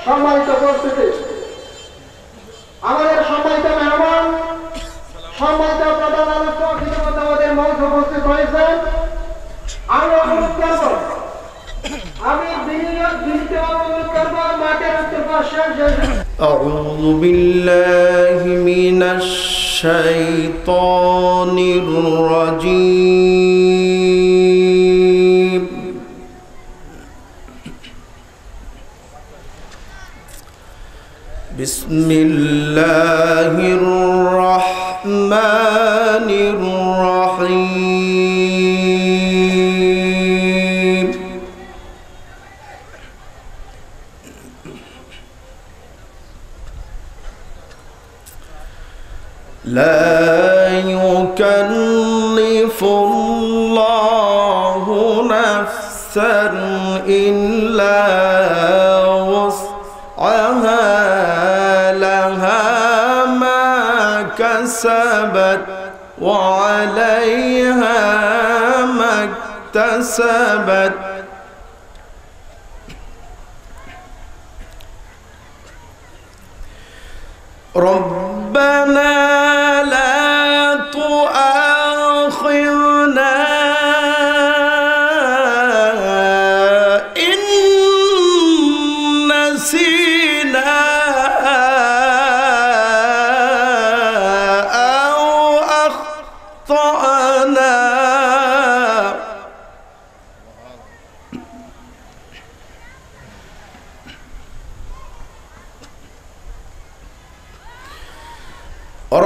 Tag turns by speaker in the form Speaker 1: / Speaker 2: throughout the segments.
Speaker 1: সম্মানিত উপস্থিতি, আমাদের সম্মানিত মেহমান, সম্মানিত প্রধান আলোচক ইতিমধ্যে আমাদের মঞ্চে উপস্থিত হয়েছেন। আমি অনুরোধ করব, আমি অনুরোধ করব মাঠের উত্তর পাশে।
Speaker 2: أعوذ بالله من الشيطان الرجيم. بسم الله الرحمن الرحيم. لا يكلف الله نفسا إلا وسعها، لها ما كسبت وعليها ما اكتسبت. ربنا لا تؤاخذنا إن نسينا أو أخطأنا.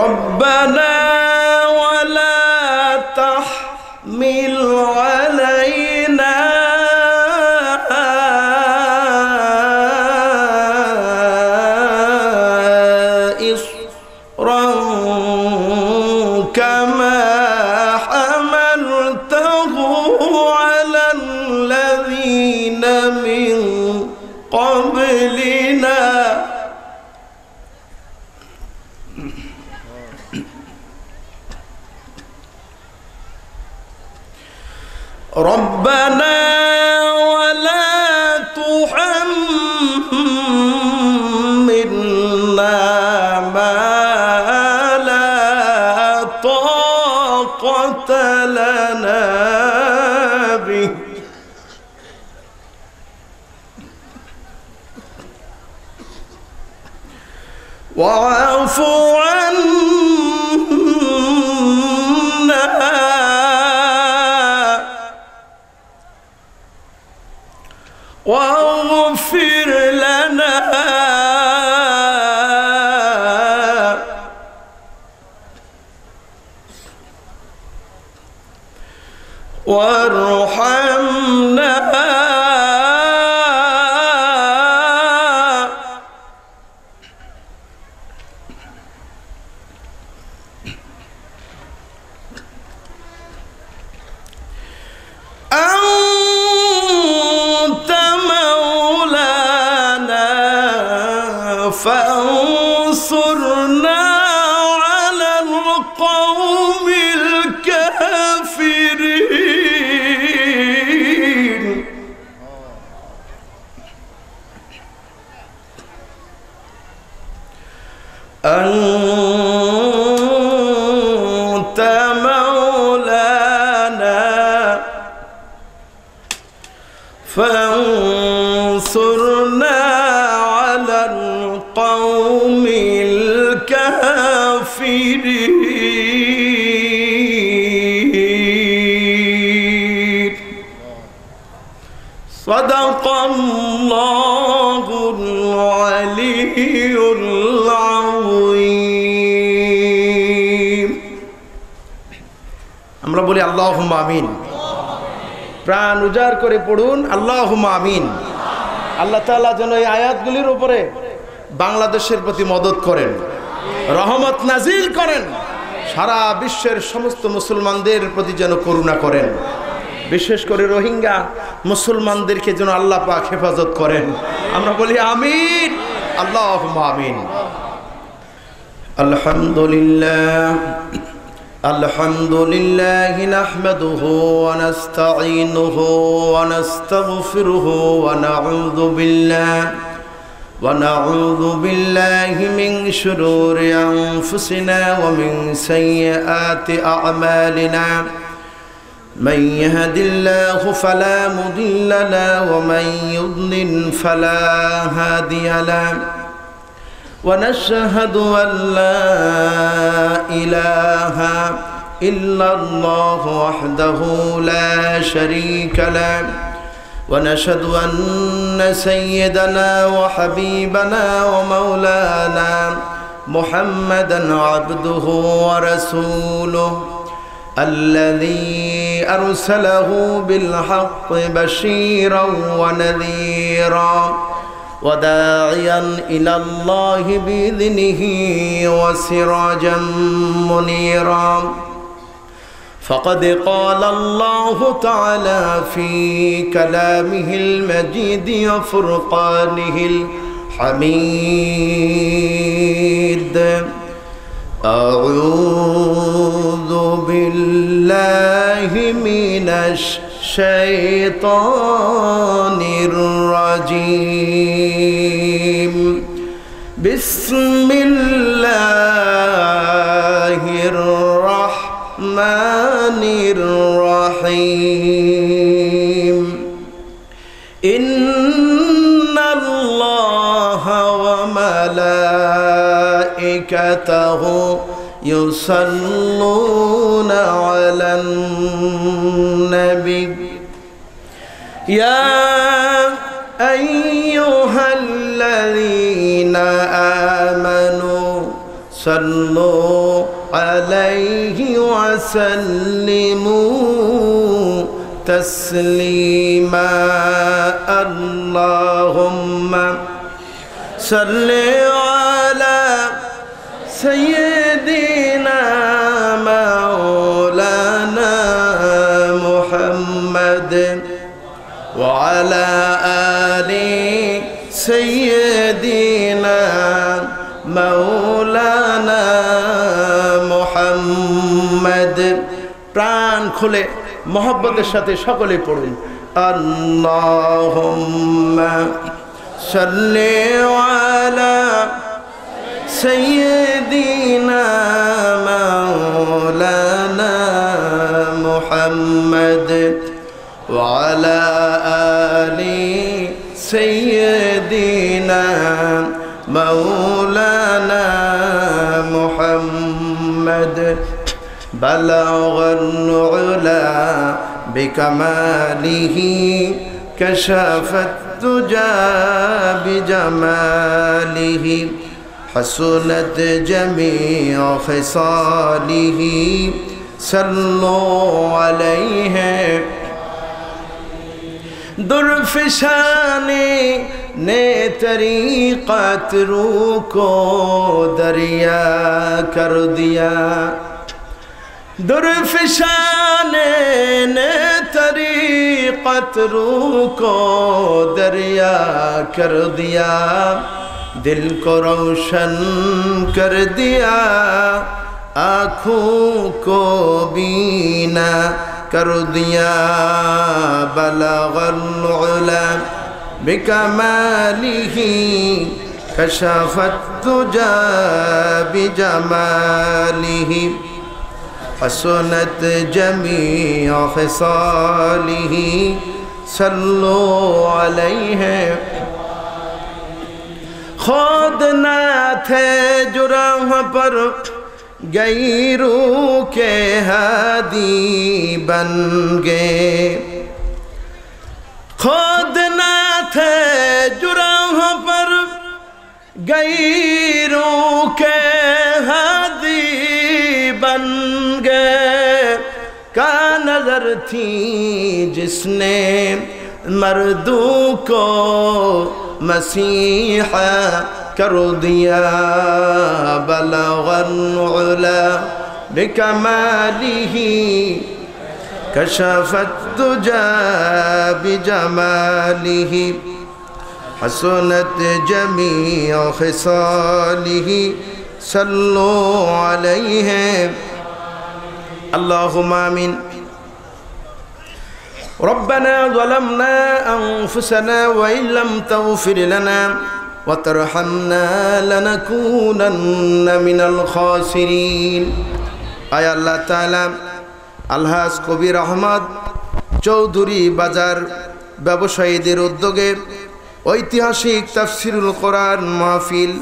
Speaker 2: ربنا ولا تحمل علينا إصرا كما حملته على الذين من قبلنا. ربنا ولا تحملنا ما لا طاقة لنا به واعف عنا واغفر لنا وارحمنا فانصرنا على القوم الكافرين. أنت مولانا فانصرنا على القوم الكافرين. صدق الله العلي العظيم. আমরা বলি আল্লাহুম্মা আমিন। প্রাণ উজাড় করে পড়ুন আল্লাহুম্মা আমিন। আল্লাহ তাআলা যেন এই আয়াতগুলির উপরে বাংলাদেশের প্রতি মদদ করেন, রহমত নাজিল করেন, সারা বিশ্বের সমস্ত মুসলমানদের প্রতি যেন করুণা করেন, বিশেষ করে রোহিঙ্গা মুসলমানদেরকে যেন আল্লাহ পাক হেফাজত করেন। আমরা বলি আমিন, আল্লাহুম্মা আমিন। আলহামদুলিল্লাহ الحمد لله نحمده ونستعينه ونستغفره ونعوذ بالله ونعوذ بالله من شرور أنفسنا ومن سيئات أعمالنا من يهد الله فلا مضل له ومن يضلل فلا هادي له ونشهد أن لا إله إلا الله وحده لا شريك له ونشهد أن سيدنا وحبيبنا ومولانا محمدا عبده ورسوله الذي أرسله بالحق بشيرا ونذيرا وداعيا إلى الله بإذنه وسراجا منيرا فقد قال الله تعالى في كلامه المجيد وفرقانه الحميد أعوذ بالله من الشيطان الرجيم بسم الله الرحمن الرحيم إن الله وملائكته يصلون على النبي يا أيها الذين آمنوا صلوا عليه وسلموا تسليما اللهم صل على سيدنا مولانا محمد وعلى آل سيدنا مولانا محمد প্রাণ খুলে মোহব্বতের সাথে সকলে পড়ুন আল্লাহুম্মা সাল্লি আলা سيدنا مولانا محمد وعلى آل سيدنا مولانا محمد بلغ العلا بكماله كشف الدجى بجماله حسنت جميع خصاله صلوا عليه درفشانے نے طریقت روح کو دریا کر دیا درفشانے نے طریقت روح کو دریا کر دیا दिल को रोशन कर दिया आँखों को बीना कर दिया बलगल उला बिकमालिही कशफत दुजा बिजमालिही हसनत जमीअ खिसालिही सल्लु अलैहि खुद न थे जो राह पर गैरों के हादी बन गए खुद न थे जो राह पर गैरों के हादी बन गए का नजर थी जिसने मर्दों को मसीहा कर दिया बलगल उला बिकमालिही कशफत दुजा बिजमालिही हसनत जमीअ खिसालिही सल्लु अलैहि अल्लाहुम्मा आमीन। रब्बना ज़लमना अनफुसना व इन लम तग़फिर लना وترحمنا لنكونن من الخاسرين আয় আল্লাহ তাআলা আলহাজ কবির আহমদ চৌধুরী বাজার ব্যবসায়ীদের উদ্যোগে ঐতিহাসিক তাফসিরুল কোরআন মাহফিল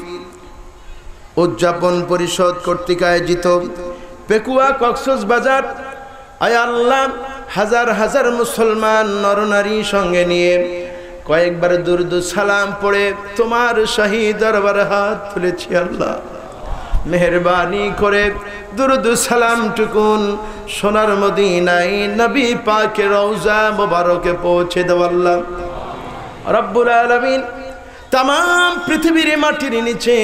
Speaker 2: উদযাপন পরিষদ কর্তৃক আয়োজিত পেকুয়া কক্সবাজার আয় আল্লাহ হাজার হাজার মুসলমান নরনারী সঙ্গে নিয়ে কয়েকবার দুরুদ সালাম পড়ে তোমার শাহী দরবারে হাত তুলেছি আল্লাহ মেহেরবানি করে দুরুদ সালাম টুকুন সোনার মদিনায় নবী পাকের রওজা মোবারকে পৌঁছে দাও আল্লাহ রব্বুল আলামিন। तमाम পৃথিবীর মাটির নিচে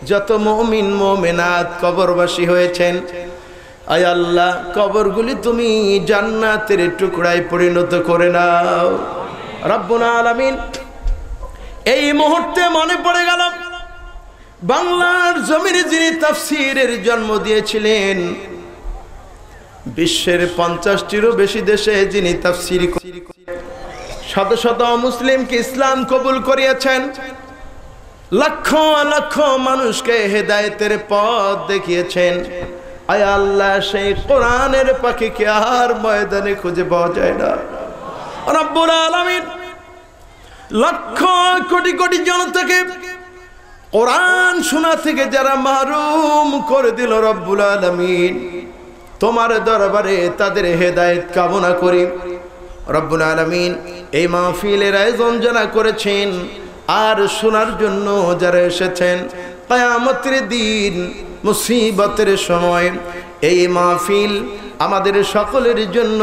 Speaker 2: যত মুমিন মুমিনাত কবরবাসী হয়েছেন আয় আল্লাহ কবরগুলি তুমি জান্নাতের টুকরায় পরিণত করে নাও রব্বুল আলামিন। এই মুহূর্তে মনে পড়ে গেল বাংলার জমিনে যিনি তাফসীরের জন্ম দিয়েছিলেন, বিশ্বের 50টিরও বেশি দেশে যিনি তাফসীর শত শত মুসলিমকে ইসলাম কবুল করিয়েছেন, লক্ষ লক্ষ মানুষকে হেদায়েতের পথ দেখিয়েছেন। আয় আল্লাহ সেই কোরআনের পাখিকে আর ময়দানে খুঁজে পাওয়া যায় না রব্বুল আলামিন। লক্ষ কোটি কোটি জনতাকে কোরআন শোনা থেকে যারা মাহরুম করে দিল রব্বুল আলামিন, তোমার দরবারে তাদের হেদায়েত কামনা করি রব্বুল আলামিন। এই মাহফিলের আয়োজন যারা করেছেন আর শোনার জন্য যারা এসেছেন, কিয়ামতের দিন মুসিবতের সময় এই মাহফিল আমাদের সকলের জন্য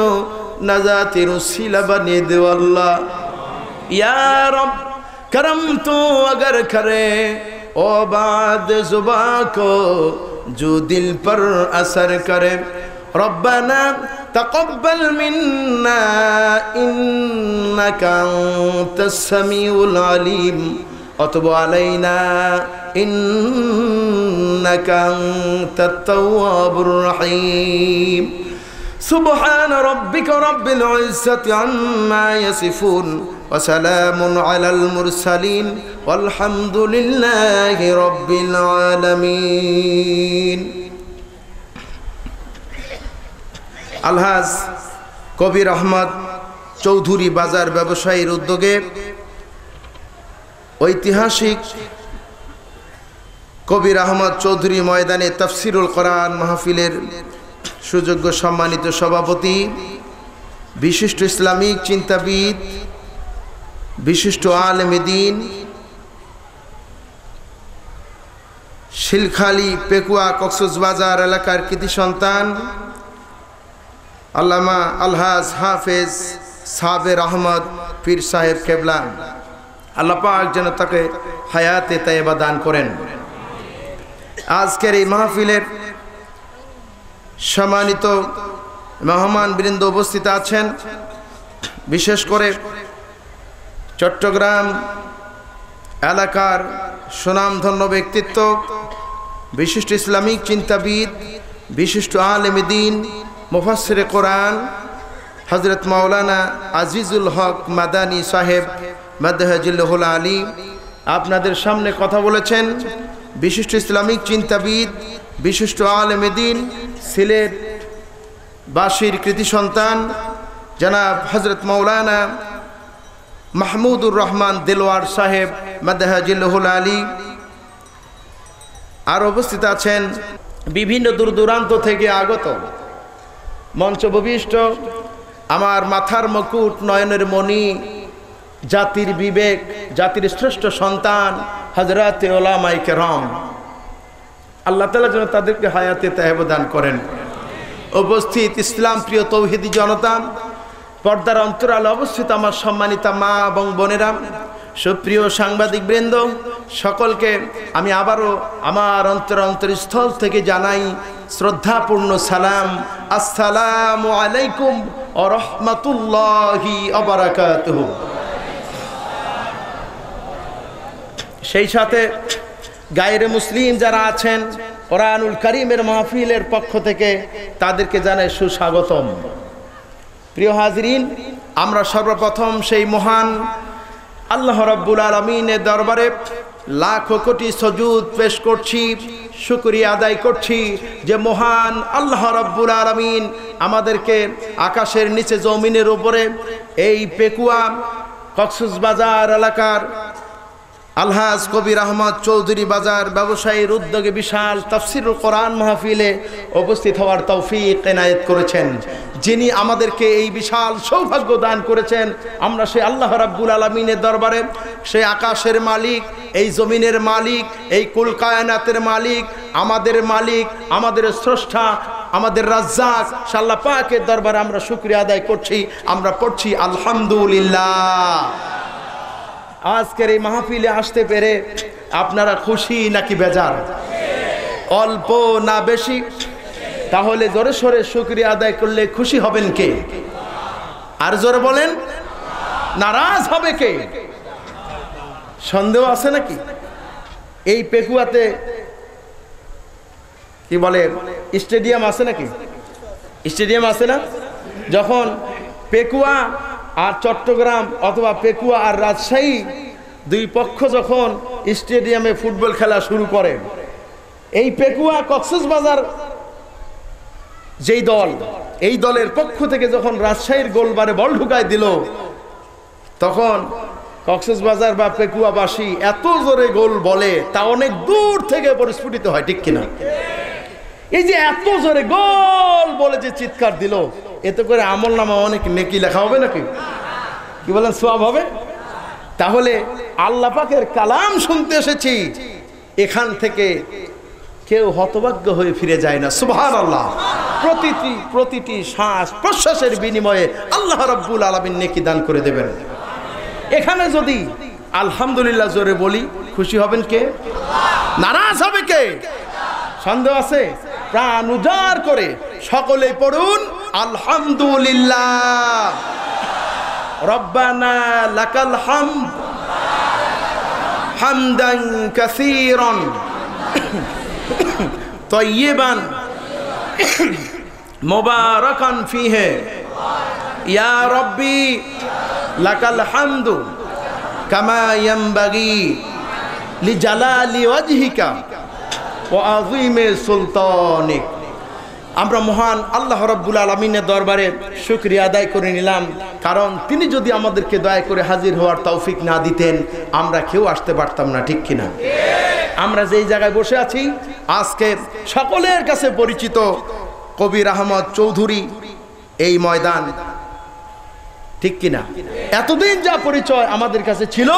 Speaker 2: নাজাতের উসিলা বানিয়ে দেও আল্লাহ। ইয়া রব करम तो अगर करे ओ बात जुबा को जो दिल पर असर करे रब्बना तक़ब्बल मिन्ना इन्नका अंतस समीउल अलीम वतुब अलैना इन्नका अंतत तव्वाबुर रहीम। सुब्हान रब्बिका रब्बिल इज्जति अम्मा यसिफून वसलाम अलल मुरसलीन वल्हम्दुलिल्लाहि रब्बिल आलमीन। আলহাজ কবির আহমদ চৌধুরী বাজার ব্যবসায়ীর উদ্যোগে ঐতিহাসিক কবির আহমদ চৌধুরী ময়দানে তাফসিরুল কোরআন মাহফিলের সুযোগ্য সম্মানিত সভাপতি, বিশিষ্ট ইসলামিক চিন্তাবিদ, বিশিষ্ট আলেমে দ্বীন, শিলখালী পেকুয়া কক্সবাজার এলাকার কৃতি সন্তান আল্লামা আলহাজ হাফেজ সাবের আহমদ পীর সাহেব কেবলা, আল্লাহ পাক যেন তাকে হায়াতে তাইয়্যিবা দান করেন। আজকের এই মাহফিলের সম্মানিত মেহমান বৃন্দ উপস্থিত আছেন, বিশেষ করে চট্টগ্রাম এলাকার সুনামধন্য ব্যক্তিত্ব, বিশিষ্ট ইসলামিক চিন্তাবিদ, বিশিষ্ট আলেমে দ্বীন, মুফাসসিরে কোরআন হযরত মাওলানা আজিজুল হক মাদানী সাহেব মাদহাজুল্লাহুল আলী আপনাদের সামনে কথা বলেছেন। বিশিষ্ট ইসলামিক চিন্তাবিদ, বিশিষ্ট আলেমে দ্বীন, সিলেট বাসীর কৃতি সন্তান জনাব হযরত মাওলানা মাহমুদুর রহমান দেলোয়ার সাহেব মাদহাজুল্লাহুল আলী। আর উপস্থিত আছেন বিভিন্ন দূর দূরান্ত থেকে আগত মঞ্চভূমিষ্ঠ আমার মাথার মুকুট, নয়নের মণি, জাতির বিবেক, জাতির শ্রেষ্ঠ সন্তান হযরতে উলামায়ে কেরাম, আল্লাহ তাআলা যেন তাদেরকে হায়াতে তাইয়্যিবা দান করেন। উপস্থিত ইসলাম প্রিয় তৌহিদি জনতা, পর্দার অন্তরালে অবস্থিত আমার সম্মানিত মা এবং বোনেরা, সুপ্রিয় সাংবাদিক বৃন্দ, সকলকে আমি আবারও আমার অন্তরস্থল থেকে জানাই শ্রদ্ধাপূর্ণ সালাম, আসসালামু আলাইকুম ওয়া রাহমাতুল্লাহি ওয়া বারাকাতুহু। সেই সাথে গায়রে মুসলিম যারা আছেন কোরআনুল কারীমের মাহফিলের পক্ষ থেকে তাদেরকে জানাই সুস্বাগতম। প্রিয় হাজিরিন, আমরা সর্বপ্রথম সেই মহান আল্লাহ রাব্বুল আলামিনের দরবারে লাখো কোটি সুজুদ পেশ করছি, শুকরিয়া আদায় করছি যে মহান আল্লাহ রাব্বুল আলামিন আমাদেরকে আকাশের নিচে জমিনের উপরে এই পেকুয়া কক্সবাজার এলাকার আলহাজ কবির আহমদ চৌধুরী বাজার ব্যবসায়ীর উদ্যোগে বিশাল তাফসিরুল কোরআন মাহফিলে উপস্থিত হওয়ার তৌফিক এনায়েত করেছেন। যিনি আমাদেরকে এই বিশাল সৌভাগ্য দান করেছেন, আমরা সেই আল্লাহ রাব্বুল আলামিনের দরবারে, সেই আকাশের মালিক, এই জমিনের মালিক, এই কুল কায়নাতের মালিক, আমাদের স্রষ্টা, আমাদের রাজ্জাক আল্লাহ পাকের দরবারে আমরা শুকরিয়া আদায় করছি। আমরা পড়ছি আলহামদুলিল্লাহ। আজকের এই মাহফিলে আসতে পেরে আপনারা খুশি নাকি বেজার? অল্প না বেশি? তাহলে জোরে সোরে শুকরিয়া আদায় করলে খুশি হবেন কে? আর জোরে বলেন, নারাজ হবে কে? সন্দেহ আছে নাকি? এই পেকুয়াতে কি বলে স্টেডিয়াম আছে নাকি? স্টেডিয়াম আছে না? যখন পেকুয়া আর চট্টগ্রাম অথবা পেকুয়া আর রাজশাহী দুই পক্ষ যখন স্টেডিয়ামে ফুটবল খেলা শুরু করে, এই পেকুয়া কক্সবাজার যেই দল, এই দলের পক্ষ থেকে যখন রাজশাহীর গোলবারে বল ঢুকায় দিল, তখন কক্সবাজার বা পেকুয়াবাসী এত জোরে গোল বলে তা অনেক দূর থেকে পরিস্ফুটিত হয়, ঠিক কিনা? এই যে এত জোরে গোল বলে যে চিৎকার দিল, এতে করে আমল নামা অনেক নেকি লেখা হবে নাকি? কি বলেন, সওয়াব হবে? তাহলে আল্লাহ পাকের কালাম শুনতে এসেছি, এখান থেকে কেউ হতভাগ্য হয়ে ফিরে যায় না। সুবহানাল্লাহ। প্রতিটি শ্বাস প্রশ্বাসের বিনিময়ে আল্লাহ রাব্বুল আলামিন নেকি দান করে দেবেন। এখানে যদি আলহামদুলিল্লাহ জোরে বলি, খুশি হবেন কে? নারাজ হবে কে? সন্দেহ আছে? প্রাণ উজাড় করে সকলেই পড়ুন আলহামদুলিল্লাহ। রব্বানা লাকাল হামদ হামদান কাসীরান তাইয়িবান মুবারাকান ফীহি ইয়া রাব্বি লাকাল হামদু কামা ইয়ানবাগি লিজালালি ওয়াজহিকা ওয়া আযীমি সুলতানিক। আমরা মহান আল্লাহ রাব্বুল আলামিনের দরবারে শুকরিয়া আদায় করে নিলাম, কারণ তিনি যদি আমাদেরকে দয়া করে হাজির হওয়ার তৌফিক না দিতেন আমরা কেউ আসতে পারতাম না, ঠিক কিনা? আমরা যেই জায়গায় বসে আছি আজকে সকলের কাছে পরিচিত কবির আহমদ চৌধুরী এই ময়দান, ঠিক কিনা? এতদিন যা পরিচয় আমাদের কাছে ছিল,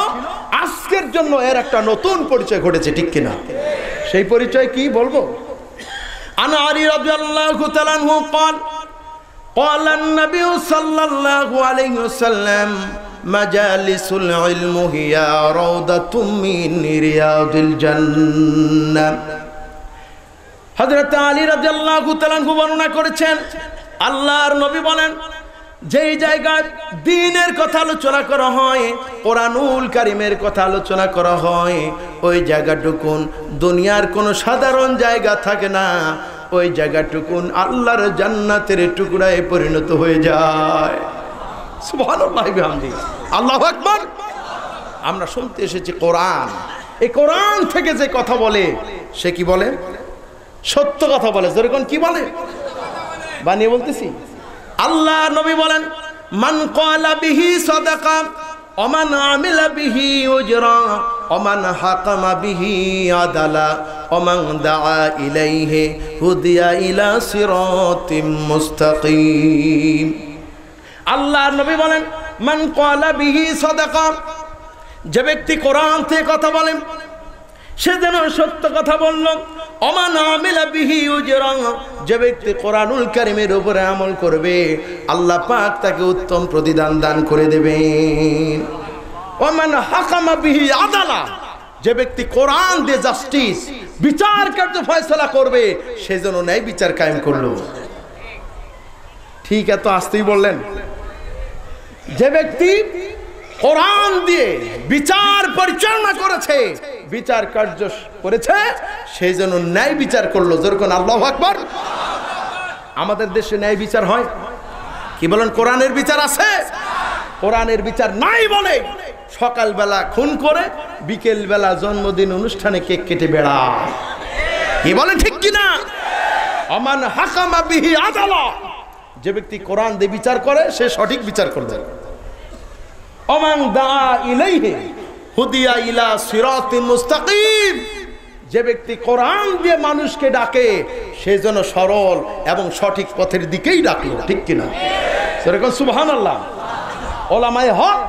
Speaker 2: আজকের জন্য এর একটা নতুন পরিচয় ঘটেছে, ঠিক কিনা? সেই পরিচয় কি বলবো? عن علي رضي الله تعالى عنه قال قال النبي صلى الله عليه وسلم مجالس العلم هي روضة من رياض الجنة। হযরত আলী রাদিয়াল্লাহু তাআলা আনহু বর্ণনা করেছেন, আল্লাহর নবী বলেন, যেই জায়গায় দ্বীনের কথা আলোচনা করা হয়, কোরআনুল কারীমের কথা আলোচনা করা হয়, ওই জায়গাটুকুন দুনিয়ার কোনো সাধারণ জায়গা থাকে না, ওই জায়গাটুকুন আল্লাহর জান্নাতের টুকরায় পরিণত হয়ে যায়। সুবহানাল্লাহি বিহামদিহি, আল্লাহু আকবার। আমরা শুনতে এসেছি কোরআন, এই কোরআন থেকে যে কথা বলে সে কি বলে? সত্য কথা বলে। যেরকম কি বলে? বানিয়ে বলতেছি। আল্লাহ নবী বলেন, মান ক্বালা বিহি সাদাকা ওয়া মান আমিলা বিহি উজরা ওয়া মান হাকামা বিহি আদালা ওয়া মান দাআ ইলাইহি হুদিয়া ইলা সিরাতিম মুস্তাকিম। আল্লাহ নবী বলেন, মান ক্বালা বিহি সাদাকা, যে ব্যক্তি কোরআন থেকে কথা বলেন সে যেন সত্য কথা বলল। ওমান আমিলা বিহি উজরা, যে ব্যক্তি কোরআনুল কারীমের উপরে আমল করবে আল্লাহ পাক তাকে উত্তম প্রতিদান দান করে দেবেন। ওমান হাকামা বিহি আদালা, যে ব্যক্তি কোরআন দিয়ে জাস্টিস বিচার কার্য ফয়সালা করবে সে যেন ন্যায় বিচার কায়েম করলো। ঠিক এত আস্তেই বললেন। যে ব্যক্তি কোরআন দিয়ে বিচার পরিচালনা করেছে, বিচার কার্য করেছে, সেই জন্য ন্যায় বিচার করলো। যেরকম আল্লাহু আকবার। আমাদের দেশে ন্যায় বিচার হয়? কি বলেন? কোরআনের বিচার আছে? কোরআনের বিচার নাই বলে সকালবেলা খুন করে বিকেলবেলা জন্মদিন অনুষ্ঠানে কেক কেটে বেড়ায়। কি বলেন ঠিক কিনা? আমান হাকামা বিহি আদালা, যে ব্যক্তি কোরআন দিয়ে বিচার করে সে সঠিক বিচার করবে। আমান দা ইলাইহি হুদিয়া ইলা সিরাতিন মুস্তাকিম, যে ব্যক্তি কোরআন দিয়ে মানুষকে ডাকে সে যেন সরল এবং সঠিক পথের দিকেই ডাকলো। ঠিক কিনা? সেরকম সুবহানাল্লাহ। ওলামায়ে হক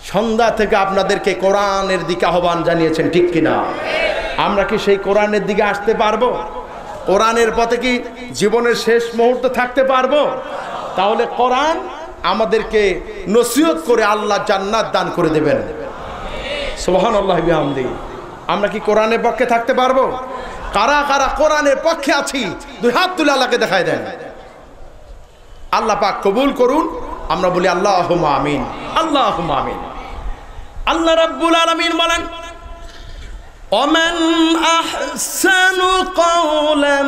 Speaker 2: সন্ধ্যা থেকে আপনাদেরকে কোরআনের দিকে আহ্বান জানিয়েছেন। ঠিক কিনা? আমরা কি সেই কোরআনের দিকে আসতে পারবো? কোরআনের পথে কি জীবনের শেষ মুহূর্ত থাকতে পারবো? তাহলে কোরআন আমাদেরকে নসিহত করে আল্লাহ জান্নাত দান করে দেবেন। সুবহানাল্লাহি বিহামদিহি। আমরা কি কোরআনের পক্ষে থাকতে পারবো? কারা কারা কোরআনের পক্ষে আছি দুই হাত তুলে আল্লাহকে দেখায় দেন। আল্লাহ পাক কবুল করুন। আমরা বলি আল্লাহুম্মা আমিন, আল্লাহুম্মা আমিন। আল্লাহ রাব্বুল আলামিন বলেন, ومن أحسن قولا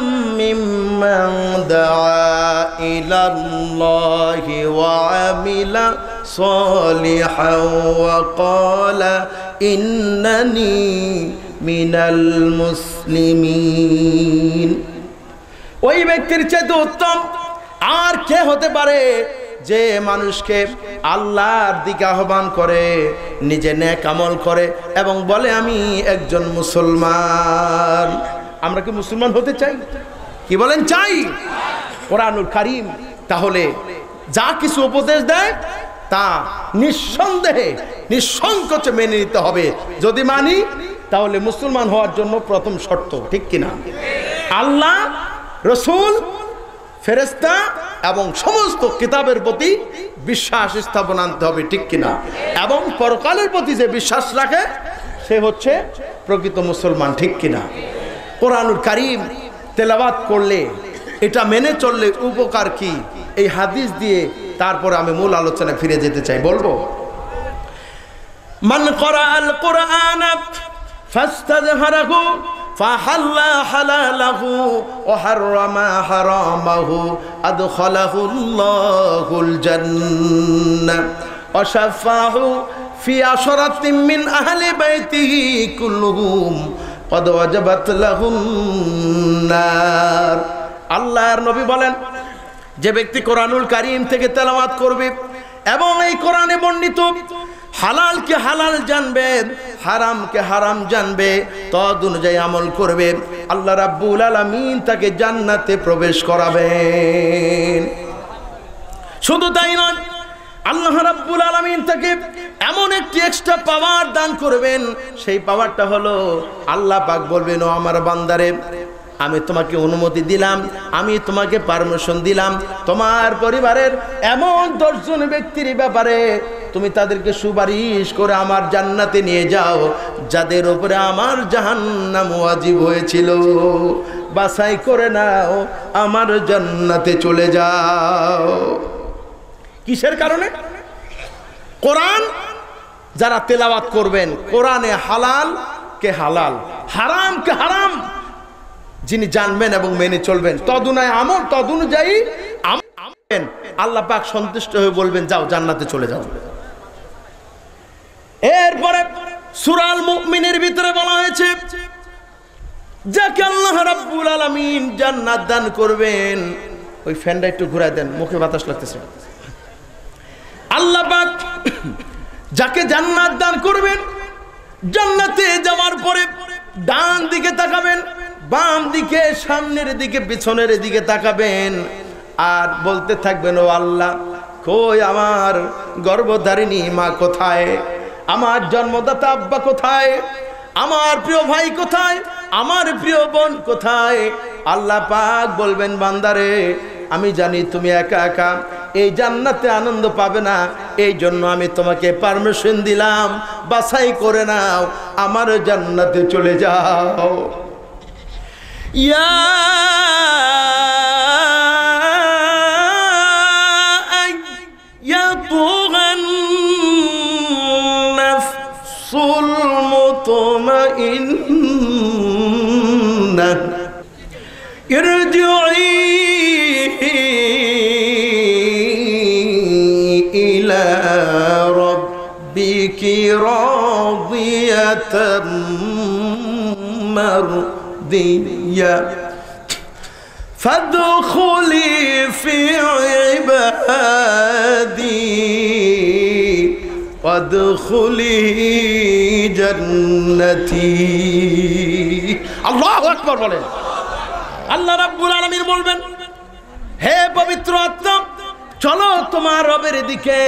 Speaker 2: ممن دعا إلى الله وعمل صالحا وقال إنني من المسلمين। ওই ব্যক্তির চেয়ে উত্তম আর কে হতে পারে যে মানুষকে আল্লাহর দিকে আহ্বান করে, নিজে নেক আমল করে এবং বলে আমি একজন মুসলমান। আমরা কি মুসলমান হতে চাই? কি বলেন? চাই। কোরআনুল কারীম তাহলে যা কিছু উপদেশ দেয় তা নিঃসন্দেহে নিঃসংকোচে মেনে নিতে হবে। যদি মানি তাহলে মুসলমান হওয়ার জন্য প্রথম শর্ত, ঠিক কিনা, আল্লাহ, রসুল, ফেরেশতা এবং সমস্ত কিতাবের প্রতি বিশ্বাস স্থাপন আনতে হবে। ঠিক কিনা? এবং পরকালের প্রতি যে বিশ্বাস রাখে সে হচ্ছে প্রকৃত মুসলমান। ঠিক কিনা? কোরআনুল কারীম তেলাওয়াত করলে, এটা মেনে চললে উপকার কি, এই হাদিস দিয়ে তারপরে আমি মূল আলোচনায় ফিরে যেতে চাই। বলবো, মান ক্বরাআল কুরআন ফাস্তাযহারাহু ফাহাল্লা হালালাহু ওয়া হাররামা হারামাহু আদখালাহুল্লাহুল জান্নাহ ওয়া শাফাহু ফি আশরাতিন মিন আহলি বাইতিহি কুল্লুহুম ক্বাদ ওয়াজাবাত লাহুন নার। আল্লাহর নবী বলেন, যে ব্যক্তি কোরআনুল কারীম থেকে তেলাওয়াত করবে এবং এই কোরআনে বর্ণিত হালালকে হালাল জানবে, হারামকে হারাম জানবে, তদ অনুযায়ী আমল করবে, আল্লাহ রাব্বুল আলামিন তাকে জান্নাতে প্রবেশ করাবেন। শুধু তাই নয়, আল্লাহ রাব্বুল আলামিন তাকে এমন একটি এক্সট্রা পাওয়ার দান করবেন। সেই পাওয়ারটা হলো আল্লাহ পাক বলবেন, ও আমার বান্দারে, আমি তোমাকে অনুমতি দিলাম, আমি তোমাকে পারমিশন দিলাম, তোমার পরিবারের এমন 10 জন ব্যক্তির ব্যাপারে তুমি তাদেরকে সুপারিশ করে আমার জান্নাতে নিয়ে যাও, যাদের উপরে আমার জাহান্নাম ওয়াজিব হয়েছিল। বাছাই করে নাও, আমার জান্নাতে চলে যাও। কিসের কারণে? কোরআন যারা তেলাওয়াত করবেন, কোরআনে হালাল কে হালাল, হারাম কে হারাম যিনি জানবেন এবং মেনে চলবেন, তদনুযায়ী আমল, আল্লাহ পাক সন্তুষ্ট হয়ে বলবেন, যাও জান্নাতে চলে যাও। এরপরে সূরা আল মুমিনের ভিতরে বলা হয়েছে, যাকে আল্লাহ রাব্বুল আলামিন জান্নাত দান করবেন। ওই ফ্যানটা একটু ঘুরায় দেন, মুখে বাতাস লাগতেছে। আল্লাহ পাক যাকে জান্নাত দান করবেন, জান্নাতে যাওয়ার পরে ডান দিকে তাকাবেন, বাম দিকে, সামনের দিকে, পিছনের দিকে তাকাবেন আর বলতে থাকবেন, ও আল্লাহ, কই আমার গর্ভধারিণী মা কোথায়, আমার জন্মদাতা আব্বা কোথায়, আমার প্রিয় ভাই কোথায়, আমার প্রিয় বোন কোথায়। আল্লাহ পাক বলবেন, বান্দারে, আমি জানি তুমি একা একা এই জান্নাতে আনন্দ পাবে না, এই জন্য আমি তোমাকে পারমিশন দিলাম, বাছাই করে নাও, আমার জান্নাতে চলে যাও। ইয়া আইয়াতুহান নাফসুল মুতমাইন্নাহ ইরজিই ইলা রাব্বিক راضية مرضية فادخلي في عبادي وادخلي جنتي আল্লাহু আকবার বলেন। আল্লাহ রাব্বুল আলামিন বলবেন, হে পবিত্র আত্মা, চলো তোমার রবের দিকে,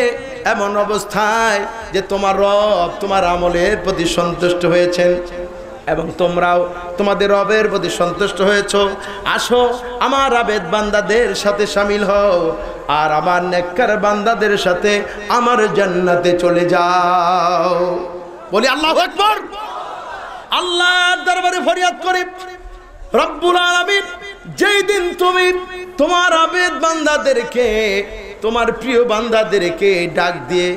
Speaker 2: এমন অবস্থায় যে তোমার রব তোমার আমলের প্রতি সন্তুষ্ট হয়েছেন এবং তোমরাও তোমাদের রবের প্রতি সন্তুষ্ট হয়েছো। আসো আমার আবেদ বান্দাদের সাথে শামিল হও আর আমার নেককার বান্দাদের সাথে আমার জান্নাতে চলে যাও। বলি আল্লাহু আকবার। আল্লাহর দরবারে ফরিয়াদ করি, রব্বুল আলামিন, যেই দিন তুমি তোমার আবেদ বান্দাদেরকে, তোমার প্রিয় বান্দাদেরকে ডাক দিয়ে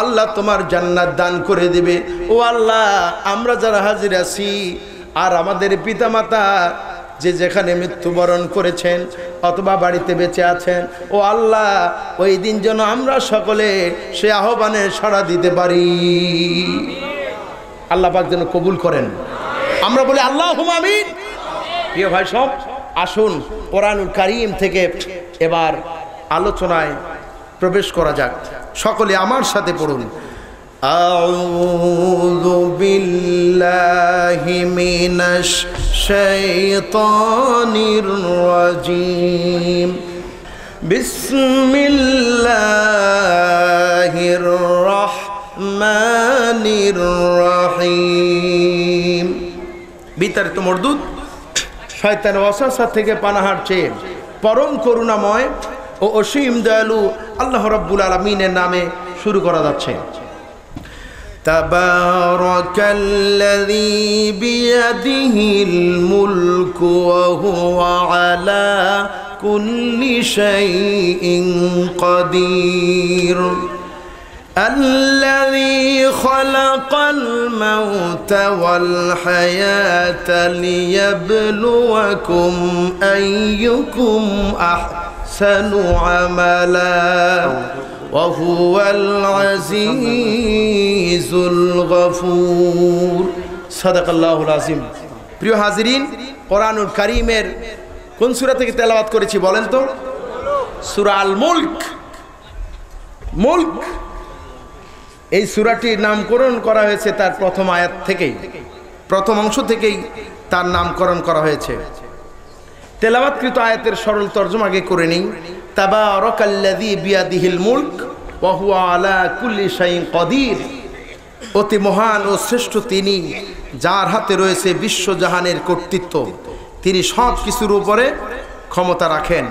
Speaker 2: আল্লাহ তোমার জান্নাত দান করে দিবে, ও আল্লাহ, আমরা যারা হাজির আছি আর আমাদের পিতামাতা যে যেখানে মৃত্যুবরণ করেছেন অথবা বাড়িতে বেঁচে আছেন, ও আল্লাহ, ওই দিন যেন আমরা সকলে সে আহ্বানে সাড়া দিতে পারি। আল্লাহ পাক যেন কবুল করেন। আমরা বলি আল্লাহুম্মা আমিন। প্রিয় ভাই সব, আসুন কোরআনুল কারীম থেকে এবার আলোচনায় প্রবেশ করা যাক। সকলে আমার সাথে পড়ুন, আউযু বিল্লাহি মিনাশ শাইতানির রাজীম, বিসমিল্লাহির রাহমানির রহিম। বিতাড়িত মরদুদ শয়তানের ওয়াসওয়াসা থেকে পানাহার চেয়ে পরম করুণাময় ও অসীম দয়ালু আল্লাহ রাব্বুল আলামিনের নামে শুরু করা যাচ্ছে। তাবারাকাল্লাযী বিয়াদিহিল মুলকু ওয়া হুয়া আলা কুল্লি শাইইন কাদির। الذي خلق الموت والحياة ليبلوكم أيكم أحسن عملا وهو العزيز الغفور صدق الله العظيم। প্রিয় হাজিরিন, কোরআনুল কারীমের কোন সূরা থেকে তেলাওয়াত করেছি বলেন তো? সূরা আল মুলক। মুলক এই সূরাটির নামকরণ করা হয়েছে তার প্রথম আয়াত থেকেই, প্রথম অংশ থেকেই তার নামকরণ করা হয়েছে। তেলাওয়াতকৃত আয়াতের সরল তরজমা আগে করে নিই। তাবারাকাল্লাযী বিয়াদিহিল মুলক ওয়া হুয়া আলা কুল্লি শাইইন কাদির। অতি মহান ও শ্রেষ্ঠ তিনি, যার হাতে রয়েছে বিশ্বজাহানের কর্তৃত্ব, তিনি সব কিছুর উপরে ক্ষমতা রাখেন।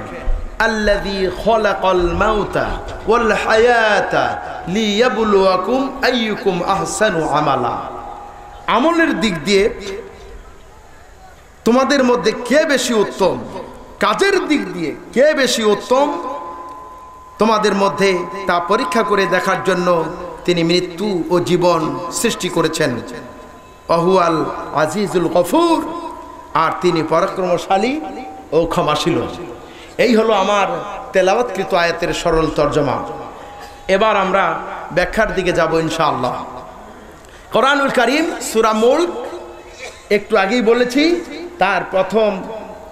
Speaker 2: আল্লাযী খালাকাল মাউতা ওয়াল হায়াতা লিয়াবলুয়াকুম আইয়ুকুম আহসানু আমালা। আমলের দিক দিয়ে তোমাদের মধ্যে কে বেশি উত্তম, কাজের দিক দিয়ে কে বেশি উত্তম তোমাদের মধ্যে তা পরীক্ষা করে দেখার জন্য তিনি মৃত্যু ও জীবন সৃষ্টি করেছেন। ওয়াহুয়াল আজিজুল গফুর, আর তিনি পরাক্রমশালী ও ক্ষমাশীল। এই হলো আমার তেলাওয়াতকৃত আয়াতের সরল তরজমা। এবার আমরা ব্যাখ্যার দিকে যাব ইনশাআল্লাহ। কোরআনুল কারীম সূরা মুলক একটু আগেই বলেছি, তার প্রথম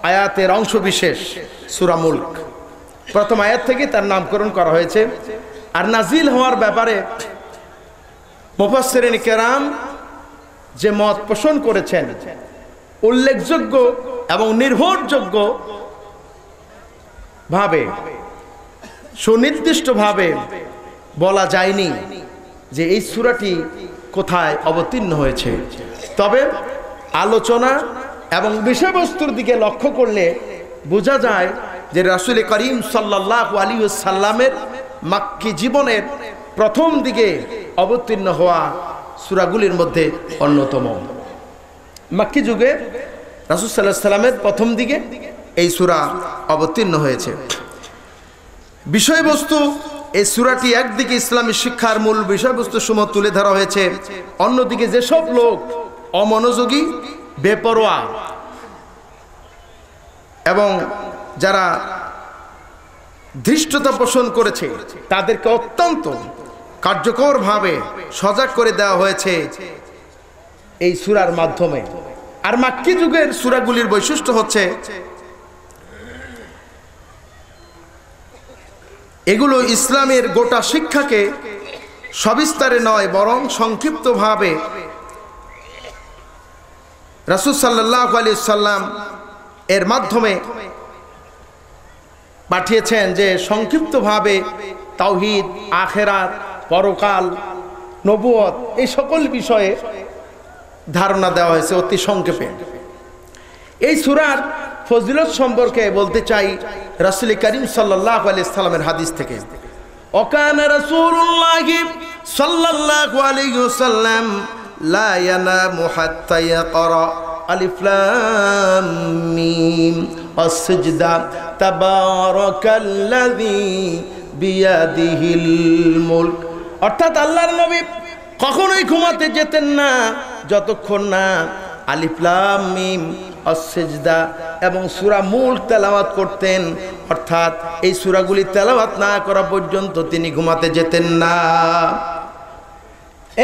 Speaker 2: আয়াতের অংশ বিশেষ সূরা মুলক। প্রথম আয়াত থেকে তার নামকরণ করা হয়েছে। আর নাজিল হওয়ার ব্যাপারে মুফাসসিরিন কেরাম যে মত পোষণ করেছেন, উল্লেখযোগ্য এবং নির্ভরযোগ্য ভাবে, সুনির্দিষ্টভাবে বলা যায়নি যে এই সূরাটি কোথায় অবতীর্ণ হয়েছে। তবে আলোচনা এবং বিষয়বস্তুর দিকে লক্ষ্য করলে বোঝা যায় যে রাসূল করিম সাল্লাল্লাহু আলাইহি ওয়াসাল্লামের মাক্কি জীবনের প্রথম দিকে অবতীর্ণ হওয়া সূরাগুলির মধ্যে অন্যতম। মাক্কি যুগে রাসূল সাল্লাল্লাহু আলাইহি ওয়াসাল্লামের প্রথম দিকে এই সূরা অবতীর্ণ হয়েছে। বিষয়বস্তু, এই সূরাটি একদিকে ইসলামী শিক্ষার মূল বিষয়বস্তু সমূহ তুলে ধরা হয়েছে, অন্যদিকে যেসব লোক অমনোযোগী, বেপরোয়া এবং যারা ধৃষ্টতা পোষণ করেছে তাদেরকে অত্যন্ত কার্যকরভাবে সজাগ করে দেওয়া হয়েছে এই সূরার মাধ্যমে। আর মাক্কি যুগের সূরাগুলির বৈশিষ্ট্য হচ্ছে এগুলো ইসলামের গোটা শিক্ষাকে সবিস্তারে নয় বরং সংক্ষিপ্তভাবে রাসূল সাল্লাল্লাহু আলাইহি সাল্লাম এর মাধ্যমে পাঠিয়েছেন, যে সংক্ষিপ্তভাবে তাওহীদ, আখিরাত, পরকাল, নবুয়ত এই সকল বিষয়ে ধারণা দেওয়া হয়েছে অতি সংক্ষেপে। এই সূরার ফজিলত সম্পর্কে বলতে চাই রাসূল করিম সাল্লাল্লাহু আলাইহি সাল্লামের হাদিস থেকে। ওয়াকানা রাসূলুল্লাহি সাল্লাল্লাহু আলাইহি ওয়াসাল্লাম লা ইয়ানামু হাত্তা ইয়াকরা আলিফ লাম মিম আস-সাজদা তাবারাকাল্লাযী বিয়াদিহিল মুলক। অর্থাৎ আল্লাহর নবী কখনোই ঘুমাতে যেতেন না যতক্ষণ না আলিফ লাম মিম আস-সাজদা এবং সূরা মুলক তেলাওয়াত করতেন। অর্থাৎ এই সূরাগুলি তেলাওয়াত না করা পর্যন্ত তিনি ঘুমাতে যেতেন না।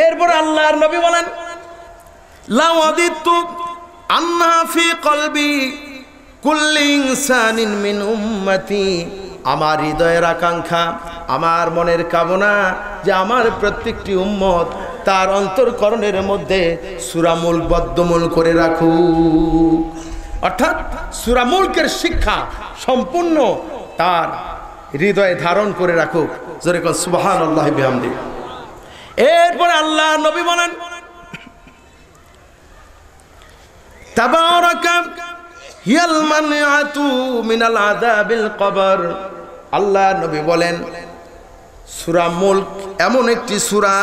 Speaker 2: এরপর আল্লাহর নবী বলেন, লাওয়াদিতু আন্না ফি কলবি কুল্লি ইনসানিন মিন উম্মতি, আমার হৃদয়ের আকাঙ্ক্ষা, আমার মনের কামনা যে আমার প্রত্যেকটি উম্মত তার অন্তরকরণের মধ্যে সূরা মুলক বদ্ধমূল করে রাখুক। অর্থাৎ সূরা মুলকের শিক্ষা সম্পূর্ণ তার হৃদয়ে ধারণ করে রাখুক। জোরে কোন সুবহানাল্লাহি বিহামদি। এরপর আল্লাহ নবী বলেন, তাবারাকা হিয়াল মানআতু মিনাল আযাবিল কবর। আল্লাহ নবী বলেন সূরা মুলক এমন একটি সূরা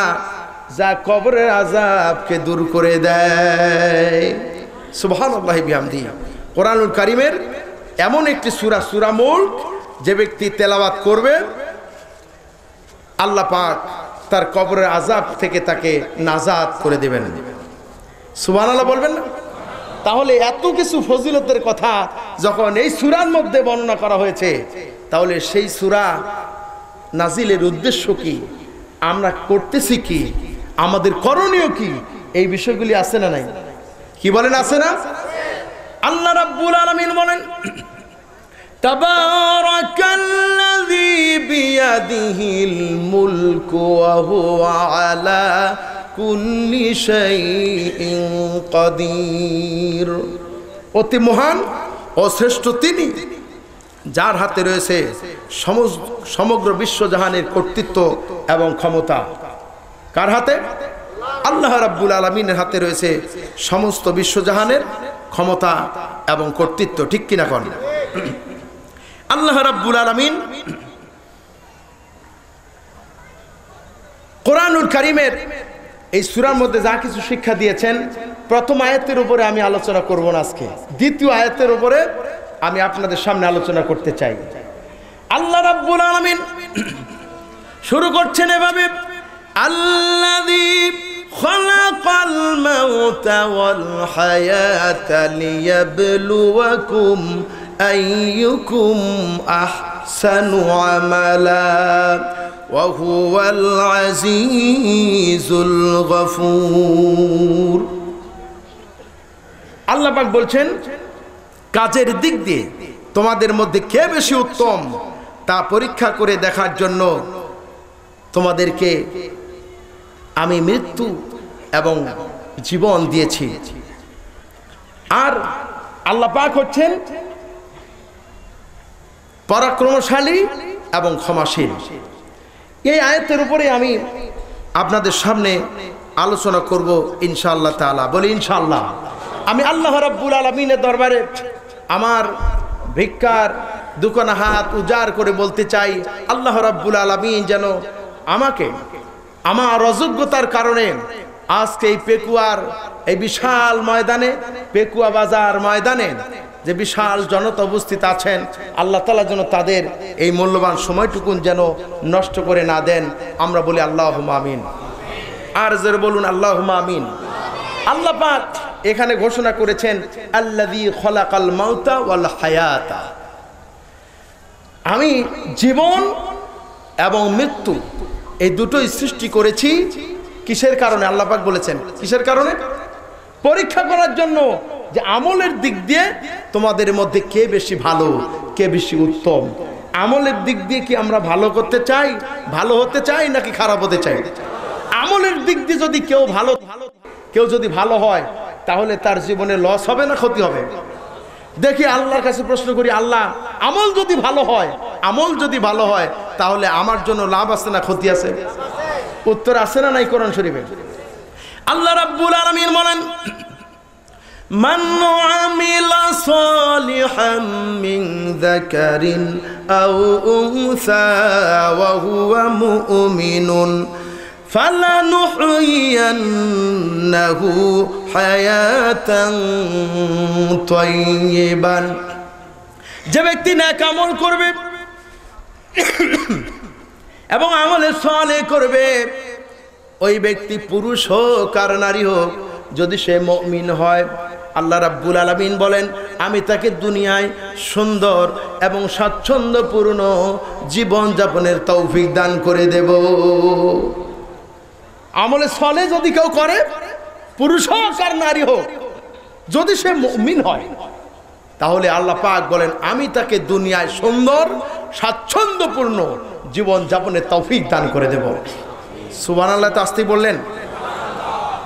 Speaker 2: যা কবরের আযাবকে দূর করে দেয়। সুবহানাল্লাহি বিহামদি। কোরআনুল কারীমের এমন একটি সূরা সূরা মুলক, যে ব্যক্তি তেলাওয়াত করবে আল্লাহ পাক তার কবরের আযাব থেকে তাকে নাজাত করে দেবেন। সুবহানাল্লাহ বলবেন না? তাহলে এত কিছু ফজিলতের কথা যখন এই সূরার মধ্যে বর্ণনা করা হয়েছে, তাহলে সেই সূরা নাজিলের উদ্দেশ্য কি, আমরা করতেছি কি, আমাদের করণীয় কি, এই বিষয়গুলি আছে না নাই? কি বলেন, আছে না? আল্লাহ রাব্বুল আলামিন বলেন, তাবারাকাল্লাযী বিয়াদিহিল মুলকু ওয়া হুয়া আলা কুল্লি শাইইন কাদির। অতি মহান ও শ্রেষ্ঠ তিনি, যার হাতে রয়েছে সমগ্র বিশ্বজাহানের কর্তৃত্ব এবং ক্ষমতা। কার হাতে? আল্লাহ রাব্বুল আলামিনের হাতে রয়েছে সমস্ত বিশ্বজাহানের ক্ষমতা এবং কর্তৃত্ব। ঠিক কিনা কোন? আল্লাহ রাব্বুল আলামিন কোরআনুল কারীমের এই সূরার মধ্যে যা কিছু শিক্ষা দিয়েছেন, প্রথম আয়াতের উপরে আমি আলোচনা করব না আজকে, দ্বিতীয় আয়াতের উপরে আমি আপনাদের সামনে আলোচনা করতে চাই। আল্লাহ রাব্বুল আলামিন শুরু করছেন এভাবে, আল্লাযী খালাকাল মাউতা ওয়াল হায়াতা লিয়াবলুয়াকুম আইয়ুকুম আহসানু আমালা ওয়া হুয়াল আজিজুল গফুর। আল্লাহ পাক বলছেন, কাজের দিক দিয়ে তোমাদের মধ্যে কে বেশি উত্তম তা পরীক্ষা করে দেখার জন্য তোমাদেরকে আমি মৃত্যু এবং জীবন দিয়েছি। আর আল্লাহ পাক হচ্ছেন পরাক্রমশালী এবং ক্ষমাশীল। এই আয়াতের উপরে আমি আপনাদের সামনে আলোচনা করব ইনশাআল্লাহ তাআলা। বলি ইনশাআল্লাহ। আমি আল্লাহ রাব্বুল আলামিনের দরবারে আমার ভিক্ষার দুখানা হাত উজাড় করে বলতে চাই, আল্লাহ রাব্বুল আলামিন যেন আমাকে আমার অযোগ্যতার কারণে আজকে এই পেকুয়ার এই বিশাল ময়দানে, পেকুয়া বাজার ময়দানে যে বিশাল জনতা উপস্থিত আছেন, আল্লাহ তাআলা যেন তাদের এই মূল্যবান সময়টুকুন যেন নষ্ট করে না দেন। আমরা বলি আল্লাহুম্মা আমিন। আর যারা বলুন আল্লাহুম্মা আমিন। আল্লাহ পাক এখানে ঘোষণা করেছেন, আল্লাযী খালাকাল মাউতা ওয়াল হায়াতা, আমি জীবন এবং মৃত্যু এই দুটোই সৃষ্টি করেছি কিসের কারণে? আল্লাহ পাক বলেছেন কিসের কারণে? পরীক্ষা করার জন্য, যে আমলের দিক দিয়ে তোমাদের মধ্যে কে বেশি ভালো, কে বেশি উত্তম। আমলের দিক দিয়ে কি আমরা ভালো করতে চাই, ভালো হতে চাই, নাকি খারাপ হতে চাই? আমলের দিক দিয়ে যদি কেউ যদি ভালো হয়, তাহলে তার জীবনে লস হবে না ক্ষতি হবে? দেখি আল্লাহর কাছে প্রশ্ন করি, আল্লাহ আমল যদি ভালো হয় তাহলে আমার জন্য লাভ আছে না ক্ষতি আছে? উত্তর আছে না নাই কোরআন শরীফে? আল্লাহ রাব্বুল আলামিন বলেন, মান আমিলা সালিহাম মিন যাকারিন আও উনসা ওয়া হুয়া মুমিনুন ফালানুহইয়ান্নাহু হায়াতান তাইয়্যিবান। যে ব্যক্তি নেক আমল করবে এবং আমলে সালেহ করবে, ওই ব্যক্তি পুরুষ হোক আর নারী হোক, যদি সে মুমিন হয়, আল্লাহ রাব্বুল আলামিন বলেন আমি তাকে দুনিয়ায় সুন্দর এবং স্বাচ্ছন্দ্যপূর্ণ জীবন যাপনের তৌফিক দান করে দেব। আমলে সালেহ যদি কেউ করে, পুরুষ হোক আর নারী হোক, যদি সে মুমিন হয়, তাহলে আল্লাহ পাক বলেন আমি তাকে দুনিয়ায় সুন্দর স্বাচ্ছন্দ্যপূর্ণ জীবন যাপনের তৌফিক দান করে দেব। সুবহানাল্লাহ, তাসতি বললেন।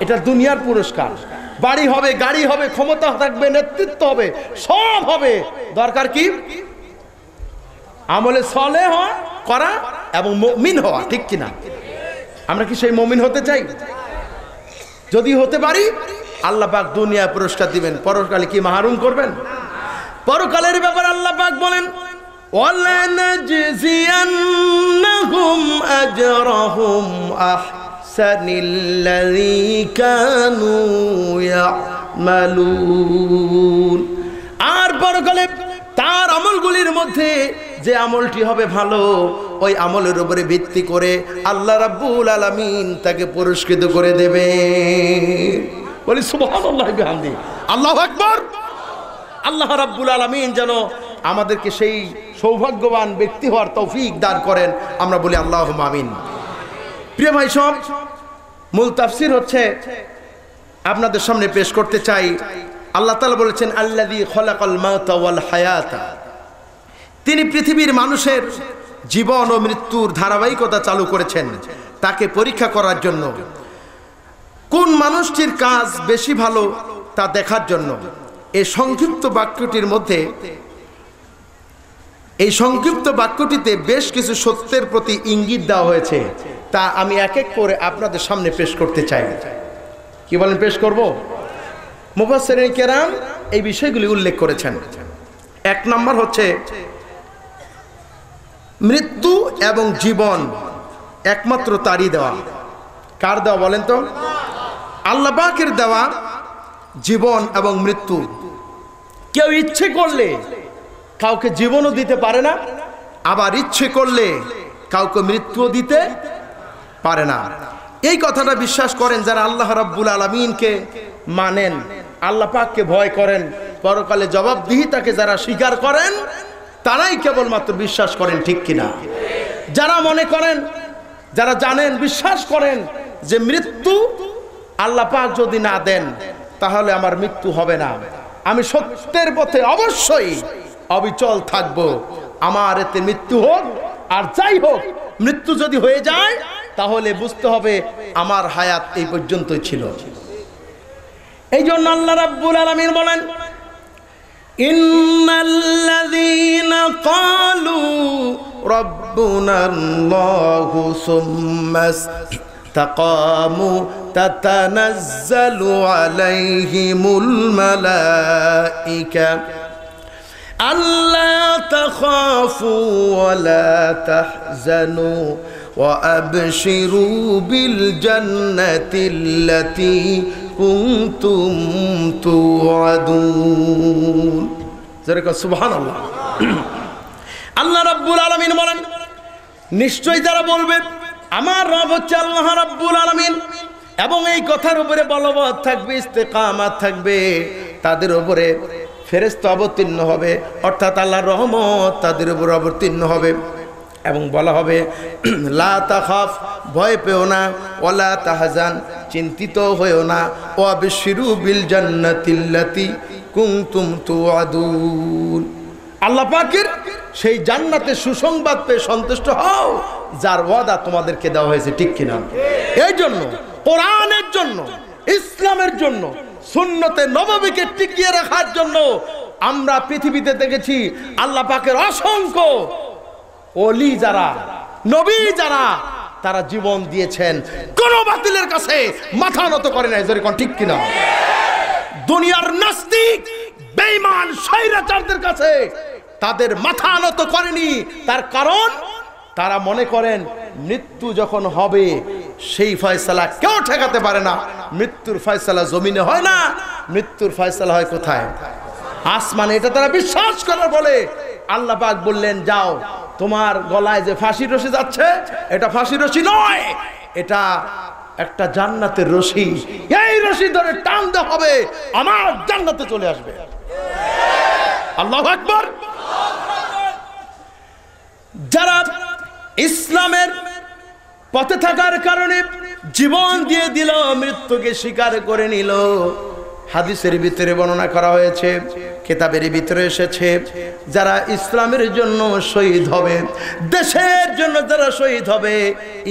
Speaker 2: এটা দুনিয়ার পুরস্কার। বাড়ি হবে, গাড়ি হবে, ক্ষমতা থাকবে, নেতৃত্ব হবে, সব হবে। দরকার কি? আমলে সালেহ করা এবং মুমিন হওয়া, ঠিক কিনা? আমরা কি সেই মুমিন হতে চাই? যদি হতে পারি, আল্লাহ পাক দুনিয়া পুরস্কার দিবেন, পরকালে কি মাহরুম করবেন? পরকালের ব্যাপার আল্লাহ পাক বলেন, ওয়ালানাজজিয়ান্নাহুম আজরাহুম আহসানিল্লাযী কানু ইয়ামালুন। আর পরকালে তার আমলগুলির মধ্যে যে আমলটি হবে ভালো, ওই আমলের উপরে ভিত্তি করে আল্লাহ রাব্বুল আলামিন তাকে পুরস্কৃত করে দেবে। বলি সুবহানাল্লাহ বিহামদি, আল্লাহু আকবার। আল্লাহ রাব্বুল আলামিন যেন আমাদেরকে সেই সৌভাগ্যবান ব্যক্তি হওয়ার তৌফিক দান করেন। আমরা বলি আল্লাহুম্মা আমিন। প্রিয় ভাই সব, মূল তাফসীর হচ্ছে আপনাদের সামনে পেশ করতে চাই। আল্লাহ তাআলা বলেছেন আল্লাযী খালাকাল মাউতা ওয়াল হায়াতা। তিনি পৃথিবীর মানুষের জীবন ও মৃত্যুর ধারাবাহিকতা চালু করেছেন তাকে পরীক্ষা করার জন্য, কোন মানুষটির কাজ বেশি ভালো তা দেখার জন্য। এই সংক্ষিপ্ত বাক্যটিতে বেশ কিছু সত্যের প্রতি ইঙ্গিত দেওয়া হয়েছে, তা আমি এক এক করে আপনাদের সামনে পেশ করতে চাই। কি বলেন, পেশ করব? মুফাসসিরিন কেরাম এই বিষয়গুলি উল্লেখ করেছেন। এক নম্বর হচ্ছে, মৃত্যু এবং জীবন একমাত্র তারই দেওয়া। কার দেওয়া বলেন তো? আল্লাহ পাকের দেওয়া জীবন এবং মৃত্যু। কেউ ইচ্ছে করলে কাউকে জীবনও দিতে পারে না, আবার ইচ্ছে করলে কাউকে মৃত্যুও দিতে পারে না। এই কথাটা বিশ্বাস করেন যারা আল্লাহ রাব্বুল আলামিনকে মানেন, আল্লাহ পাককে ভয় করেন, পরকালে জবাবদিহিতাকে যারা স্বীকার করেন, তারাই কেবলমাত্র বিশ্বাস করেন, ঠিক কিনা? যারা মনে করেন, যারা জানেন, বিশ্বাস করেন যে মৃত্যু আল্লাহ পাক যদি না দেন তাহলে আমার মৃত্যু হবে না, আমি সত্যের পথে অবশ্যই অবিচল থাকব, আমার এতে মৃত্যু হোক আর যাই হোক, মৃত্যু যদি হয়ে যায় তাহলে বুঝতে হবে আমার হায়াত এই পর্যন্তই ছিল। এই জন্য আল্লাহ রাব্বুল আলামিন বলেন, ইন্নাল্লাযীনা ক্বালু রাব্বুনাল্লাহু সুম্মা ইসতাকামু তাতানাজ্জালু আলাইহিমুল মালাইকা আল্লা তাখাফু ওয়া লা তাহজানু ওয়া আবশিরু বিল জান্নাতিল্লাতী কুনতুম তুআদুন। যারা সুবহানাল্লাহ। আল্লাহ রাব্বুল আলামিন বলেন, নিশ্চয়ই যারা বলবে আমার রব হচ্ছে আল্লাহ রাব্বুল আলামিন, এবং এই কথার উপরে বলবৎ থাকবে, ইস্তেকামাত থাকবে, তাদের উপরে ফেরেশতা অবতীর্ণ হবে, অর্থাৎ আল্লাহর রহমত তাদের উপর অবতীর্ণ হবে। এবং বলা হবে লা তাখাফ, ভয় পেও না, ওয়ালা তাহজান, চিন্তিত হয়েও না, ওয়াবশিরু বিল জান্নাতিল্লাতি কুনতুম তুআদুন। আল্লাহ পাকের সেই জান্নাতের সুসংবাদ পেয়ে সন্তুষ্ট হও যার ওয়াদা তোমাদেরকে দেওয়া হয়েছে, ঠিক কিনা? এই জন্য কোরআনের জন্য, ইসলামের জন্য, সুন্নতে নববীকে টিকিয়ে রাখার জন্য আমরা পৃথিবীতে দেখেছি আল্লাহ পাকের অসংখ্য ওলি যারা, নবী যারা, তারা জীবন দিয়েছেন, কোন বাতিলের কাছে মাথা নত করে নাই, যেরকম ঠিক কিনা? দুনিয়ার নাস্তিক বেঈমান স্বৈরাচারদের কাছে তাদের মাথা নত করেনি। তার কারণ তারা মনে করেন মৃত্যু যখন হবে সেই ফয়সালা কেউ ঠেকাতে পারে না। মৃত্যুর ফয়সালা জমিনে হয় না, মৃত্যুর ফয়সালা হয় কোথায়? আসমানে। এটা তারা বিশ্বাস করার বলে আল্লাহ পাক বললেন, যাও, তোমার গলায় যে ফাঁসির রশি যাচ্ছে এটা ফাঁসির রশি নয়, এটা একটা জান্নাতের রশি। এই রশি ধরে টানতে হবে, আমার জান্নাতে চলে আসবে। আল্লাহু আকবার। যারা ইসলামের পথে থাকার কারণে জীবন দিয়ে দিল, মৃত্যুকে স্বীকার করে নিল, হাদিসের ভিতরে বর্ণনা করা হয়েছে, কিতাবের ভিতরে এসেছে, যারা ইসলামের জন্য শহীদ হবে, দেশের জন্য যারা শহীদ হবে,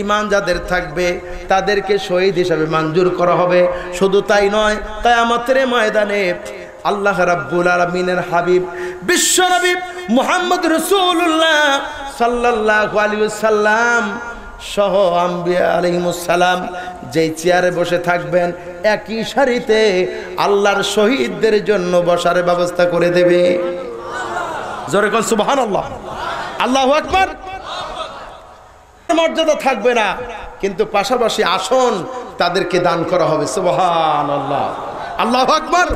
Speaker 2: ঈমান যাদের থাকবে তাদেরকে শহীদ হিসাবে মঞ্জুর করা হবে। শুধু তাই নয়, কিয়ামতের ময়দানে আল্লাহ রাব্বুল আলামিনের হাবিব বিশ্বনবী মুহাম্মদ রাসূলুল্লাহ সাল্লাল্লাহু আলাইহি ওয়াসাল্লাম সহ আম্বিয়া আলাইহিমুস সালাম যেই চেয়ারে বসে থাকবেন, একই সারিতে আল্লাহর শহীদদের জন্য বসার ব্যবস্থা করে দেবে। জোরে কোন সুবহানাল্লাহ, আল্লাহু আকবার। মর্যাদা থাকবে না, কিন্তু পাশাপাশি আসন তাদেরকে দান করা হবে। সুবহানাল্লাহ, আল্লাহু আকবার।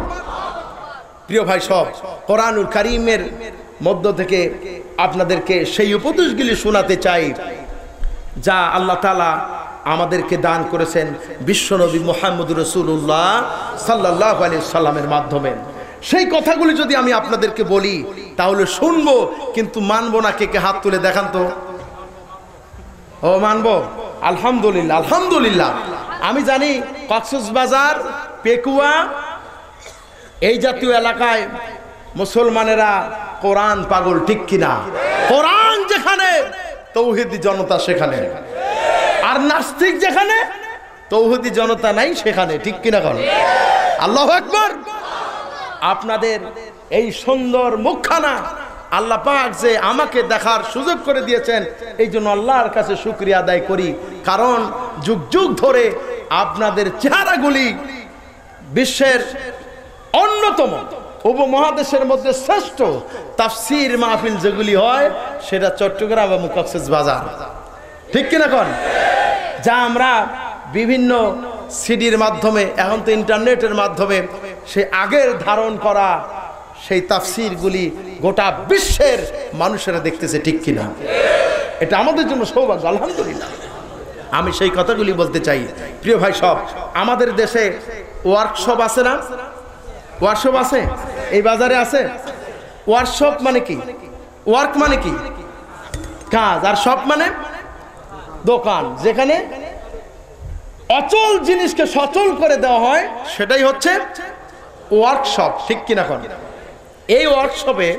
Speaker 2: প্রিয় ভাই সব, কোরআনুল কারীমের মধ্য থেকে আপনাদেরকে সেই উপদেশগুলি শোনাতে চাই যা আল্লাহ তাআলা আমাদেরকে দান করেছেন বিশ্বনবী মুহাম্মদ রাসূলুল্লাহ সাল্লাল্লাহু আলাইহি সাল্লামের মাধ্যমে। সেই কথাগুলি যদি আমি আপনাদেরকে বলি তাহলে শুনবো, কিন্তু মানবো না। কে কে হাত তুলে দেখান তো। ও মানবো, আলহামদুলিল্লাহ, আলহামদুলিল্লাহ। আমি জানি কক্সবাজার, পেকুয়া, এই জাতীয় এলাকায় মুসলমানেরা কোরআন পাগল, ঠিক কিনা? কোরআন যেখানে তৌহিদি জনতা সেখানে, আর নাস্তিক যেখানে তৌহিদি জনতা নাই সেখানে, ঠিক কিনা? কোন আল্লাহু আকবার। আপনাদের এই সুন্দর মুখখানা আল্লাহ পাক যে আমাকে দেখার সুযোগ করে দিয়েছেন, এই জন্য আল্লাহর কাছে শুকরিয়া আদায় করি। কারণ যুগ যুগ ধরে আপনাদের চেহারাগুলি বিশ্বের অন্যতম, উপমহাদেশের মধ্যে শ্রেষ্ঠ তাফসীর মাহফিল যেগুলি হয় সেটা চট্টগ্রাম এবং কক্সবাজার, ঠিক কিনা? কোন যা আমরা বিভিন্ন সিডির মাধ্যমে, এখন তো ইন্টারনেটের মাধ্যমে সেই আগের ধারণ করা সেই তাফসীরগুলি গোটা বিশ্বের মানুষেরা দেখতেছে, ঠিক কিনা? এটা আমাদের জন্য সৌভাগ্য, আলহামদুলিল্লাহ। আমি সেই কথাগুলি বলতে চাই। প্রিয় ভাই সব, আমাদের দেশে ওয়ার্কশপ আছে না? ওয়ার্কশপ আছে, এই বাজারে আছে। ওয়ার্কশপ মানে কি? ওয়ার্ক মানে কি? কাজ, আর শপ মানে দোকান। যেখানে অচল জিনিসকে সচল করে দেওয়া হয় সেটাই হচ্ছে ওয়ার্কশপ, ঠিক কিনা? কোন এই ওয়ার্কশপে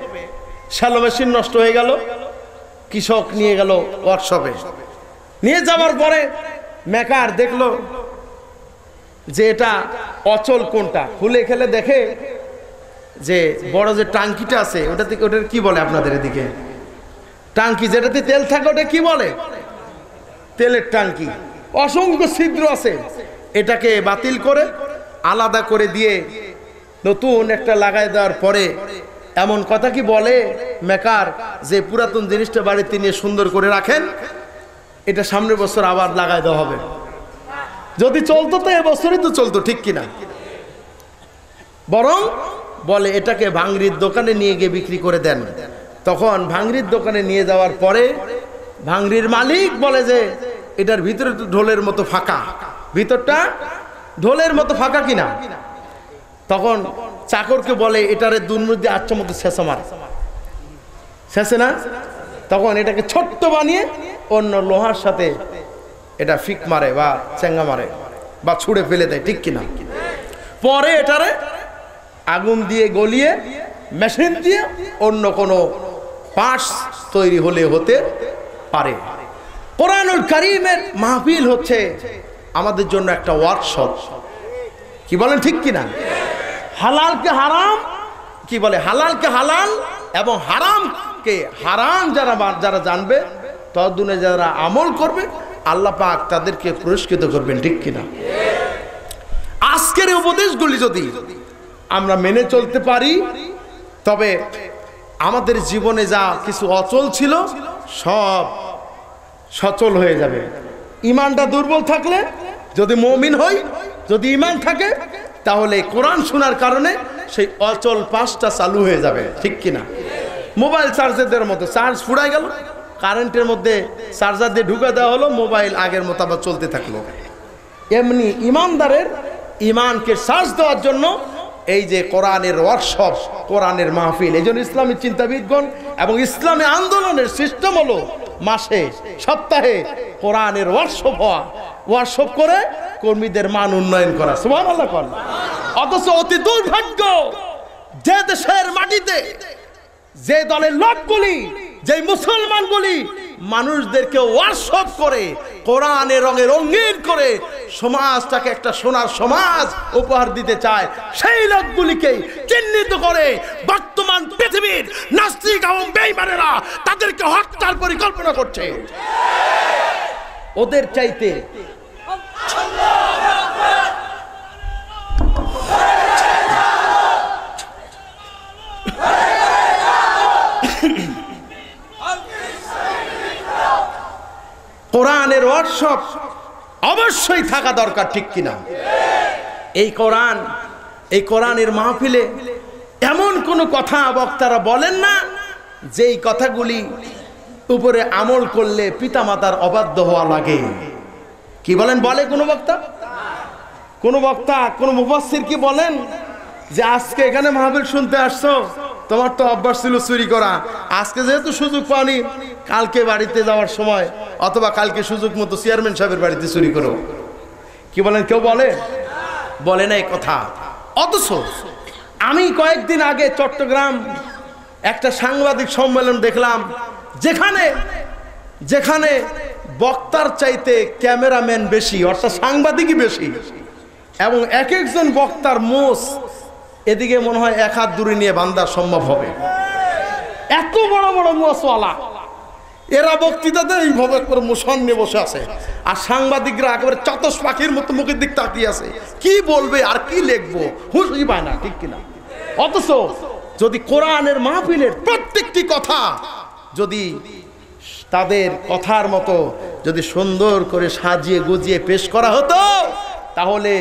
Speaker 2: শ্যালো মেশিন নষ্ট হয়ে গেল, কৃষক নিয়ে গেল ওয়ার্কশপে, নিয়ে যাওয়ার পরে মেকার দেখলো যে এটা অচল কোনটা, খুলে খেলে দেখে যে বড় যে টাঙ্কিটা আছে ওটা থেকে, ওটার কি বলে আপনাদের এদিকে? টাঙ্কি, যেটাতে তেল থাকে ওটা কি বলে? তেলের টাঙ্কি। অসংখ্য ছিদ্র আছে, এটাকে বাতিল করে আলাদা করে দিয়ে নতুন একটা লাগাই দেওয়ার পরে এমন কথা কি বলে মেকার যে পুরাতন জিনিসটা বাড়িতে নিয়ে সুন্দর করে রাখেন, এটা সামনের বছর আবার লাগাই দেওয়া হবে। যদি চলতো তো এবছরই তো চলতো, ঠিক কিনা? বরং বলে এটাকে ভাঙড়ির দোকানে নিয়ে গিয়ে বিক্রি করে দেন। তখন ভাঙড়ির দোকানে নিয়ে যাওয়ার পরে ভাঙড়ির মালিক বলে যে এটার ভিতরে তো ঢোলের মতো ফাঁকা, ভিতরটা ঢোলের মতো ফাঁকা কিনা? তখন চাকরকে বলে এটারে দুর্নীতি আচ্ছা মতো শেষে মার, শেষে না তখন এটাকে ছোট্ট বানিয়ে অন্য লোহার সাথে এটা ফিক মারে বা চেঙ্গা মারে বা ছুঁড়ে ফেলে দেয়, ঠিক কিনা? পরে এটারে আগুন দিয়ে গলিয়ে মেশিন দিয়ে অন্য কোনো পার্টস তৈরি হলে হতে পারে। কোরআনুল কারীমের মাহফিল হচ্ছে আমাদের জন্য একটা ওয়ার্কশপ, কি বলেন ঠিক কিনা? হালালকে হারাম, কি বলে, হালালকে হালাল এবং হারামকে হারাম যারা জানবে, তদ্দুনে যারা আমল করবে, আল্লাহ পাক তাদেরকে পুরস্কৃত করবেন, ঠিক কিনা? আজকের উপদেশগুলি যদি আমরা মেনে চলতে পারি, তবে আমাদের জীবনে যা কিছু অচল ছিল সব সচল হয়ে যাবে। ইমানটা দুর্বল থাকলে, যদি মুমিন হই, যদি ইমান থাকে, তাহলে কোরআন শোনার কারণে সেই অচল পাঁচটা চালু হয়ে যাবে, ঠিক কিনা? মোবাইল চার্জারদের মতো চার্জ ফুরাই গেল, কারেন্টের মধ্যে চার্জার দিয়ে ঢুকে দেওয়া হলো, মোবাইল আগের মতো আবার চলতে থাকলো। এমনি ইমানদারের ইমানকে চার্জ দেওয়ার জন্য এই যে কোরআনের ওয়ার্কশপ, কোরআনের মাহফিল, এই জন্য ইসলামী চিন্তাবিদগণ এবং ইসলামী আন্দোলনের সিস্টেম হলো মাসে সপ্তাহে কোরআনের ওয়ার্কশপ হওয়া, ওয়ার্কশপ করে কর্মীদের মান উন্নয়ন করা। সুবহানাল্লাহ। অথচ অতি দুর্ভাগ্য, যে দেশের মাটিতে যে দলের লোকগুলি, যে মুসলমানগুলি মানুষদেরকে ওয়ার্কশপ করে কোরআনের রঙে রঙিন করে সমাজটাকে একটা সোনার সমাজ উপহার দিতে চায়, সেই লোকগুলিকে চিহ্নিত করে বর্তমান পৃথিবীর নাস্তিক এবং বেঈমানেরা তাদেরকে হত্যার পরিকল্পনা করছে। ওদের চাইতে কোরআনের ওয়ার্কশপ অবশ্যই থাকা দরকার, ঠিক কিনা? এই কোরআনের মাহফিলে এমন কোনো কথা বক্তারা বলেন না যেই কথাগুলি উপরে আমল করলে পিতামাতার অবাধ্য হওয়া লাগে। কি বলেন? বলে কোনো বক্তা, কোনো মুফাসসির কি বলেন যে আজকে এখানে মাহফিল শুনতে আসছো, তোমার তো অভ্যাস ছিল চুরি করা, আজকে যেহেতু সুযোগ পাওনি, কালকে বাড়িতে যাওয়ার সময় অথবা কালকে সুযোগ মতো চেয়ারম্যান সাহেবের বাড়িতে চুরি করো? কি বলেন? কেউ বলে না এই কথা। অথচ আমি কয়েকদিন আগে চট্টগ্রাম একটা সাংবাদিক সম্মেলন দেখলাম, যেখানে বক্তার চাইতে ক্যামেরাম্যান বেশি, অর্থাৎ সাংবাদিকই বেশি, এবং এক একজন বক্তার মোষ এদিকে মনে হয় এক হাত দূরে নিয়ে বান্ধা সম্ভব হবে, এত বড় বড় মোষওয়ালা। এরা বক্তৃতাতে এইভাবে করে মোশন নিয়ে বসে আছে, আর সাংবাদিকরা একেবারে চাতস পাখির মতো মুখের দিক তাকিয়ে আছে, কি বলবে আর কি লিখবো হুঁশই পায় না, ঠিক কিনা? অথচ যদি কোরআনের মাহফিলের প্রত্যেকটি কথা যদি তাদের কথার মতো যদি সুন্দর করে সাজিয়ে গুজিয়ে পেশ করা হতো, তাহলে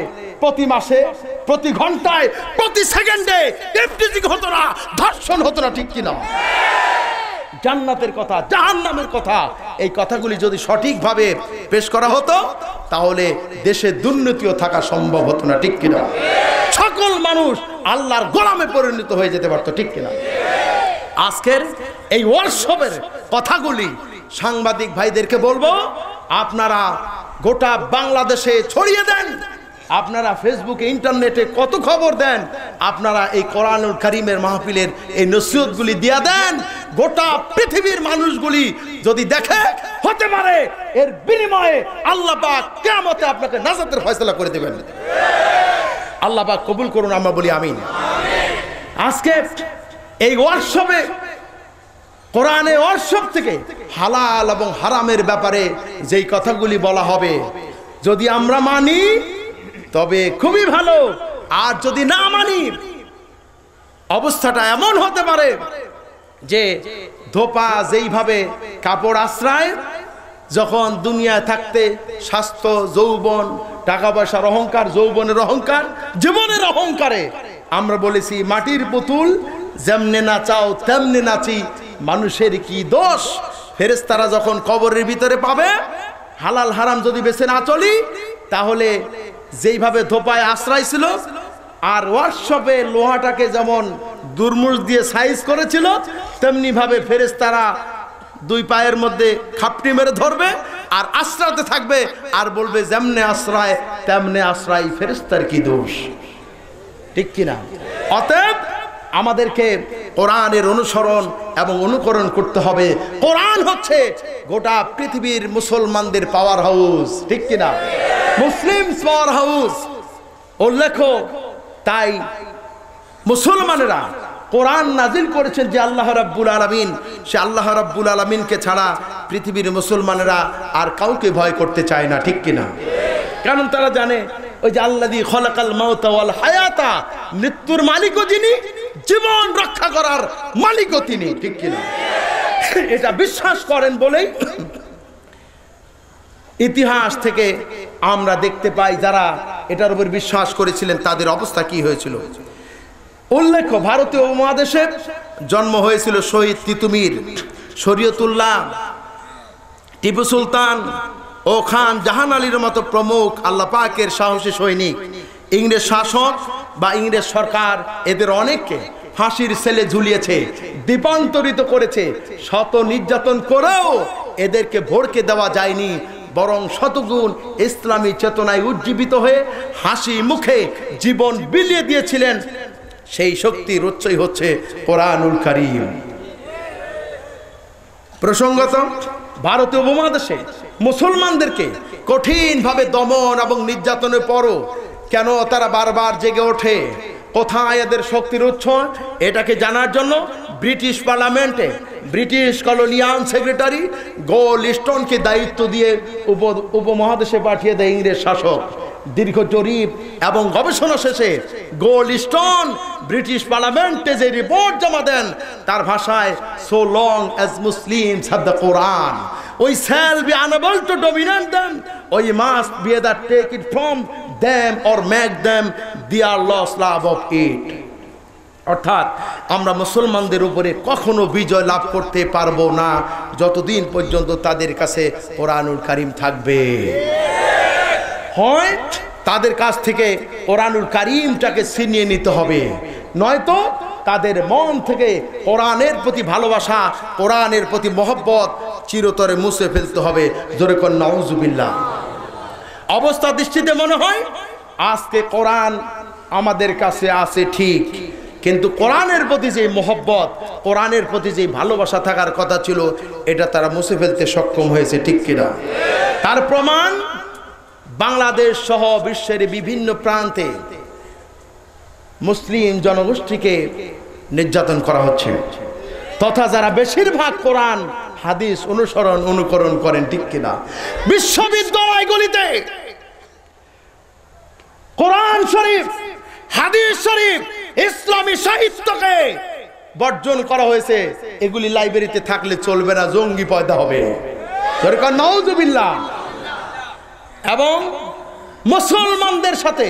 Speaker 2: প্রতি মাসে, প্রতি ঘন্টায়, প্রতি সেকেন্ডে ইফতিজিং হতো না, ধর্ষণ হতো না, ঠিক কিনা? জান্নাতের কথা, জাহান্নামের কথা, এই কথাগুলি যদি সঠিকভাবে পেশ করা হতো, তাহলে দেশে দুর্নীতিও থাকা সম্ভব হতো না, ঠিক কিনা? সকল মানুষ আল্লাহর গোলামে পরিণত হয়ে যেতে পারতো, ঠিক কিনা? আজকের এই ওয়ার্কশপের কথাগুলি সাংবাদিক ভাইদেরকে বলবো, আপনারা গোটা বাংলাদেশে ছড়িয়ে দেন, আপনারা ফেসবুকে, ইন্টারনেটে কত খবর দেন, আপনারা এই কোরআনুল কারীমের মাহফিলের এই নসিহতগুলি দিয়া দেন। গোটা পৃথিবীর মানুষগুলি যদি দেখে, হতে পারে এর বিনিময়ে আল্লাহ পাক কিয়ামতে আপনাকে নাজাতের ফয়সালা করে দেবেন। আল্লাহ পাক কবুল করুন, আমরা বলি আমিন। আজকে এই ওয়ার্কশপে, কোরআনের ওয়ার্কশপ থেকে হালাল এবং হারামের ব্যাপারে যেই কথাগুলি বলা হবে, যদি আমরা মানি তবে খুবই ভালো, আর যদি না মানি অবস্থাটা এমন হতে পারে যে ধোপা যেইভাবে কাপড় আশ্রয়, যখন দুনিয়ায় থাকতে স্বাস্থ্য, যৌবন, টাকা পয়সার অহংকার, যৌবনের অহংকার, জীবনের অহংকারে আমরা বলেছি মাটির পুতুল, যেমনে নাচাও তেমনে নাচি, মানুষের কি দোষ। ফেরেশতারা যখন কবরের ভিতরে পাবে, হালাল হারাম যদি বেছে না চলি, তাহলে যেইভাবে ধোপায় আশ্রয় ছিল আর ওয়ার্কশপে লোহাটাকে যেমন দুর্মুষ দিয়ে সাইজ করেছিল, তেমনি ভাবে ফেরেশতারা দুই পায়ের মধ্যে খাপটি মেরে ধরবে আর আশ্রাতে থাকবে আর বলবে যেমনে আশ্রয় তেমনে আশ্রয়, ফেরেশতার কি দোষ, ঠিক কিনা? অতএব আমাদেরকে কোরআনের অনুসরণ এবং অনুকরণ করতে হবে। কোরআন হচ্ছে গোটা পৃথিবীর মুসলমানদের পাওয়ার হাউস, ঠিক কিনা? মুসলিম পাওয়ার হাউস উল্লেখ। তাই মুসলমানেরা কোরআন নাজিল করেছেন যে আল্লাহ রাব্বুল আলামিন, সে আল্লাহ রাব্বুল আলামিনকে ছাড়া পৃথিবীর মুসলমানেরা আর কাউকে ভয় করতে চায় না, ঠিক কিনা? কারণ তারা জানে ওই যে আল্লাযী খলাকাল মাউতা ওয়াল হায়াতা, মৃত্যুর মালিকও যিনি, জীবন রক্ষা করার মালিকও তিনি, ঠিক কিনা? এটা বিশ্বাস করেন বলেই ইতিহাস থেকে আমরা দেখতে পাই যারা এটার উপর বিশ্বাস করেছিলেন তাদের অবস্থা কি হয়েছিল। উল্লেখ্য, ভারতীয় উপমহাদেশে জন্ম হয়েছিল শহীদ তিতুমির, শরীয়তুল্লাহ, টিপু সুলতান ও খান জাহান আলীর মতো প্রমুখ আল্লাহ পাকের সাহসী সৈনিক। ইংরেজ শাসক বা ইংরেজ সরকার এদের অনেককে ফাঁসির সেলে ঝুলিয়েছে, দ্বীপান্তরিত করেছে। শত নির্যাতন করেও এদেরকে ভড়কে দেওয়া যায়নি, বরং শতগুণ ইসলামী চেতনায় উজ্জীবিত হয়ে হাসি মুখে জীবন বিলিয়ে দিয়েছিলেন। সেই শক্তির উৎসই হচ্ছে কোরআনুল কারীম। প্রসঙ্গত, ভারতীয় উপমহাদেশে মুসলমানদেরকে কঠিনভাবে দমন এবং নির্যাতনের পরও কেন তারা বারবার জেগে ওঠে, কোথায় এদের শক্তির উৎস, এটাকে জানার জন্য ব্রিটিশ পার্লামেন্টে ব্রিটিশ কলোনিয়াল সেক্রেটারি গোল্ডস্টোনকে দায়িত্ব দিয়ে উপমহাদেশে পাঠিয়ে দেয় ইংরেজ শাসক। দীর্ঘ জরিপ এবং গবেষণা শেষে গোল্ডস্টোন ব্রিটিশ পার্লামেন্টে যে রিপোর্ট জমা দেন তার ভাষায়, so long as Muslims have the Quran, we shall be unable to dominate them, we must be either take it from them or make them their lost love of it. অর্থাৎ আমরা মুসলমানদের উপরে কখনো বিজয় লাভ করতে পারবো না যতদিন পর্যন্ত তাদের কাছে কোরআনুল কারীম থাকবে। হয় তাদের কাছ থেকে কোরআনুল কারীমটাকে ছিনিয়ে নিতে হবে, নয়তো তাদের মন থেকে কোরআনের প্রতি ভালোবাসা, কোরআনের প্রতি মহব্বত চিরতরে মুছে ফেলতে হবে। জোরে কোন নাউজুবিল্লাহ। অবস্থা দৃষ্টিতে মনে হয় আজকে কোরআন আমাদের কাছে আছে ঠিক, কিন্তু কোরআনের প্রতি যে মহব্বত, কোরআনের প্রতি যে ভালোবাসা থাকার কথা ছিল এটা তারা মুছে ফেলতে সক্ষম হয়েছে, ঠিক কিনা? তার প্রমাণ বাংলাদেশ সহ বিশ্বের বিভিন্ন প্রান্তে মুসলিম জনগোষ্ঠীকে নির্যাতন করা হচ্ছে, তথা যারা বেশিরভাগ কোরআন হাদিস অনুকরণ করেন, ঠিক কিনা? বিশ্ববিদ্যালয়গুলিতে কোরআন শরীফ, হাদিস শরীফ, ইসলামী সাহিত্যকে বর্জন করা হয়েছে। এগুলি লাইব্রেরিতে থাকলে চলবে না, জঙ্গি পয়দা হবে। নাউজুবিল্লাহ। এবং মুসলমানদের সাথে,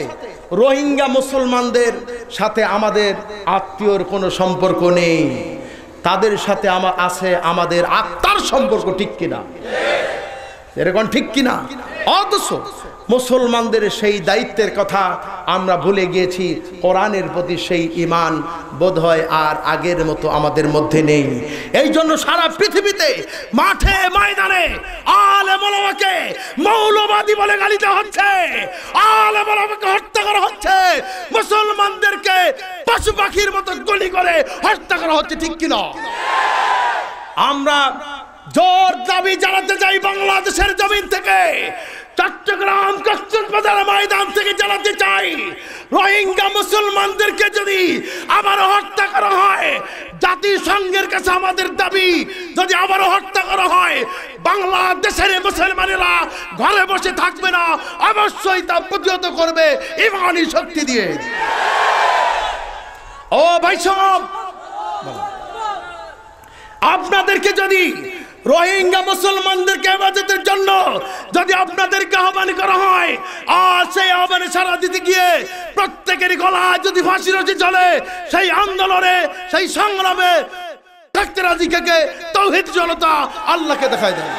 Speaker 2: রোহিঙ্গা মুসলমানদের সাথে আমাদের আত্মীয়র কোনো সম্পর্ক নেই, তাদের সাথে আছে আমাদের আত্মার সম্পর্ক, ঠিক কিনা? এরকম ঠিক কিনা? অথচ মুসলমানদের সেই দায়িত্বের কথা আমরা ভুলে গিয়েছি। কোরআনের প্রতি সেই ঈমান বোধহয় আর আগের মতো আমাদের মধ্যে নেই। এই জন্য সারা পৃথিবীতে মাঠে ময়দানে আলেম ওলামাকে মৌলবাদী বলে গালি দেওয়া হচ্ছে, আলেম ওলামাকে হত্যা করা হচ্ছে, মুসলমানদেরকে পশু পাখির মতো গুলি করে হত্যা করা হচ্ছে, ঠিক কিনা? আমরা জোর দাবি জানাতে চাই বাংলাদেশের জমিন থেকে, চট্টগ্রাম কক্সবাজার ময়দান থেকে জানাতে চাই, রোহিঙ্গা মুসলমানদেরকে যদি আবারও হত্যা করা হয়, জাতিসংঘের কাছে আমাদের দাবি, যদি আবারও হত্যা করা হয়, বাংলাদেশের মুসলমানেরা ঘরে বসে থাকবে না, অবশ্যই তা প্রতিহত করবে ঈমানি শক্তি দিয়ে। ও ভাই সব, আপনাদেরকে যদি রোহিঙ্গা মুসলমানদেরকে হেফাজতের জন্য যদি আপনাদেরকে আহ্বান করা হয়, আর সেই আহ্বানে সাড়া দিতে গিয়ে প্রত্যেকের গলায় যদি ফাঁসি রশি চলে, সেই আন্দোলনে, সেই সংগ্রামে থাকতে রাজি থেকে তাওহীদ জনতা আল্লাহকে দেখায় দেয়।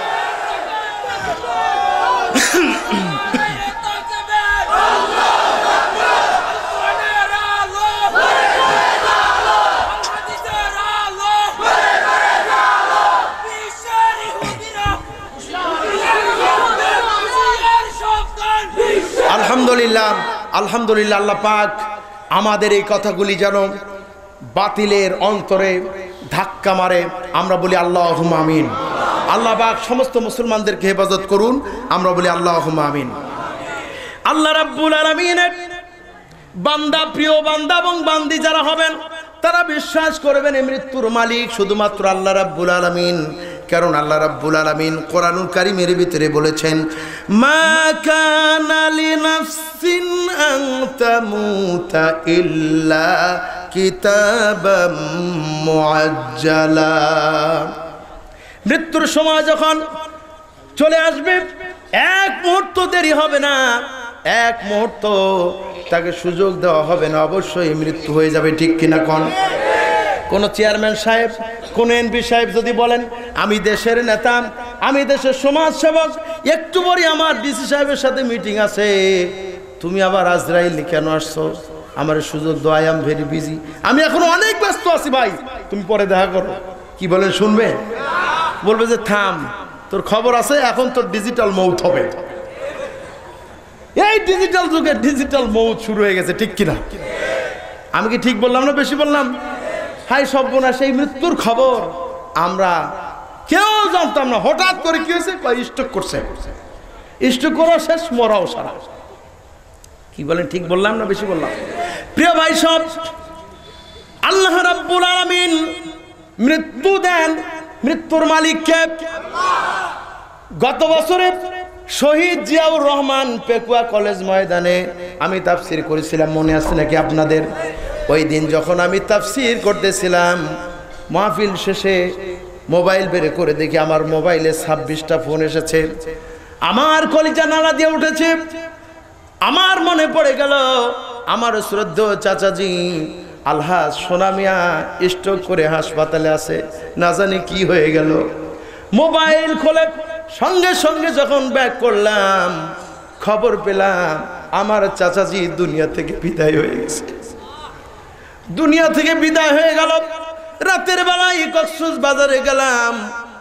Speaker 2: আলহামদুলিল্লাহ আল্লাহ পাক আমাদের এই কথাগুলি যেন বাতিলের অন্তরে ধাক্কা মারে, আমরা বলি আল্লাহুম্মা আমিন। আল্লাহ পাক সমস্ত মুসলমানদেরকে হেফাজত করুন, আমরা বলি আল্লাহুম্মা আমিন। আল্লাহ রাব্বুল আলামিনের বান্দা, প্রিয় বান্দা এবং বান্দি যারা হবেন তারা বিশ্বাস করবেন এই মৃত্যুর মালিক শুধুমাত্র আল্লাহ রাব্বুল আলামিন। কারণ আল্লাহ রাব্বুল আলামিন কোরআনুল কারীমের ভিতরে বলেছেন, মা কানা লিনাফসিন আন তামুতা ইল্লা কিতাবাম মুআজ্জালা। মৃত্যুর সময় যখন চলে আসবে এক মুহূর্ত দেরি হবে না, এক মুহূর্ত তাকে সুযোগ দেওয়া হবে না, অবশ্যই মৃত্যু হয়ে যাবে। ঠিক কিনা কোন চেয়ারম্যান সাহেব, কোন এমপি সাহেব যদি বলেন আমি দেশের নেতা, আমি দেশের সমাজ সেবক, একটু পরে আমার ডিসি সাহেবের সাথে মিটিং আছে, তুমি আবার আজরাইল কেন আসছো, আমার সুযোগ দাও, আই এম ভেরি বিজি, আমি এখন অনেক ব্যস্ত আছি ভাই, তুমি পরে দেখা করো। কি বলেন, শুনবে? বলবে যে থাম, তোর খবর আছে, এখন তোর ডিজিটাল মৌত হবে। এই ডিজিটাল যুগে ডিজিটাল মৌত শুরু হয়ে গেছে। ঠিক কিনা? আমি কি ঠিক বললাম না বেশি বললাম? হাই সর্বনাশ, এই মৃত্যুর খবর আমরা কেউ জানতাম না, হঠাৎ করে কি হয়েছে, স্ট্রোক করছে, স্ট্রোক করা শেষ, মরাও সারা। কি বলেন, ঠিক বললাম না বেশি বললাম? প্রিয় ভাই সব, আল্লাহ রাব্বুল আলামিন মৃত্যু দেন, মৃত্যুর মালিককে। গত বছরে শহীদ জিয়াউর রহমান পেকুয়া কলেজ ময়দানে আমি তাফসীর করেছিলাম, মনে আছে নাকি আপনাদের? ওই দিন যখন আমি তাফসীর করতেছিলাম, মাহফিল শেষে মোবাইল বের করে দেখি আমার মোবাইলে 26টা ফোন এসেছে। আমার কলিজা নাড়া দিয়ে উঠেছে। আমার মনে পড়ে গেল আমার শ্রদ্ধেয় চাচাজি আলহাজ সোনা মিয়া স্ট্রোক করে হাসপাতালে আছে, না জানি কি হয়ে গেল। মোবাইল খুলে সঙ্গে সঙ্গে যখন ব্যাক করলাম, খবর পেলাম আমার চাচাজি দুনিয়া থেকে বিদায় হয়ে গেছে, দুনিয়া থেকে বিদায় হয়ে গেল। রাতের বেলায় কক্সবাজারে গেলাম,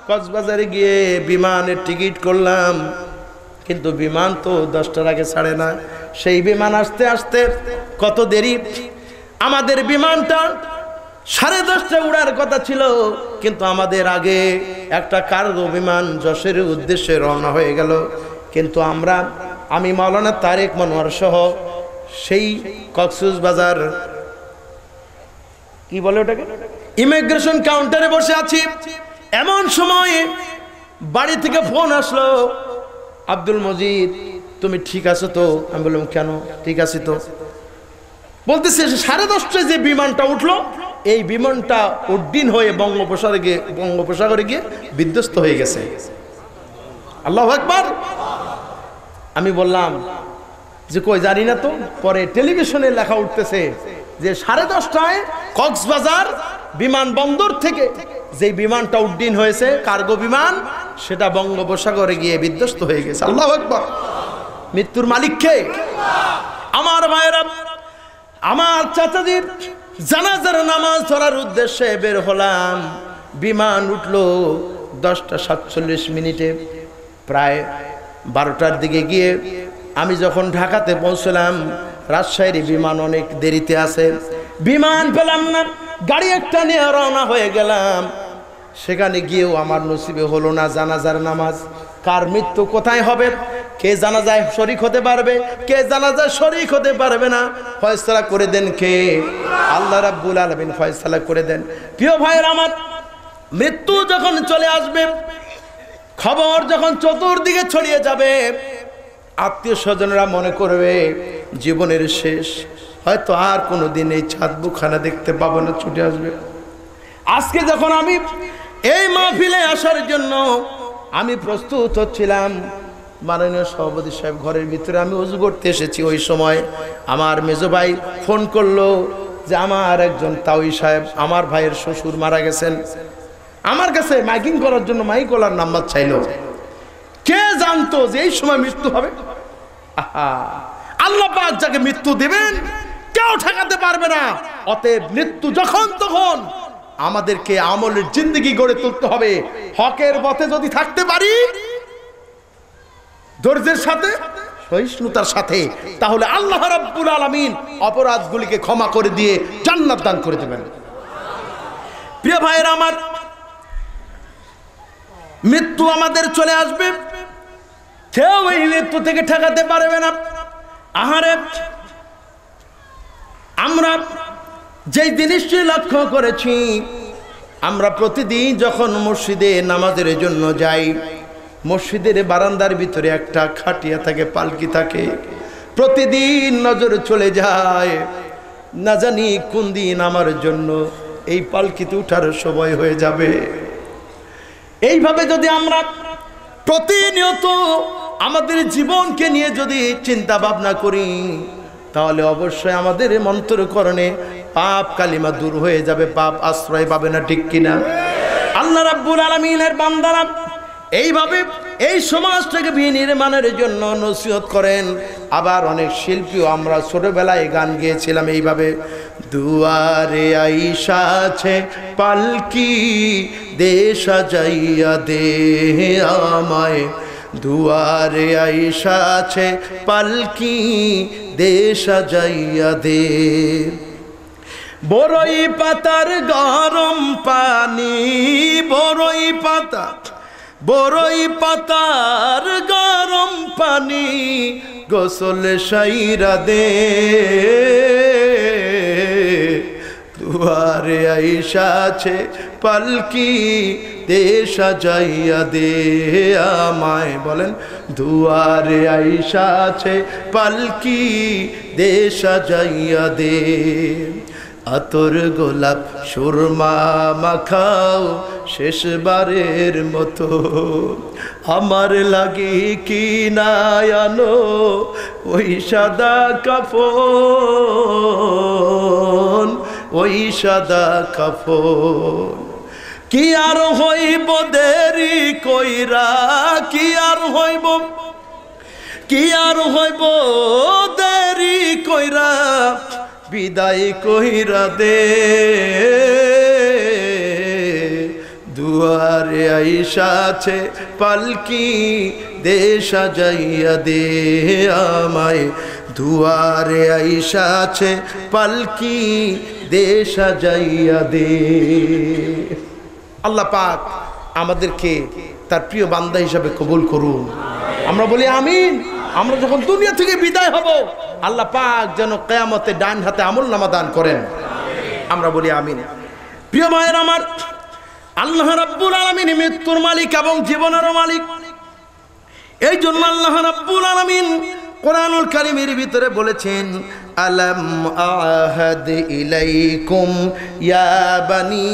Speaker 2: কক্সবাজারে গিয়ে বিমানের টিকিট করলাম, কিন্তু বিমান তো 10টার আগে ছাড়ে না। সেই বিমান আসতে আসতে কত দেরি। আমাদের বিমানটা 10:30টায় উড়ার কথা ছিল, কিন্তু আমাদের আগে একটা কার্গো বিমান যশোরের উদ্দেশ্যে রওনা হয়ে গেল। কিন্তু আমি মাওলানা তারেক মনোয়ার সহ সেই কক্সবাজার কি বলে ওটাকে, ইমিগ্রেশন কাউন্টারে বসে আছি। এমন সময় বাড়ি থেকে ফোন আসলো, আব্দুল মজিদ তুমি ঠিক আছো তো? আমি বললাম কেন, ঠিক আছি তো। বলতেছে 10:30টায় যে বিমানটা উঠলো, এই বিমানটা উড্ডীন হয়ে বঙ্গোপসাগরে গিয়ে বিধ্বস্ত হয়ে গেছে। আল্লাহু আকবার। আমি বললাম যে কই জানি না তো। পরে টেলিভিশনে লেখা উঠতেছে যে 10:30টায় কক্সবাজার বিমানবন্দর থেকে যে বিমানটা উড্ডীন হয়েছে, কার্গো বিমান, সেটা বঙ্গোপসাগরে গিয়ে বিধ্বস্ত হয়ে গেছে। আল্লাহু আকবার। মৃত্যুর মালিক কে? আমার ভাইয়েরা, আমার চাচাজির জানাজার নামাজ ধরার উদ্দেশ্যে বের হলাম। বিমান উঠলো 10:47 প্রায় 12টার দিকে গিয়ে আমি যখন ঢাকাতে পৌঁছলাম, রাজশাহীর বিমান অনেক দেরিতে আছে, বিমান পেলাম না। গাড়ি একটা নিয়ে রওনা হয়ে গেলাম। সেখানে গিয়েও আমার নসিবে হলো না জানাজার নামাজ। কার মৃত্যু কোথায় হবে, কে জানাজায় শরীক হতে পারবে, কে জানাজায় শরীক হতে পারবে না, ফয়সালা করে দেন কে? আল্লাহ রাব্বুল আলামিন ফয়সালা করে দেন। প্রিয় ভাইয়ের আমার, মৃত্যু যখন চলে আসবে, খবর যখন চতুর্দিকে ছড়িয়ে যাবে, আত্মীয় স্বজনরা মনে করবে জীবনের শেষ, হয়তো আর কোনোদিন এই ছাদ বুকখানা দেখতে পাবো না, ছুটে আসবে। আজকে যখন আমি এই মাহফিলে আসার জন্য আমি প্রস্তুত হচ্ছিলাম, মাননীয় সভাপতি সাহেব ঘরের ভিতরে আমি ওযু করতে এসেছি, ওই সময় আমার মেজো ভাই ফোন করলো যে আমার একজন তাওই সাহেব, আমার ভাইয়ের শ্বশুর মারা গেছেন। আমার কাছে মাইকিং করার জন্য মাইকওয়ালার নাম্বার চাইলো। কে জানতো যে এই সময় মৃত্যু হবে? আল্লাহ পাক যাকে মৃত্যু দেবেন কেউ ঠেকাতে পারবে না। অতএব মৃত্যু যখন তখন আমাদেরকে আমলের জিন্দেগি গড়ে তুলতে হবে। হকের পথে যদি থাকতে পারি, ধৈর্যের সাথে সহিষ্ণুতার সাথে, তাহলে আল্লাহ রাব্বুল আলামিন অপরাধগুলিকে ক্ষমা করে দিয়ে জান্নাত দান করে দেবেন। প্রিয় ভাইয়েরা আমার, মৃত্যু আমাদের চলে আসবে, কেউ এই মৃত্যু থেকে ঠেকাতে পারবে না। আহারে, আমরা যেই জিনিসটি লক্ষ্য করেছি, আমরা প্রতিদিন যখন মসজিদে নামাজের জন্য যাই, মসজিদের বারান্দার ভিতরে একটা খাটিয়া থাকে, পালকি থাকে, প্রতিদিন নজর চলে যায়, না জানি কোন দিন আমার জন্য এই পালকিতে উঠার সময় হয়ে যাবে। এইভাবে যদি আমরা প্রতিনিয়ত আমাদের জীবনকে নিয়ে যদি চিন্তা ভাবনা করি, তাহলে অবশ্যই আমাদের অন্তরকরণে পাপ কালিমা দূর হয়ে যাবে, পাপ আশ্রয় পাবে না, ঠিক কিনা? আল্লাহ রাব্বুল আলামিনের বান্দারা এইভাবে এই সমাজটাকে বিনির্মাণের জন্য নসিহত করেন। আবার অনেক শিল্পীও, আমরা ছোটবেলায় গান গেয়েছিলাম এইভাবে, দুয়ারে আইসা আছে পালকি, দে সাজাইয়া দে আমায়, দুয়ারে আইসা আছে পালকি, দে সাজাইয়া দে, বড়ই পাতার গরম পানি, বড়ই পাতা, বড়ই পাতার গরম পানি, গোসল সাইরা দে, দুয়ারে আইসা আছে পালকি, দে সাজাইয়া দে আমায়। বলেন, দুয়ারে আইসা আছে পালকি, দে সাজাইয়া দে, আতর গোলাপ সুরমা মাখাও শেষবারের মতো, আমার লাগি কি না আনো ওই সাদা কাফন, ওই সাদা কাফন, কি আর হইব দেরি কইরা, কি আর হইব, কি আর হইব দেরি কইরা, বিদায় কইরা দে, দুয়ারে আইসা আছে পালকি, দে সাজাইয়া দে আমায়, দুয়ারে আইসা আছে পালকি, দে সাজাইয়া দে। আল্লাহ পাক আমাদেরকে তার প্রিয় বান্দা হিসাবে কবুল করুন। আমরা বলি আমিন। আমরা যখন দুনিয়া থেকে বিদায় হব, আল্লাহ পাক যেন কিয়ামতে ডান হাতে আমলনামা দান করেন, আমরা বলি আমিন। প্রিয় ভাইয়ের আমার, আল্লাহ রাব্বুল আলামিন মৃত্যুর মালিক এবং জীবনেরও মালিক। এই জন্য আল্লাহ রাব্বুল আলামিন কোরআনুল কারীমের ভিতরে বলেছেন, আলাম আহাদ ইলাইকুম ইয়া বানি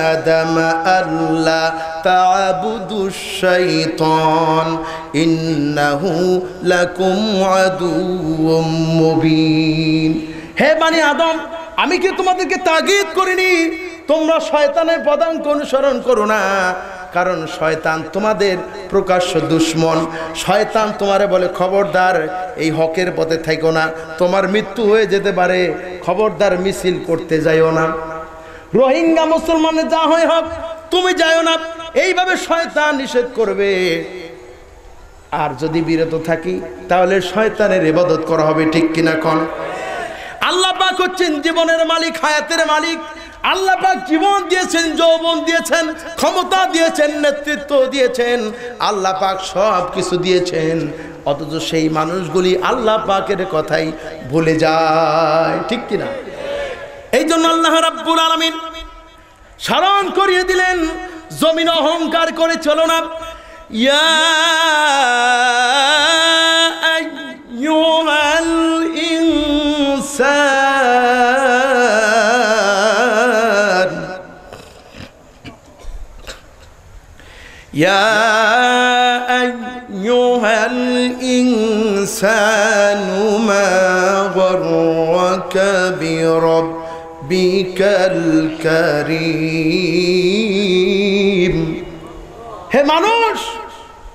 Speaker 2: আদম আল্লা তা'বুদুশ শাইতান ইন্নাহু লাকুম আদুউম মুবিন। হে বানি আদম, আমি কি তোমাদেরকে তাগিদ করিনি তোমরা শয়তানের পদাঙ্ক অনুসরণ করো না? কারণ শয়তান তোমাদের প্রকাশ্য দুশ্মন। শয়তান তোমারে বলে, খবরদার এই হকের পথে থাইকো না, তোমার মৃত্যু হয়ে যেতে পারে, খবরদার মিছিল করতে যাইও না, রোহিঙ্গা মুসলমানের যা হয় হোক তুমি যাইও না, এইভাবে শয়তান নিষেধ করবে। আর যদি বিরত থাকি তাহলে শয়তানের ইবাদত করা হবে, ঠিক কিনা কোন? আল্লাহ পাক হচ্ছেন জীবনের মালিক, হায়াতের মালিক। আল্লাহ পাক জীবন দিয়েছেন, যৌবন দিয়েছেন, ক্ষমতা দিয়েছেন, নেতৃত্ব দিয়েছেন, আল্লাহ পাক সব কিছু দিয়েছেন। অথচ সেই মানুষগুলি আল্লাহ পাকের কথাই ভুলে যায়, ঠিক কিনা? এই জন্য আল্লাহ রাব্বুল আলামিন স্মরণ করিয়ে দিলেন, জমিন অহংকার করে চলো না। ইয়া আইয়ুহাল ইনসান, ইয়া আইয়ুহাল ইনসানু মা গররাকা বিরাব্বিকাল কারীম। হে মানুষ,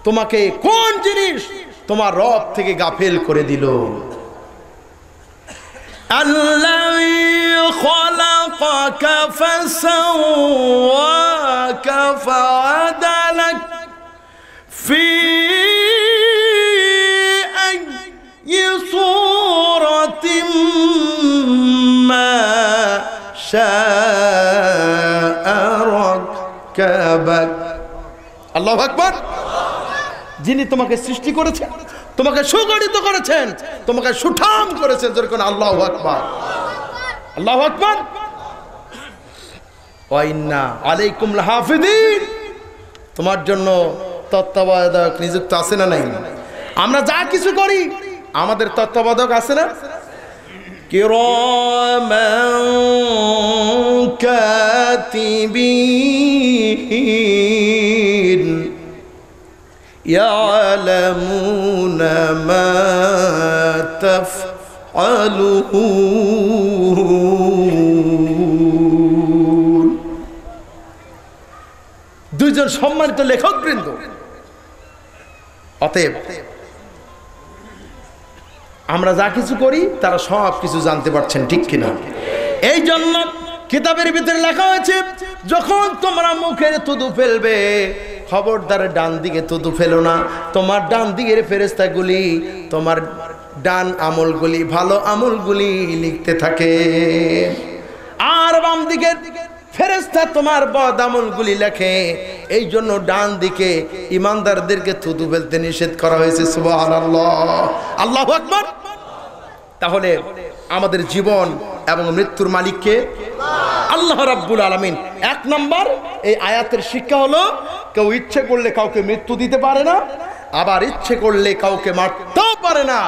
Speaker 2: তোমাকে কোন জিনিস তোমার রব থেকে গাফেল করে দিল? আল্লাযী খালাকাকা ফাসাওয়াকা ফাআদালাক ফি রাক্কাবাক। আল্লাহু আকবার। যিনি তোমাকে সৃষ্টি করেছেন, তোমাকে সুগঠিত করেছেন, তোমাকে সুঠাম করেছেন, যেরকম আল্লাহু আকবার, আল্লাহু আকবার। ওয়া ইন্না আলাইকুম লাহাফিদিন, তোমার জন্য তত্ত্বাবধায়ক নিযুক্ত আছে না নাই? আমরা যা কিছু করি আমাদের তত্ত্বাবধায়ক আছে না? কিরামান কাতিবিন ইয়ালামুনা মা তাফআলুন। দুইজন সম্মানিত লেখকবৃন্দ, অতএব আমরা যা কিছু করি তারা সব কিছু জানতে পারছেন, ঠিক কিনা? এই জন্য কিতাবের ভিতরে লেখা হয়েছে, যখন তোমরা মুখের থুতু ফেলবে খবরদার ডান দিকে থুতু ফেলো না। তোমার ডান দিকের ফেরেশতাগুলি তোমার ডান আমলগুলি, ভালো আমলগুলি লিখতে থাকে, আর বাম দিকের ফেরেশতা তোমার বদ আমলগুলি লেখে। এই জন্য ডান দিকে ইমানদারদেরকে থুতু ফেলতে নিষেধ করা হয়েছে। সুবহানাল্লাহ, আল্লাহু আকবার। তাহলে আমাদের জীবন এবং মৃত্যুর মালিককে আল্লাহ রাব্বুল আলামিন। এক নম্বর এই আয়াতের শিক্ষা হলো, কেউ ইচ্ছে করলে কাউকে মৃত্যু দিতে পারে না, আবার ইচ্ছে করলে কাউকে মারতেও পারে না।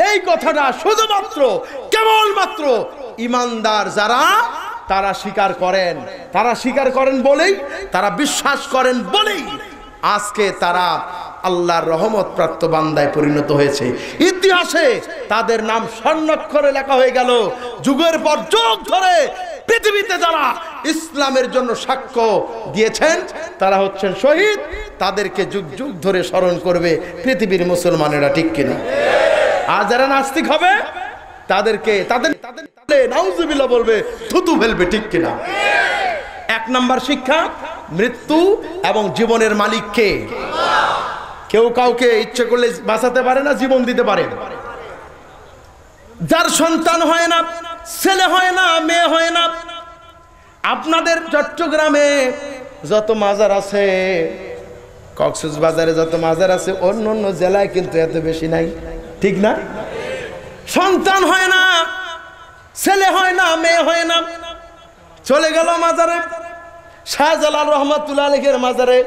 Speaker 2: এই কথাটা শুধুমাত্র কেবলমাত্র ইমানদার যারা তারা স্বীকার করেন, তারা স্বীকার করেন বলেই, তারা বিশ্বাস করেন বলেই আজকে তারা আল্লাহর রহমত প্রাপ্ত বান্দায় পরিণত হয়েছে। ইতিহাসে তাদের নাম স্বর্ণাক্ষরে লেখা হয়ে গেল। যুগের পর যুগ ধরে পৃথিবীতে যারা ইসলামের জন্য সাক্ষ্য দিয়েছেন তারা হচ্ছেন শহীদ। তাদেরকে যুগ যুগ ধরে স্মরণ করবে পৃথিবীর মুসলমানেরা, ঠিক কিনা? আর যারা নাস্তিক হবে তাদেরকে তাদের নাউজুবিল্লাহ বলবে, থুতু ফেলবে, ঠিক কিনা? এক নাম্বার শিক্ষা, মৃত্যু এবং জীবনের মালিক কে? কেউ কাউকে ইচ্ছে করলে বাঁচাতে পারে না, জীবন দিতে পারে। যার সন্তান হয় না, ছেলে হয় না, মেয়ে হয় না, আপনাদের চট্টগ্রামে যত মাজার আছে, কক্সবাজারে যত মাজার আছে, অন্য অন্য জেলায় কিন্তু এত বেশি নাই, ঠিক না? সন্তান হয় না, ছেলে হয় না, মেয়ে হয় না, চলে গেল মাজারে। শাহজালাল রহমাতুল্লাহ আলাইহির মাজারে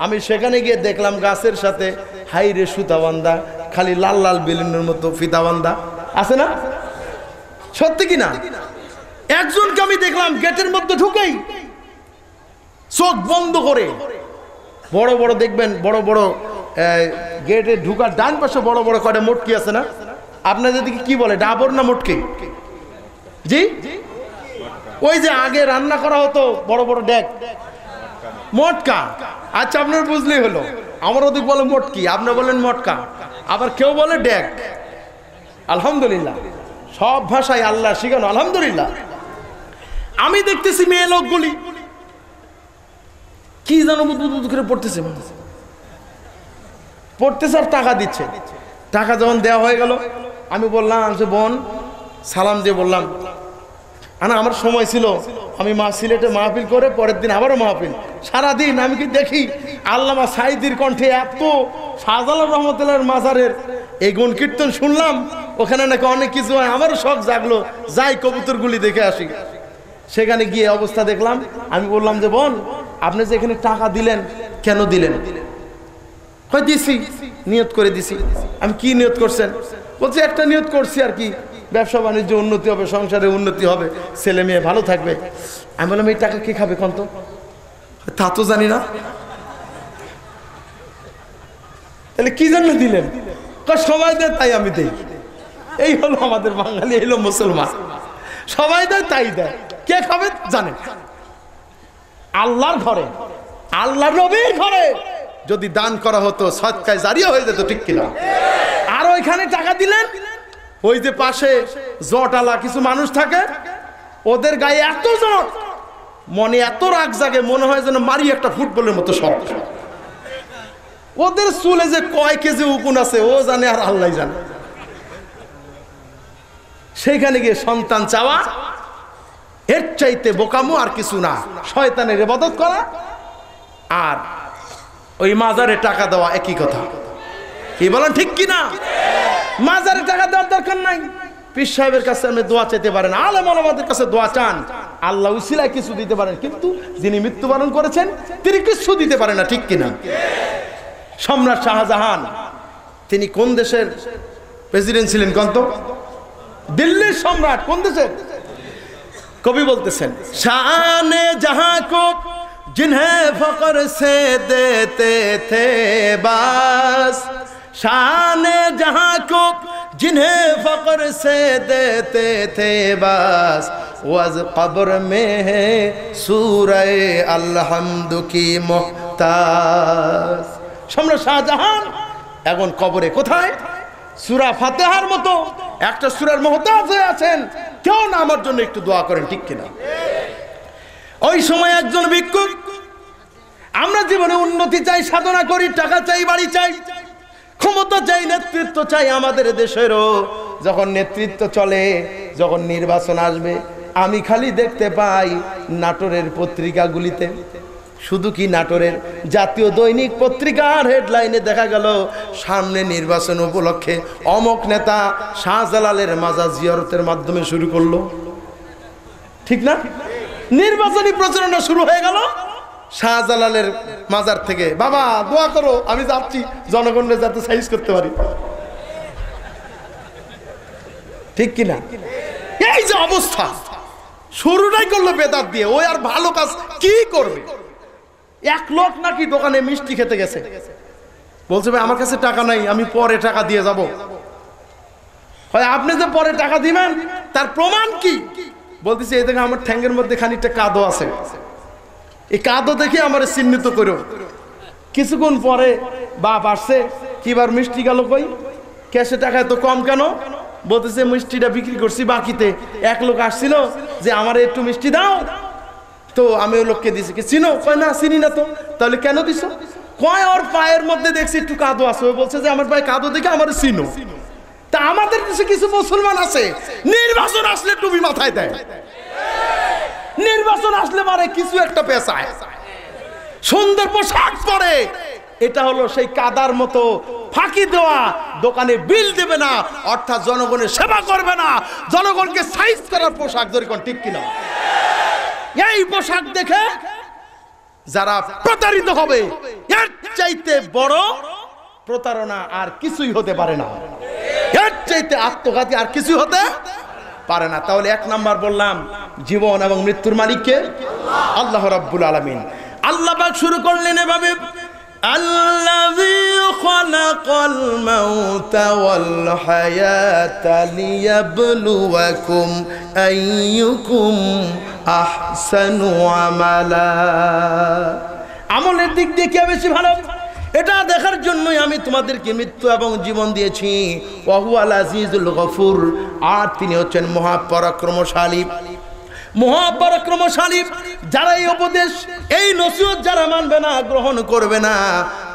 Speaker 2: আমি সেখানে গিয়ে দেখলাম গাছের সাথে হাইরে সুতা বান্ধা, খালি লাল লাল বেলুনের মতো ফিতা বান্ধা আছে না? সত্যি কিনা? একজনকে আমি দেখলাম গেটের মধ্যে ঢুকেই চোখ বন্ধ করে, বড় বড় দেখবেন, বড় বড় গেটে ঢুকার ডান পাশে বড় বড় কয়টা মটকি আছে না? আপনাদের দিকে কি বলে, ডাবর না মটকি? জি, ওই যে আগে রান্না করা হতো বড় বড় ডেক, মটকা। আচ্ছা, আপনার বুঝলেই হলো। আমার ওদিক বলে মটকি, আপনি বলেন মটকা, আবার কেউ বলে ডেক। আলহামদুলিল্লাহ, সব ভাষায় আল্লাহ শিখানো, আলহামদুলিল্লাহ। আমি দেখতেছি মেয়ে লোকগুলি কি যেন বুদবুদ করে পড়তেছে, পড়তেছে আর টাকা দিচ্ছে। টাকা যখন দেওয়া হয়ে গেল, আমি বললাম যে বোন, সালাম দিয়ে বললাম, আমার সময় ছিল, আমি সিলেটে মাহফিল করে পরের দিন আবারও মাহফিল। সারাদিন আমি কি দেখি আল্লামা সাঈদীর কণ্ঠে এত শাহজালাল রহমতুল্লাহর মাজারের এই গুণ কীর্তন শুনলাম, ওখানে নাকি অনেক কিছু হয়। আমারও শখ জাগলো, যাই কবুতরগুলি দেখে আসি। সেখানে গিয়ে অবস্থা দেখলাম। আমি বললাম যে বোন, আপনি যে এখানে টাকা দিলেন, কেন দিলেন? হয় দিছি, নিয়ত করে দিছি। আমি কি নিয়ত করছেন? বলছে একটা নিয়ত করছি আর কি, ব্যবসা বাণিজ্য উন্নতি হবে, সংসারে উন্নতি হবে, ছেলে মেয়ে ভালো থাকবে। আমি বললাম এই টাকা কে খাবে কোন? তো তা তো জানি না। তাহলে কি জন্য দিলেন? সবাই দেয় তাই আমি দেই। এই হলো আমাদের বাঙালি, এই হলো মুসলমান, সবাই দেয় তাই দেয়। কে খাবে জানে? আল্লাহর ঘরে, আল্লাহর নবীর ঘরে যদি দান করা হতো সদকায়ে জারিয়া হয়ে যেত, ঠিক কিনা? আর ওইখানে টাকা দিলেন, ওই যে পাশে জটালা কিছু মানুষ থাকে, ওদের গায়ে এত জট, মনে এত রাগ জাগে, মনে হয় যেন মারি একটা ফুটবলের মতো শট। ওদের চুলে যে কয় কেজি উকুন আছে ও জানে আর আল্লাহ জানে। সেইখানে গিয়ে সন্তান চাওয়া এর চাইতে বোকামো আর কিছু না। শয়তানের ইবাদত করা আর ওই মাজারে টাকা দেওয়া একই কথা। কি বলেন ঠিক কি না? মাজারে টাকা দেওয়ার দরকার নাই। পীর সাহেবের কাছে আপনি দোয়া চাইতে পারেন, আলেম ওলামাদের কাছে দোয়া চান, আল্লাহ উসিলায় কিছু দিতে পারেন, কিন্তু যিনি মৃত্যুবরণ করেছেন তিনি কিছু দিতে পারেন না। ঠিক কিনা? সম্রাট শাহজাহান তিনি কোন দেশের প্রেসিডেন্ট ছিলেন? কোন তো? দিল্লির সম্রাট। কোন দেশের? কবি বলতেছেন, শানে জাহাঁ কো जिन्हें फकर से देते थे बास, शान जहां को जिन्हें फकर से देते थे बास, वज कब्र में है सूरह अलहम्द की मोहताज। সম্রাট শাহজাহান এখন কবরে কোথায়? সূরা ফাতিহার মতো একটা সূরার মুহতাজ হয়ে আছেন। কেউ না আমার জন্য একটু দোয়া করেন। ঠিক কিনা? ওই সময় একজন ভিক্ষুক, আমরা জীবনে উন্নতি চাই, সাধনা করি, টাকা চাই, বাড়ি চাই, ক্ষমতা চাই, নেতৃত্ব চাই আমাদের দেশেরও। যখন নেতৃত্ব চলে, যখন নির্বাচন আসবে, আমি খালি দেখতে পাই নাটোরের পত্রিকাগুলিতে, শুধু কি নাটোরের, জাতীয় দৈনিক পত্রিকার হেডলাইনে দেখা গেল সামনে নির্বাচন উপলক্ষে অমক নেতা শাহজালালের মাজার জিয়ারতের মাধ্যমে শুরু করলো। ঠিক না? নির্বাচনী প্রচারণা শুরু হয়ে গেল শাহজালালের মাজার থেকে। বাবা দোয়া করো, আমি যাচ্ছি জনগণের যাতে সাইজ করতে পারি। ঠিক কিনা? এই যে অবস্থা, শুরুটাই করলো বেদাত দিয়ে। ওই আর ভালো কাজ কি করবে? এক লোক নাকি দোকানে মিষ্টি খেতে গেছে, বলছে ভাই আমার কাছে টাকা নাই, আমি পরে টাকা দিয়ে যাব। আপনি যে পরে টাকা দিবেন তার প্রমাণ কি? বলতেছে এই দেখে আমার ঠ্যাঙ্গের মধ্যে খানিকটা কাদো আছে, এই কাদো দেখে আমার চিহ্নিত করো। কিছুক্ষণ পরে বাপ আসছে, কিবার মিষ্টি গেল কই, ক্যাশে টাকা এত কম কেন? বলতেছে মিষ্টিটা বিক্রি করছি বাকিতে। এক লোক আসছিল যে আমার একটু মিষ্টি দাও, তো আমি ওই লোককে দিছি। কি চিনো? কয় না চিনি না। তো তাহলে কেন দিছো? কয় ওর পায়ের মধ্যে দেখছি একটু কাদো আছে, ও বলছে যে আমার পায়ে কাদো দেখে আমার চিনো। তা আমাদের দেশে কিছু মুসলমান আছে নির্বাচন আসলে টুপি মাথায় দেয়, নির্বাচন আসলে মারে কিছু একটা পেশায়, সুন্দর পোশাক পরে। এটা হলো সেই কাদার মতো ফাঁকি দেওয়া। দোকানে বিল দেবে না, অর্থাৎ জনগণের সেবা করবে না, জনগণকে সাইজ করার পোশাক ধরে। কোন ঠিক কিনা? এই পোশাক দেখে যারা প্রতারিত হবে, এর চাইতে বড় প্রতারণা আর কিছুই হতে পারে না, এর চাইতে আত্মঘাতী আর কিছুই হতে পারে না। তাহলে এক নাম্বার বললাম, জীবন এবং মৃত্যুর মালিককে আল্লাহ রাব্বুল আলামিন। আল্লাহ পাক শুরু করলেন এভাবে, আল্লাযী খালাকাল মাউতা ওয়াল হায়াতা লিয়াবলুয়াকুম আইয়ুকুম আহসানু আমালা। আমলের দিক দিয়ে কে বেশি ভালো, এটা দেখার জন্যই আমি তোমাদেরকে মৃত্যু এবং জীবন দিয়েছি। ওয়া হুয়াল আজিজুল গফুর, আর তিনি হচ্ছেন মহাপরাক্রমশালী। মহাপরাক্রমশালী। যারা এই উপদেশ, এই নসিহত যারা মানবে না, গ্রহণ করবে না,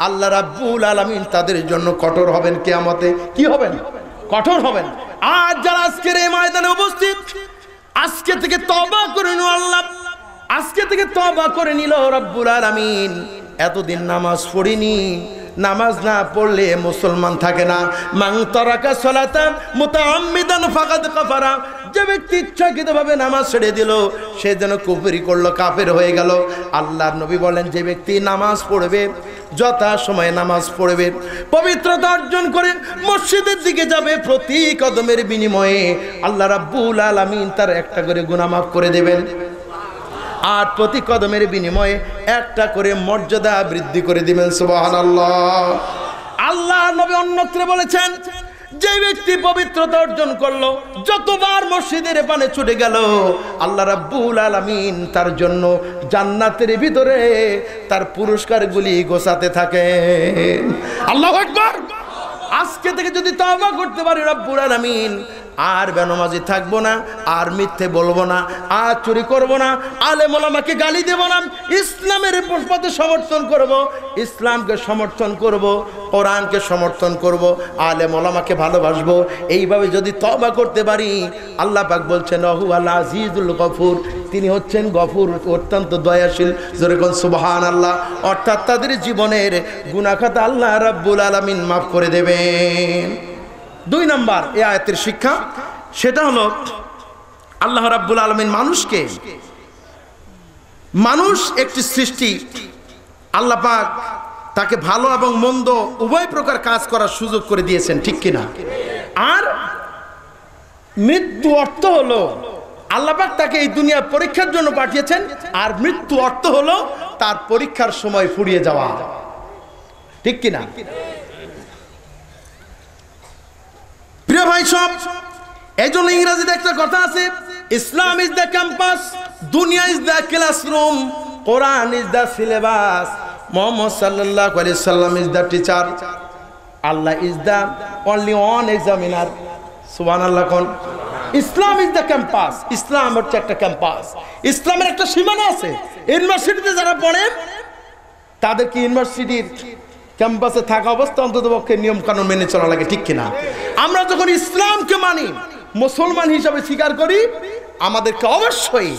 Speaker 2: আল্লাহ রাব্বুল আলামিন তাদের জন্য কঠোর হবেন কিয়ামতে। কি হবেন? কঠোর হবেন। আর যারা আজকের এই ময়দানে উপস্থিত, আজকে থেকে তওবা করে নিল আল্লাহ, আজকে থেকে তওবা করে নিল রাব্বুল আলামিন। এতদিন নামাজ পড়িনি, নামাজ না পড়লে মুসলমান থাকে না। মান তারাকা সালাতান মুতাআম্মিদান ফাকাদ কাফারা, যে ব্যক্তি ইচ্ছাকৃতভাবে নামাজ ছেড়ে দিল সে যেন কুফরি করলো, কাফের হয়ে গেল। আল্লাহর নবী বলেন, যে ব্যক্তি নামাজ পড়বে, যথা সময়ে নামাজ পড়বে, পবিত্রতা অর্জন করে মসজিদের দিকে যাবে, প্রতি কদমের বিনিময়ে আল্লাহ রাব্বুল আলামিন তার একটা করে গুনাহ মাফ করে দেবেন, আর প্রতি কদমের বিনিময়ে একটা করে মর্যাদা বৃদ্ধি করে দিবেন। সুবহানাল্লাহ। আল্লাহ নবী অন্যত্র বলেছেন, যে ব্যক্তি পবিত্রতা অর্জন করলো, যতবার মসজিদের পানে ছুটে গেল, আল্লাহ রাব্বুল আলামিন তার জন্য জান্নাতের ভিতরে তার পুরস্কারগুলি গোছাতে থাকেন। আল্লাহু আকবার। আজকে থেকে যদি তওবা করতে পারি রাব্বুল আলামিন, আর বেনামাজি থাকবো না, আর মিথ্যে বলবো না, আর চুরি করবো না, আলেম ওলামাকে গালি দেব না, ইসলামের পথে সমর্থন করব, ইসলামকে সমর্থন করব, কোরআনকে সমর্থন করব, আলেম ওলামাকে ভালোবাসবো। এইভাবে যদি তওবা করতে পারি, আল্লাহ পাক বলছেন ওয়া হুয়াল আজিজুল গফুর, তিনি হচ্ছেন গফুর, অত্যন্ত দয়াশীল। যেরকম সুবহানাল্লাহ। অর্থাৎ তাদের জীবনের গুনাহ খাতা আল্লাহ রাব্বুল আলামিন মাফ করে দেবেন। 2 নম্বর এই আয়াতের শিক্ষা, সেটা হলো আল্লাহ রাব্বুল আলামিন মানুষ একটি সৃষ্টি, আল্লাহ পাক তাকে ভালো এবং মন্দ উভয় প্রকার কাজ করার সুযোগ করে দিয়েছেন, ঠিক কিনা? আর মৃত্যু অর্থ হলো আল্লাহ পাক তাকে এই দুনিয়া পরীক্ষার জন্য পাঠিয়েছেন, আর মৃত্যু অর্থ হলো তার পরীক্ষার সময় ফুরিয়ে যাওয়া, ঠিক কিনা? প্রিয় ভাই সব, এই জন্য ইংরেজিতে একটা কথা আছে, ইসলাম ইজ দ্য ক্যাম্পাস, দুনিয়া is the classroom, Quran is the syllabus, Muhammad সাল্লাল্লাহু আলাইহি সাল্লাম is the teacher, Allah is the only one examiner. সুবহানাল্লাহ কোন? ইসলাম ইজ দ্য ক্যাম্পাস, ইসলাম হচ্ছে একটা ক্যাম্পাস। ইসলামের একটা সীমানা আছে। ইউনিভার্সিটিতে যারা পড়ে তাদেরকে ইউনিভার্সিটির ক্যাম্পাসে থাকা অবস্থা অন্ততপক্ষে নিয়ম কানুন মেনে চলা লাগে, ঠিক কিনা? আমরা যখন ইসলামকে মানি, মুসলমান হিসাবে স্বীকার করি, আমাদেরকে অবশ্যই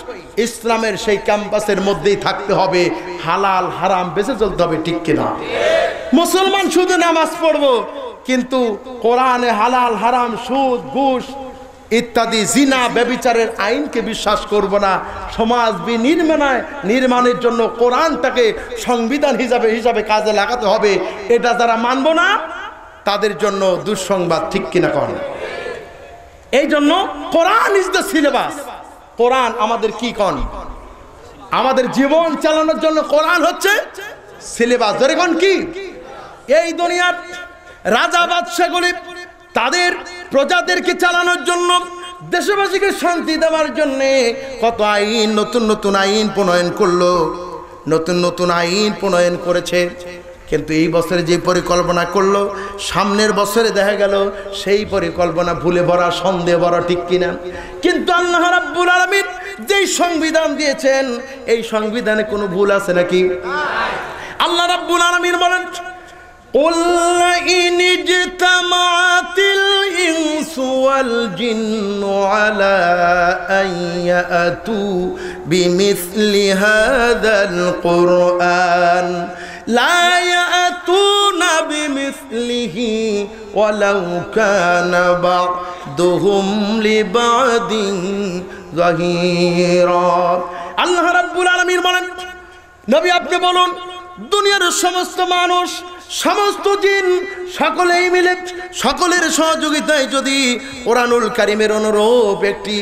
Speaker 2: ইসলামের সেই ক্যাম্পাসের মধ্যেই থাকতে হবে, হালাল হারাম বেঁচে চলতে হবে, ঠিক কিনা? মুসলমান শুধু নামাজ পড়বো কিন্তু কোরআনে হালাল হারাম সুদ ঘুষ ইত্যাদি জিনা ব্যভিচারের আইনকে বিশ্বাস করব না। সমাজ নির্মাণের জন্য কোরআনটাকে সংবিধান হিসাবে কাজে লাগাতে হবে, এটা যারা মানব না তাদের জন্য দুঃসংবাদ, ঠিক কিনা কন? এই জন্য কোরআন ইজ দ্য সিলেবাস। কোরআন আমাদের কি কন? আমাদের জীবন চালানোর জন্য কোরআন হচ্ছে সিলেবাস। ধরে কোন কি? এই দুনিয়ার রাজা বাদশাগুলি তাদের প্রজাদেরকে চালানোর জন্য, দেশবাসীকে শান্তি দেওয়ার জন্য কত আইন, নতুন আইন প্রণয়ন করলো, নতুন আইন প্রণয়ন করেছে। কিন্তু এই বছরে যে পরিকল্পনা করলো, সামনের বছরে দেখা গেল সেই পরিকল্পনা ভুলে ভরা, সন্দেহ ভরা, ঠিক কিনা? কিন্তু আল্লাহ রাব্বুল আলামিন যেই সংবিধান দিয়েছেন, এই সংবিধানে কোনো ভুল আছে নাকি? আল্লাহ রাব্বুল আলামিন বলেন, قُلْ إِنِ اجْتَمَعَتِ الْإِنسُ وَالْجِنُّ عَلَىٰ أَن يَأْتُوا بِمِثْلِ هَٰذَا الْقُرْآنِ لَا يَأْتُونَ بِمِثْلِهِ وَلَوْ كَانَ بَعْضُهُمْ لِبَعْضٍ ظَهِيرًا। আল্লাহ রাব্বুল আলামিন বলেন, নবী আপনি বলুন, দুনিয়ার সমস্ত মানুষ, সমস্ত জিন সকলেই মিলে সকলের সহযোগিতায় যদি কোরআনুল কারীমের অনুরূপ একটি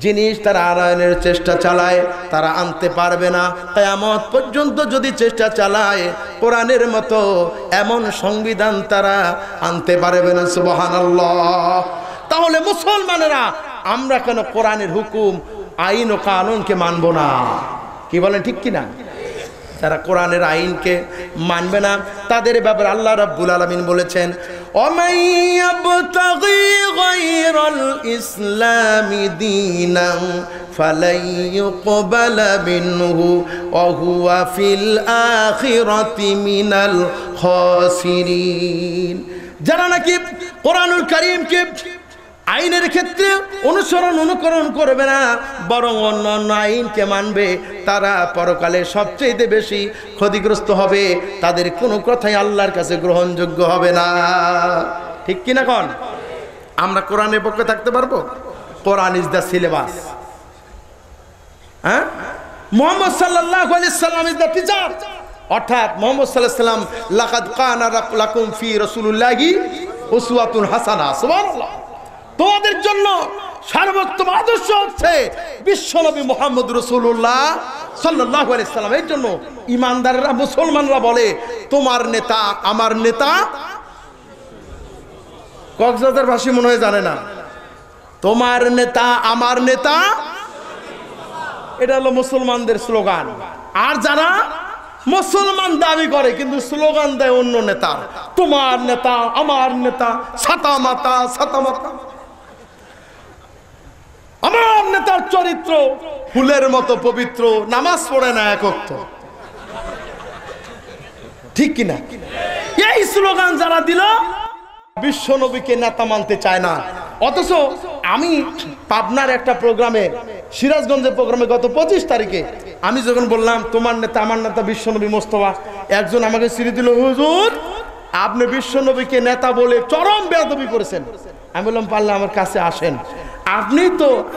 Speaker 2: জিনিস তারা আনয়নের চেষ্টা চালায়, তারা আনতে পারবে না। কিয়ামত পর্যন্ত যদি চেষ্টা চালায়, কোরআনের মতো এমন সংবিধান তারা আনতে পারবে না। সুবহানাল্লাহ। তাহলে মুসলমানেরা আমরা কেন কোরআনের হুকুম, আইন ও কানুনকে মানব না? কি বলেন, ঠিক কিনা? যারা কোরআনের আইনকে মানবে না তাদের ব্যাপারে আল্লাহ রাব্বুল আলামিন বলেছেন, ওয়ামান ইয়াবতাগি গায়রাল ইসলামি দীনান ফালাই ইউকবালা মিনহু ওয়া হুয়া ফিল আখিরাতি মিনাল খাসিরিন। যারা নাকি কোরআনুল কারীমকে আইনের ক্ষেত্রে অনুকরণ করবে না, বরং অন্য আইনকে মানবে, তারা পরকালে সবচেয়ে বেশি ক্ষতিগ্রস্ত হবে। তাদের কোনো কথাই আল্লাহর কাছে গ্রহণযোগ্য হবে না, ঠিক কিনা কোন? আমরা কোরআনের পক্ষে থাকতে পারবো? Quran is the syllabus. হ্যাঁ, মুহাম্মদ সাল্লাল্লাহু আলাইহি সাল্লাম ইজ দ্য টিচার। অর্থাৎ মুহাম্মদ সাল্লাল্লাহু আলাইহি সাল্লাম, লাকাদ কানা লাকুম ফি রাসূলিল্লাহি উসওয়াতুন হাসানা। সুবহানাল্লাহ। তোমাদের জন্য সর্বোত্তম আদর্শ হচ্ছে বিশ্বনবী মুহাম্মদ রাসূলুল্লাহ সাল্লাল্লাহু আলাইহি সাল্লাম। এই জন্য ইমানদাররা, মুসলমানরা বলে, তোমার নেতা আমার নেতা। কক্সবাজার ভাষী মনে হয় জানে না, তোমার নেতা আমার নেতা, এটা হলো মুসলমানদের স্লোগান। আর যারা মুসলমান দাবি করে কিন্তু স্লোগান দেয় অন্য নেতার, তোমার নেতা আমার নেতা, ছাতা মাতা ছাতা মাতা। আমার নেতার চরিত্র ফুলের মতো পবিত্র, নামাজ পড়ে না এক ওয়াক্ত, ঠিক কিনা? এই স্লোগান যারা দিল, বিশ্ব নবীকে নেতা মানতে চায় না। অথচ আমি পাবনার একটা প্রোগ্রামে, সিরাজগঞ্জের প্রোগ্রামে গত 25 তারিখে আমি যখন বললাম তোমার নেতা আমার নেতা বিশ্বনবী মোস্তফা, একজন আমাকে চিঠি দিল, হুজুর আপনি বিশ্বনবীকে নেতা বলে চরম বেয়াদবি করেছেন। আমি বললাম পারলে আমার কাছে আসেন,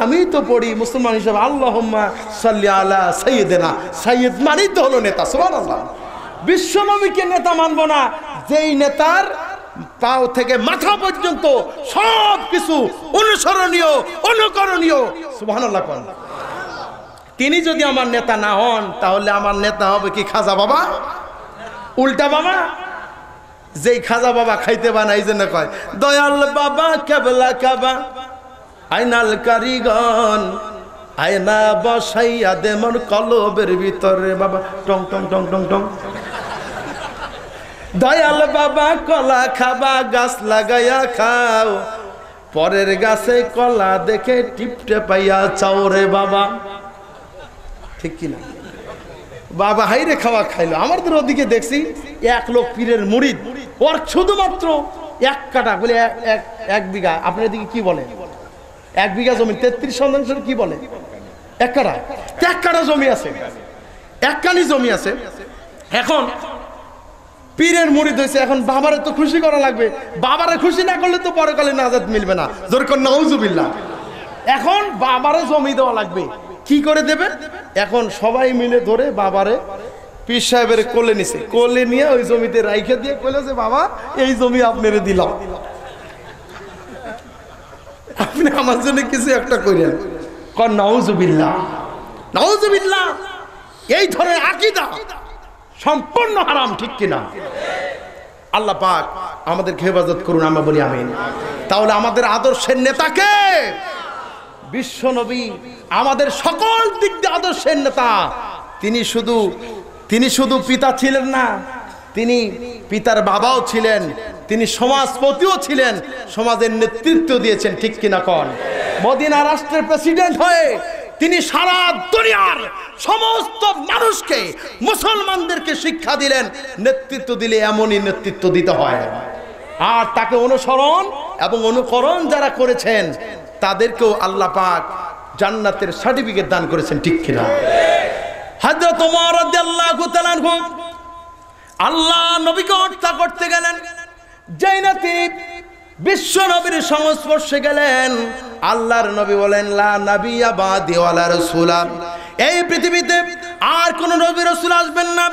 Speaker 2: আমি তো পড়ি মুসলমান হিসেবে আল্লাহুম্মা সাল্লি আলা সাইয়্যিদিনা, সাইয়্যিদ মানেই তো হলো নেতা। সুবহানাল্লাহ। বিশ্বনবীকে নেতা মানব না যেই নেতার পাও থেকে মাথা পর্যন্ত সব কিছু অনুসরণীয়, অনুকরণীয়। সুবহানাল্লাহ। তিনি যদি আমার নেতা না হন তাহলে আমার নেতা হবে কি খাজা বাবা, উল্টা বাবা? যেই খাজা বাবা খাইতে বানা, এই জন্য কয় দয়াল বাবা কেবলা কাবা আইনাল কারিগণ, আয়না বসাইয়া দে মন কলবের ভিতরে বাবা, টং টং টং টং টং। দয়াল বাবা কলা খাবা গাছ লাগাইয়া খাও, পরের গাছে কলা দেখে টিপটে পাইয়া চাও রে বাবা। ঠিক কিনা? বাবা হাইরে খাওয়া খাইলো। আমাদের ওদিকে দেখছি এক লোক পীরের মুরিদ, ওর শুধুমাত্র 1 কাঠা বলে 1 বিঘা, আপনার এদিকে কি বলে 1 বিঘা জমি 33 শতাংশ কি বলে 1 কাঠা, 1 কাঠা জমি আছে, 1 কানি জমি আছে। এখন পীরের মুরিদ হয়েছে, এখন বাবারে তো খুশি করা লাগবে, বাবারে খুশি না করলে তো পরকালে নাজাত মিলবে না। জোরে কোন নাউজুবিল্লাহ। এখন বাবারে জমি দেওয়া লাগবে, কি করে দেবে? এখন সবাই মিলে ধরে বাবারে পীর সাহেবের কোলে নিছে, কোলে নিয়ে ওই জমিতে রাইখে দিয়ে কইলো যে বাবা এই জমি আপনারে দিলাম, আপনি আমার জন্য কিছু একটা করেন। কোন নাউজুবিল্লাহ, নাউজুবিল্লাহ। এই ধরনের আকীদা সম্পূর্ণ হারাম, ঠিক কিনা? আল্লাহ পাক আমাদেরকে হেফাজত করুন, আমরা বলি আমিন। তাহলে আমাদের আদর্শের নেতাকে বিশ্বনবী, আমাদের সকল দিক দিয়ে আদর্শের নেতা। তিনি শুধু পিতা ছিলেন না, তিনি পিতার বাবাও ছিলেন, তিনি সমাজপতিও ছিলেন, সমাজের নেতৃত্ব দিয়েছেন, ঠিক কিনা কোন? মদিনা রাষ্ট্রের প্রেসিডেন্ট হয়ে তিনি সারা দুনিয়ার সমস্ত মানুষকে, মুসলমানদেরকে শিক্ষা দিলেন, নেতৃত্ব দিলে এমনই নেতৃত্ব দিতে হয়। আর তাকে অনুসরণ এবং অনুকরণ যারা করেছেন তাদেরকেও আল্লাহ পাক জান্নাতের সার্টিফিকেট দান করেছেন, ঠিক কিনা? হযরত ওমর রাদিয়াল্লাহু তাআলা আনহু আল্লাহ নবীকে হত্যা করতে গেলেন, যেই না তিনি বিশ্ব নবীর সংস্পর্শে গেলেন, আল্লাহর নবী বলেন লা নাবিয়্যা বাদি ওয়ালা রাসূলা, এই পৃথিবীতে আর কোন নবী রাসূল আসবেন না।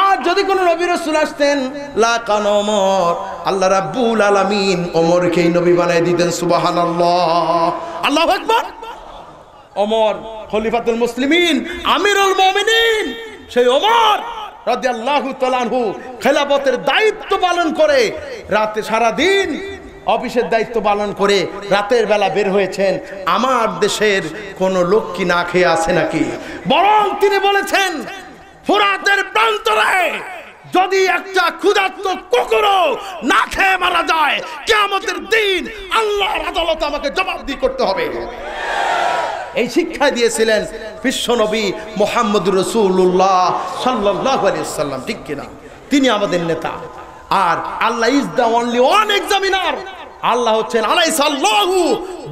Speaker 2: আর যদি কোন নবী রাসূল আসতেন লা কান ওমর, আল্লাহ রাব্বুল আলামিন ওমরকে নবী বানায় দিতেন। সুবহানাল্লাহ, আল্লাহু আকবার। ওমর খলিফাতুল মুসলিমিন, আমিরুল মুমিনিন, সেই ওমর রাদিয়াল্লাহু তাআলা আনহু খেলাফতের দায়িত্ব পালন করে, রাতে সারা দিন অফিসের দায়িত্ব পালন করে রাতের বেলা বের হয়েছেন, আমার দেশের কোন লোক কি না খেয়ে আছে নাকি? বরং তিনি বলেছেন ফোরাতের প্রান্তরে যদি একটা ক্ষুধার্ত কুকুরও না খেয়ে মারা যায়, কিয়ামতের দিন আল্লাহর আদালতে আমাকে জবাবদিহি করতে হবে। এই শিক্ষা দিয়েছিলেন বিশ্বনবী মুহাম্মদুর রাসূলুল্লাহ সাল্লাল্লাহু আলাইহি ওয়াসাল্লাম, ঠিক কিনা? তিনি আমাদের নেতা। আর Allah is the only one examiner. Allah হচ্ছেন আলাইসাল্লাহু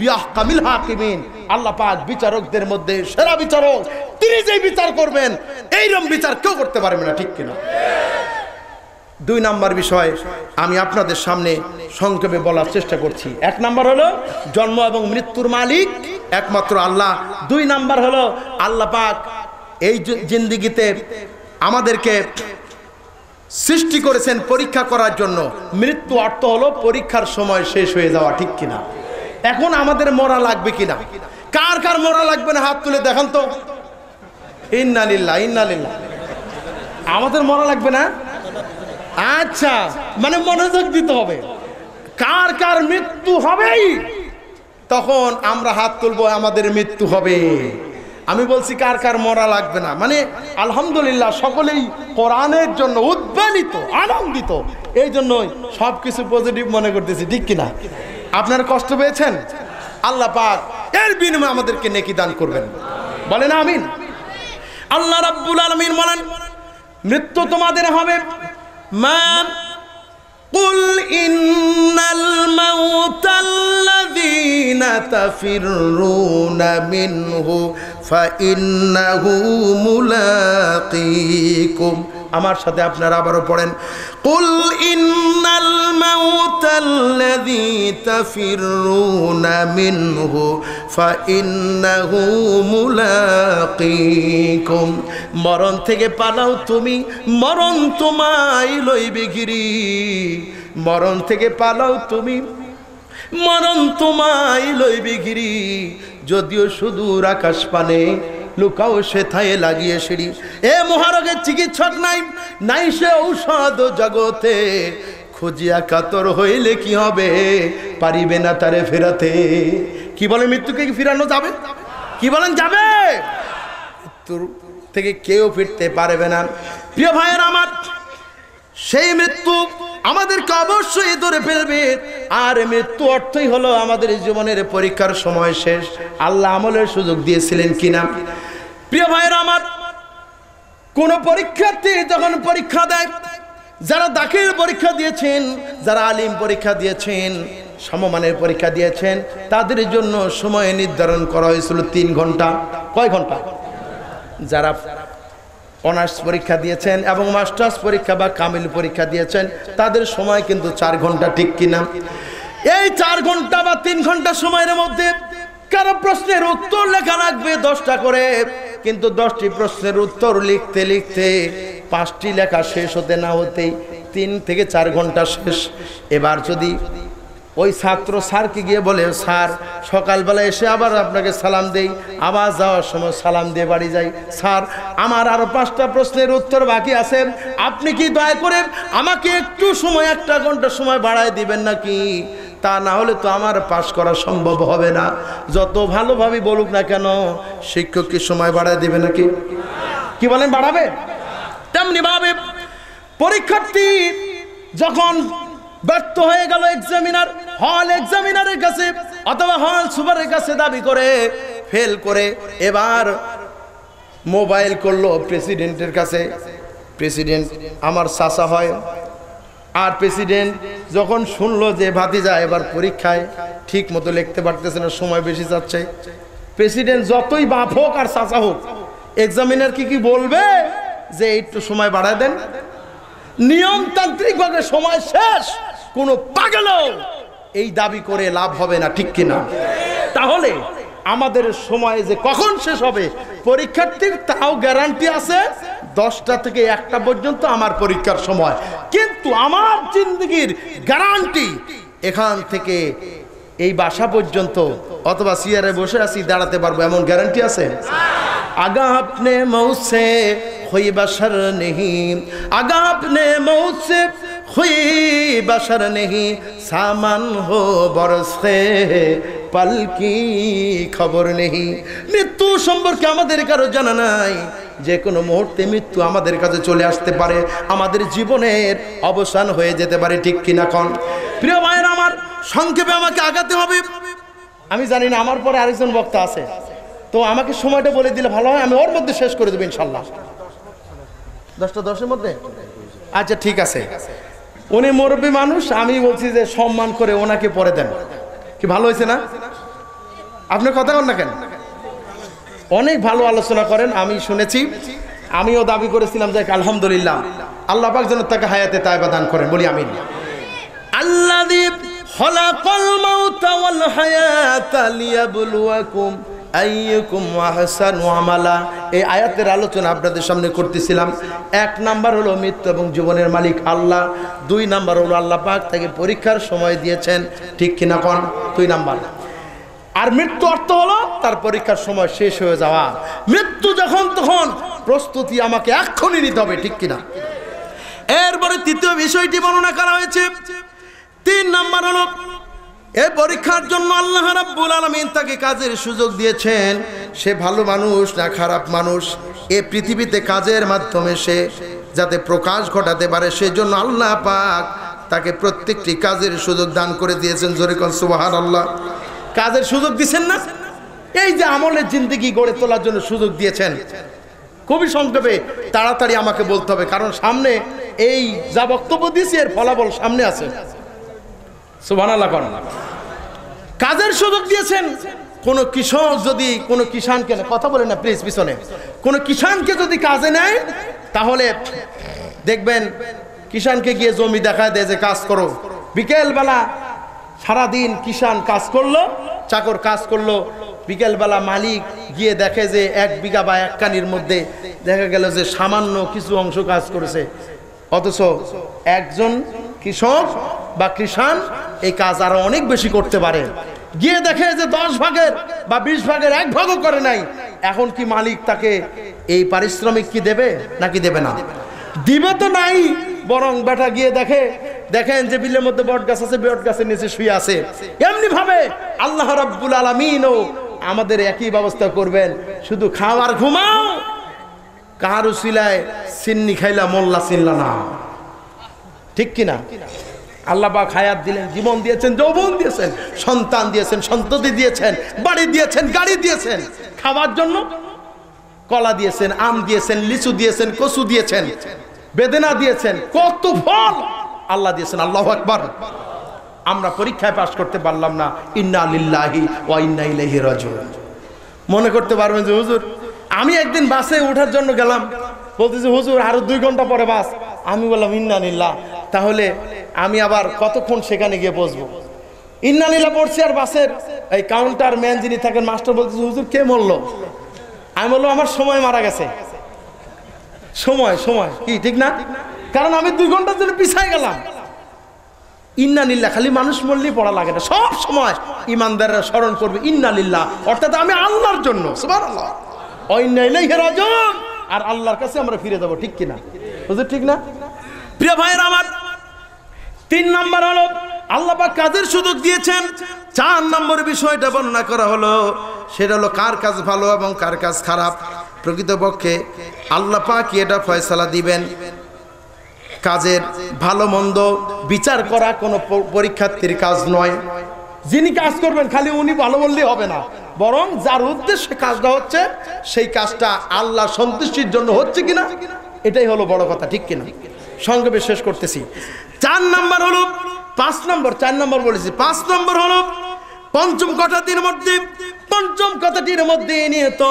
Speaker 2: বিআহকামিল হাকিমিন, আল্লাহ পাক বিচারকদের মধ্যে সেরা বিচারক। তিনি যেই বিচার করবেন এইরকম বিচার কেউ করতে পারবে না, ঠিক কিনা? 2 নাম্বার বিষয় আমি আপনাদের সামনে সংক্ষেপে বলার চেষ্টা করছি। 1 নাম্বার হলো জন্ম এবং মৃত্যুর মালিক একমাত্র আল্লাহ। 2 নাম্বার হলো আল্লাহ পাক এই জিন্দেগিতে আমাদেরকে সৃষ্টি করেছেন পরীক্ষা করার জন্য। মৃত্যু অর্থ হলো পরীক্ষার সময় শেষ হয়ে যাওয়া, ঠিক কিনা? এখন আমাদের মরা লাগবে কিনা? কার কার মরা লাগবে না হাত তুলে দেখান তো। ইন্না লিল্লাহি ইন্না লিল্লাহি। আমাদের মরা লাগবে না? আচ্ছা, মানে মনোযোগ দিতে হবে। কার কার মৃত্যু হবেই, তখন আমরা হাত তুলবো, আমাদের মৃত্যু হবে। আমি বলছি কার কার মরা লাগবে না, মানে আলহামদুলিল্লাহ সকলেই কোরআনের জন্য উদ্বেলিত, আনন্দিত, এই জন্যই সবকিছু পজিটিভ মনে করতেছি, ঠিক কিনা? আপনারা কষ্ট পেয়েছেন, আল্লাহ পাক এর বিনিময়ে আমাদেরকে নেকি দান করবেন, বলেন আমিন। আল্লাহ রাব্বুল আলামিন বলেন মৃত্যু তোমাদের হবে, মা কুল ইন্নাল মাউতাল্লাযীনা তাফিররুনা মিনহু ফাইন্নাহু মুলাকীকুম। আমার সাথে আপনারা আবারও পড়েন, কুল ইন্নাল মাউতাল্লাযী তাফিররুনা মিনহু ফাইন্নাহু মুলাকীকুম। মরণ থেকে পালাও তুমি, মরণ তোমায় লইবে ঘিরি। মরণ থেকে পালাও তুমি, মরণ তোমায় লইবে ঘিরি। যদিও সুদূর আকাশ পানে, লুকাও সেথায় লাগিয়ে সিঁড়ি। এ মহারোগের চিকিৎসক নাই, নাই সে ঔষধ জগতে। খুঁজিয়া কাতর হইলে কি হবে, পারিবে না তারে ফেরাতে। কি বলে, মৃত্যুকে কি ফিরানো যাবে? কি বলেন, যাবে? মৃত্যুর থেকে কেউ ফিরতে পারবে না। প্রিয় ভাইয়ের আমার, সেই মৃত্যু আমাদেরকে অবশ্যই ধরে ফেলবে। আর মৃত্যু অর্থই হলো আমাদের জীবনের পরীক্ষার সময় শেষ। আল্লাহ আমলের সুযোগ দিয়েছিলেন কিনা? প্রিয় ভাইয়েরা আমার, কোন পরীক্ষার্থী যখন পরীক্ষা দেয়, যারা দাখিল পরীক্ষা দিয়েছেন, যারা আলিম পরীক্ষা দিয়েছেন, সমমানের পরীক্ষা দিয়েছেন, তাদের জন্য সময় নির্ধারণ করা হয়েছিল 3 ঘন্টা। কয় ঘন্টা? যারা অনার্স পরীক্ষা দিয়েছেন এবং মাস্টার্স পরীক্ষা বা কামিল পরীক্ষা দিয়েছেন, তাদের সময় কিন্তু 4 ঘন্টা, ঠিক কিনা? এই 4 ঘন্টা বা 3 ঘন্টা সময়ের মধ্যে কারো প্রশ্নের উত্তর লেখা লাগবে 10টা করে, কিন্তু 10টি প্রশ্নের উত্তর লিখতে লিখতে 5টি লেখা শেষ হতে না হতেই 3 থেকে 4 ঘন্টা শেষ। এবার যদি ওই ছাত্র স্যারকে গিয়ে বলে, স্যার সকালবেলা এসে আবার আপনাকে সালাম দেই, আবার যাওয়ার সময় সালাম দিয়ে বাড়ি যাই, স্যার আমার আরো 5টা প্রশ্নের উত্তর বাকি আছে, আপনি কি দয়া করে আমাকে একটু সময়, 1 ঘন্টা সময় বাড়ায় দিবেন নাকি? তা না হলে তো আমার পাস করা সম্ভব হবে না। যত ভালোভাবে বলুক না কেন, শিক্ষক কি সময় বাড়ায় দিবে নাকি? কি বলেন, বাড়াবে? তেমনি ভাবে পরীক্ষার্থী যখন ব্যর্থ হয়ে গেল, এক্সামিনার হল এক্সামিনারের কাছে অথবা হল সুপারের কাছে দাবি করে ফেল করে, এবার মোবাইল করলো প্রেসিডেন্টের কাছে। প্রেসিডেন্ট আমার চাচা হয়। আর প্রেসিডেন্ট যখন শুনলো যে ভাতিজা এবার পরীক্ষায় ঠিক মতো লিখতে পারতেছে না, সময় বেশি যাচ্ছে, প্রেসিডেন্ট যতই বাপ হোক আর চাচা হোক, এক্সামিনার কি বলবে যে একটু সময় বাড়ায় দেন? নিয়মতান্ত্রিকভাবে সময় শেষ। কোনো পাগলও এই দাবি করে লাভ হবে না, ঠিক কিনা? তাহলে আমাদের সময় যে কখন শেষ হবে পরীক্ষার্থীর তাও গ্যারান্টি আছে, 10টা থেকে 1টা পর্যন্ত আমার পরীক্ষার সময়, কিন্তু আমার জিন্দেগির গ্যারান্টি এখান থেকে এই বাসা পর্যন্ত অথবা চেয়ারে বসে আছি দাঁড়াতে পারবো, এমন গ্যারান্টি আছে? আগা আপনি মৌসে हुई बशर नहीं, आगा अपने मौत से हुई बशर नहीं, सामान हो बरसे पल की खबर नहीं। মৃত্যু সম্পর্কে আমাদের কারো জানা নাই। যে কোনো মুহূর্তে মৃত্যু আমাদের কাছে চলে আসতে পারে, আমাদের জীবনের অবসান হয়ে যেতে পারে, ঠিক কিনা কোন? প্রিয় ভাইয়েরা আমার, সংক্ষেপে আমাকে আগাতে হবে। আমি জানি না আমার পরে আরেকজন বক্তা আছে, তো আমাকে সময়টা বলে দিলে ভালো হয়, আমি ওর মধ্যে শেষ করে দেবো ইনশাল্লাহ। 10টা 10-এর মধ্যে? আচ্ছা ঠিক আছে। উনি মুরব্বী মানুষ, আমি বলছি যে সম্মান করে ওনাকে পরে দেন। কি ভালো হয়েছে না? আপনি কথা বল না কেন? অনেক ভালো আলোচনা করেন, আমি শুনেছি, আমিও দাবি করেছিলাম যে আলহামদুলিল্লাহ, আল্লাহ পাক যেন তাকে হায়াতে তাইবা দান করেন, বলি আমিন। আল্লাযী খালাকাল মাউতা ওয়াল হায়াতা লিয়াবলুয়াকুম আইয়ুকুম আহসানু আমালা। এই আয়াতের আলোচনা আপনাদের সামনে করতেছিলাম। 1 নাম্বার হলো মৃত্যু এবং জীবনের মালিক আল্লাহ। 2 নাম্বার হলো আল্লাহ পাক তাকে পরীক্ষার সময় দিয়েছেন, ঠিক কিনা কোন? 2 নাম্বার। আর মৃত্যু অর্থ হলো তার পরীক্ষার সময় শেষ হয়ে যাওয়া। মৃত্যু যখন তখন প্রস্তুতি আমাকে এক্ষুনি নিতে হবে, ঠিক কিনা? এরপরে 3য় বিষয়টি বর্ণনা করা হয়েছে। 3 নাম্বার হলো এই পরীক্ষার জন্য আল্লাহ রাব্বুল আলামিন তাকে কাজের সুযোগ দিয়েছেন। সে ভালো মানুষ না খারাপ মানুষ, এই পৃথিবীতে কাজের মাধ্যমে সে যাতে প্রকাশ ঘটাতে পারে, সেজন্য আল্লাহ পাক তাকে প্রত্যেকটি কাজের সুযোগ দান করে দিয়েছেন। জোরে কোন সুবহানাল্লাহ। কাজের সুযোগ দিয়েছেন না? এই যে আমলের জিন্দেগি গড়ে তোলার জন্য সুযোগ দিয়েছেন। খুবই সংক্ষেপে তাড়াতাড়ি আমাকে বলতে হবে, কারণ সামনে এই যা বক্তব্য দিয়েছি এর ফলাফল সামনে আছে। সুবহানাল্লাহ। কাজের সুযোগ দিয়েছেন। কোন কৃষক যদি কোন কিষানকে, কথা বলে না প্লিজ পিছনে, কোন কিষানকে যদি কাজে নেয় তাহলে দেখবেন কিষানকে গিয়ে জমি দেখায় দেয় যে কাজ করো। বিকেলবেলা সারাদিন কিষান কাজ করলো, চাকর কাজ করলো, বিকেলবেলা মালিক গিয়ে দেখে যে 1 বিঘা বা 1 কানির মধ্যে দেখা গেল যে সামান্য কিছু অংশ কাজ করেছে, অথচ একজন কৃষক বা কৃষান এই কাজ আরো অনেক বেশি করতে পারে। গিয়ে দেখে যে 10 ভাগের বা 20 ভাগের 1 ভাগও করে নাই। এখন কি মালিক তাকে এই পারিশ্রমিক কি দেবে নাকি দেবে না? দিবে তো নাই, বরং বেটা গিয়ে দেখেন যে বিলের মধ্যে বট গাছ আছে, বট গাছের নিচে শুয়ে আছে। এমনি ভাবে আল্লাহ রাব্বুল আলামিনও আমাদের একই ব্যবস্থা করবেন। শুধু খাও আর ঘুমাও, কার উসিলায় সিন্নি খাইলা মোল্লা চিনলা না, ঠিক কিনা? আল্লাহ পাক হায়াত দিলেন, জীবন দিয়েছেন, যৌবন দিয়েছেন, সন্তান দিয়েছেন, সন্ততি দিয়েছেন, বাড়ি দিয়েছেন, গাড়ি দিয়েছেন, খাওয়ার জন্য কলা দিয়েছেন, আম দিয়েছেন, লিচু দিয়েছেন, কচু দিয়েছেন, বেদেনা দিয়েছেন, কত ফল আল্লাহ দিয়েছেন। আল্লাহু আকবার। আমরা পরীক্ষায় পাশ করতে পারলাম না, ইন্না লিল্লাহি ওয়া ইন্না ইলাইহি রাজিউন। মনে করতে পারবেন যে হুজুর আমি একদিন বাসে ওঠার জন্য গেলাম, বলতেছে হুজুর আরো 2 ঘন্টা পরে বাস। আমি বললাম ইন্না লিল্লাহ, তাহলে আমি আবার কতক্ষণ সেখানে গিয়ে পৌঁছবো? ইন্না লিল্লাহ পড়ছি, আর বাসের এই কাউন্টার ম্যান যিনি থাকেন মাস্টার বলতেছে হুজুর কে মরলো? আমি বললাম আমার সময় মারা গেছে। সময় কি ঠিক না? কারণ আমি 2 ঘন্টার জন্য পিছায় গেলাম। ইন্না লিল্লাহ খালি মানুষ মরলেই পড়া লাগে না, সব সময় ইমানদাররা স্মরণ করবে ইন্না লিল্লাহ, অর্থাৎ আমি আল্লাহর জন্য, সুবহানাল্লাহ, ওয়া ইন্না ইলাইহি রাজিউন, আর আল্লাহর কাছে আমরা ফিরে যাব, ঠিক কিনা হুজুর? ঠিক না? প্রিয় ভাইয়েরা আমার, 3 নাম্বার হলো আল্লাহ পাক কাজের সুযোগ দিয়েছেন। 4 নম্বর বিষয়টা বর্ণনা করা হলো, সেটা হলো কার কাজ ভালো এবং কার কাজ খারাপ। প্রকৃতপক্ষে আল্লাহ পাক এটা ফয়সালা দিবেন। কাজের ভালো মন্দ বিচার করা কোনো পরীক্ষার্থীর কাজ নয়। যিনি কাজ করবেন খালি উনি ভালো বললেই হবে না, বরং যার উদ্দেশ্যে কাজটা হচ্ছে সেই কাজটা আল্লাহ সন্তুষ্টির জন্য হচ্ছে কিনা, এটাই হলো বড় কথা, ঠিক কিনা? সংক্ষেপে শেষ করতেছি। 4 নম্বর হলো 5 নম্বর 4 নম্বর বলেছি, 5 নম্বর হলো পঞ্চম কথাটির মধ্যে নিহিত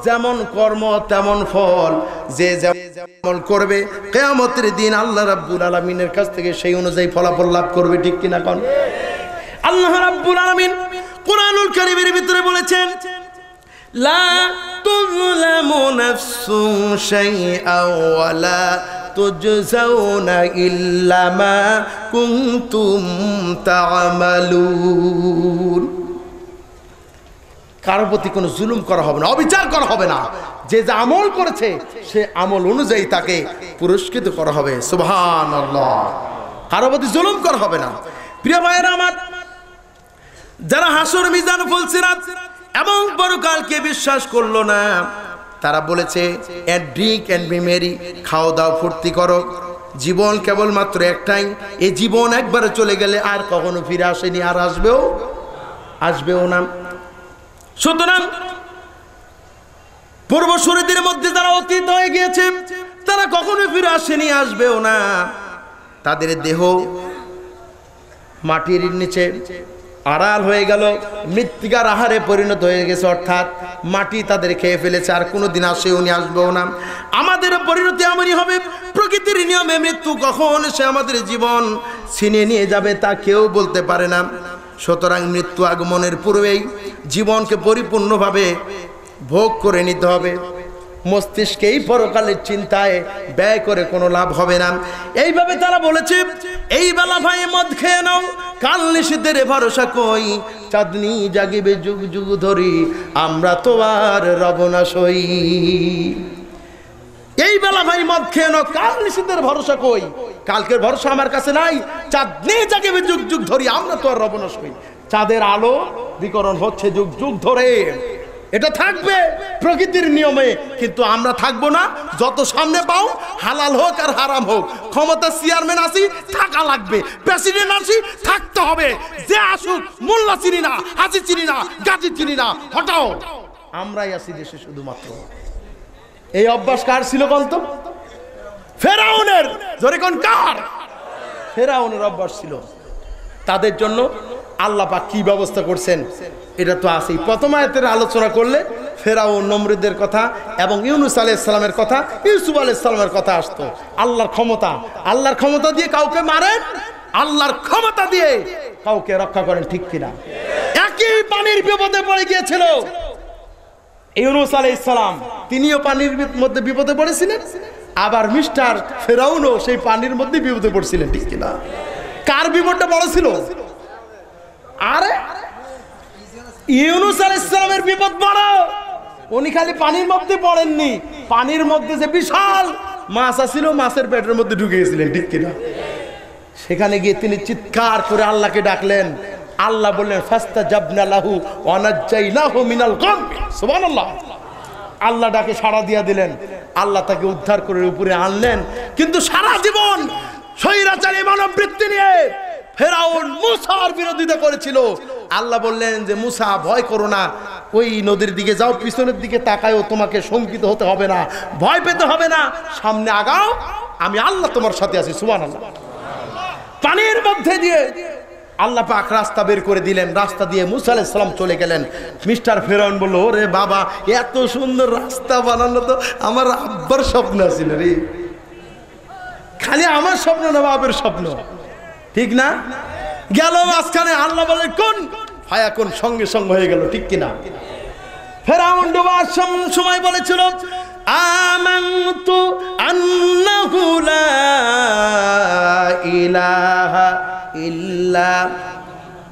Speaker 2: যেমন কর্ম তেমন ফল। যে যেমন করবে কিয়ামতের দিন আল্লাহ রাব্বুল আলামিনের কাছ থেকে সেই অনুযায়ী ফলাফল লাভ করবে, ঠিক কিনা কোন? আল্লাহ রাব্বুল আলামিন কুরআনুল কারীমের ভিতরে বলেছেন, লা তুযলামু নাফসুন শাইআন ওয়া লা তুজজাউনা ইল্লা মা কুনতুম তা'মালুন। কারোর প্রতি কোনো জুলুম করা হবে না, অবিচার করা হবে না। যে যা আমল করেছে সে আমল অনুযায়ী তাকে পুরস্কৃত করা হবে, সুবহানাল্লাহ। কারোর প্রতি জুলুম করা হবে না। প্রিয় ভাইয়েরা আমার, যারা হাসর মিজান ফুলসিরাত এবং পরকালকে বিশ্বাস করলো না, তারা বলেছে and drink and be merry, খাও দাও ফুর্তি করো, জীবন কেবলমাত্র একটাই, এই জীবন একবারে চলে গেলে আর কখনো ফিরে আসেনি, আর আসবেও না। সুতরাং পূর্বসূরীদের মধ্যে যারা অতীত হয়ে গিয়েছে তারা কখনো ফিরে আসেনি, আসবেও না। তাদের দেহ মাটির নিচে আড়াল হয়ে গেল, মৃত্তিকার আহারে পরিণত হয়ে গেছে, অর্থাৎ মাটি তাদের খেয়ে ফেলেছে, আর কোনোদিন আসেও নি, আসবেও না। আমাদের পরিণতি এমনই হবে। প্রকৃতির নিয়মে মৃত্যু কখন সে আমাদের জীবন ছিনিয়ে নিয়ে যাবে তা কেউ বলতে পারে না। সুতরাং মৃত্যু আগমনের পূর্বেই জীবনকে পরিপূর্ণভাবে ভোগ করে নিতে হবে। মস্তিষ্কে এই পরকালের চিন্তায় ব্যয় করে কোনো লাভ হবে না। এইভাবে তারা বলেছে, এই বেলা ভাই মদ খেয়ে নাও, কাল নিষিদ্ধের ভরসা কই, চাঁদনি জাগিবে যুগ যুগ ধরি, আমরা তো আর রব না সই। এই বেলা ভাই মদ খেয়ে নাও, কাল নিষিদ্ধের ভরসা কই, কালকের ভরসা আমার কাছে নাই, চাঁদনি জাগিবে যুগ যুগ ধরি, আমরা তো আর রব না সই। চাঁদের আলো বিকরণ হচ্ছে যুগ যুগ ধরে, এটা থাকবে প্রকৃতির নিয়মে, কিন্তু আমরা থাকবো না। যত সামনে পাও, হালাল হোক আর হারাম হোক, ক্ষমতা চেয়ারম্যান আসি থাকা লাগবে, প্রেসিডেন্ট আসি থাকতে হবে, যে আসুক মোল্লা চিনি না, হাজি চিনি না, গাজী চিনি না, হটাও, আমরাই আছি দেশে শুধুমাত্র। এই অভ্যাস কার ছিল বলতো? ফেরাউনের, জোরে কোন কার? ফেরাউনের অভ্যাস ছিল। তাদের জন্য আল্লাহ পাক কি ব্যবস্থা করছেন এটা তো আছেই। প্রথম আয়াতের আলোচনা করলে ফেরাউন, নমরুদের কথা এবং ইউনূস আলাইহিস সালামের কথা, ইউসুফ আলাইহিস সালামের কথা আসতো। আল্লাহর ক্ষমতা দিয়ে কাউকে মারেন, আল্লাহর ক্ষমতা দিয়ে কাউকে রক্ষা করেন, ঠিক কিনা? একই পানির বিপদে পড়ে গিয়েছিল ইউনূস আলাইহিস সালাম, তিনিও পানির মধ্যে বিপদে পড়েছিলেন, আবার মিস্টার ফেরাউনও সেই পানির মধ্যে বিপদে পড়ছিলেন, ঠিক কিনা? কার বিপদটা বড় ছিল? আরে ইউনূস আলাইহিস সালামের বিপদ বড়। উনি খালি পানির মধ্যে পড়েননি, পানির মধ্যে যে বিশাল মাছ আছিল, মাছের পেটের মধ্যে ঢুকে গেছিলেন, ঠিক কিনা? সেখানে গিয়ে তিনি চিৎকার করে আল্লাহকে ডাকলেন। আল্লাহ বললেন ফাস্তাজাবনা লাহু ওয়া নাজ্জাইনাহু মিনাল গাম। সুবহানাল্লাহ। আল্লাহ ডাকে সাড়া দিয়া দিলেন, আল্লাহ তাকে উদ্ধার করে উপরে আনলেন। কিন্তু সারা জীবন স্বৈরাচারী মনোবৃত্তি নিয়ে ফেরাউন মুসার বিরোধিতা করেছিল। আল্লাহ বললেন যে মুসা, ভয় করো না, ওই নদীর দিকে যাও, পিছনের দিকে তাকায়ও, তোমাকে শঙ্কিত হতে হবে না, ভয় পেতে হবে না, সামনে আগাও, আমি আল্লাহ তোমার সাথে আছি। সুবহানাল্লাহ। পানির মধ্যে দিয়ে আল্লাহ পাক রাস্তা বের করে দিলেন, রাস্তা দিয়ে মুসা আলাইহিস সালাম চলে গেলেন। মিস্টার ফেরাউন বলল, ওরে বাবা, এত সুন্দর রাস্তা বানানো তো আমার আব্বার স্বপ্ন ছিল রে, খালি আমার স্বপ্ন না, বাবার স্বপ্ন, ঠিক না? গেল মাঝখানে, আল্লাহ বলে কোন ফায়াকুন, সঙ্গে সঙ্গে হয়ে গেল, ঠিক কিনা? ফেরাউন ডোবার সময় বলেছিল আমানতু আন্নাহু লা ইলাহা ইল্লা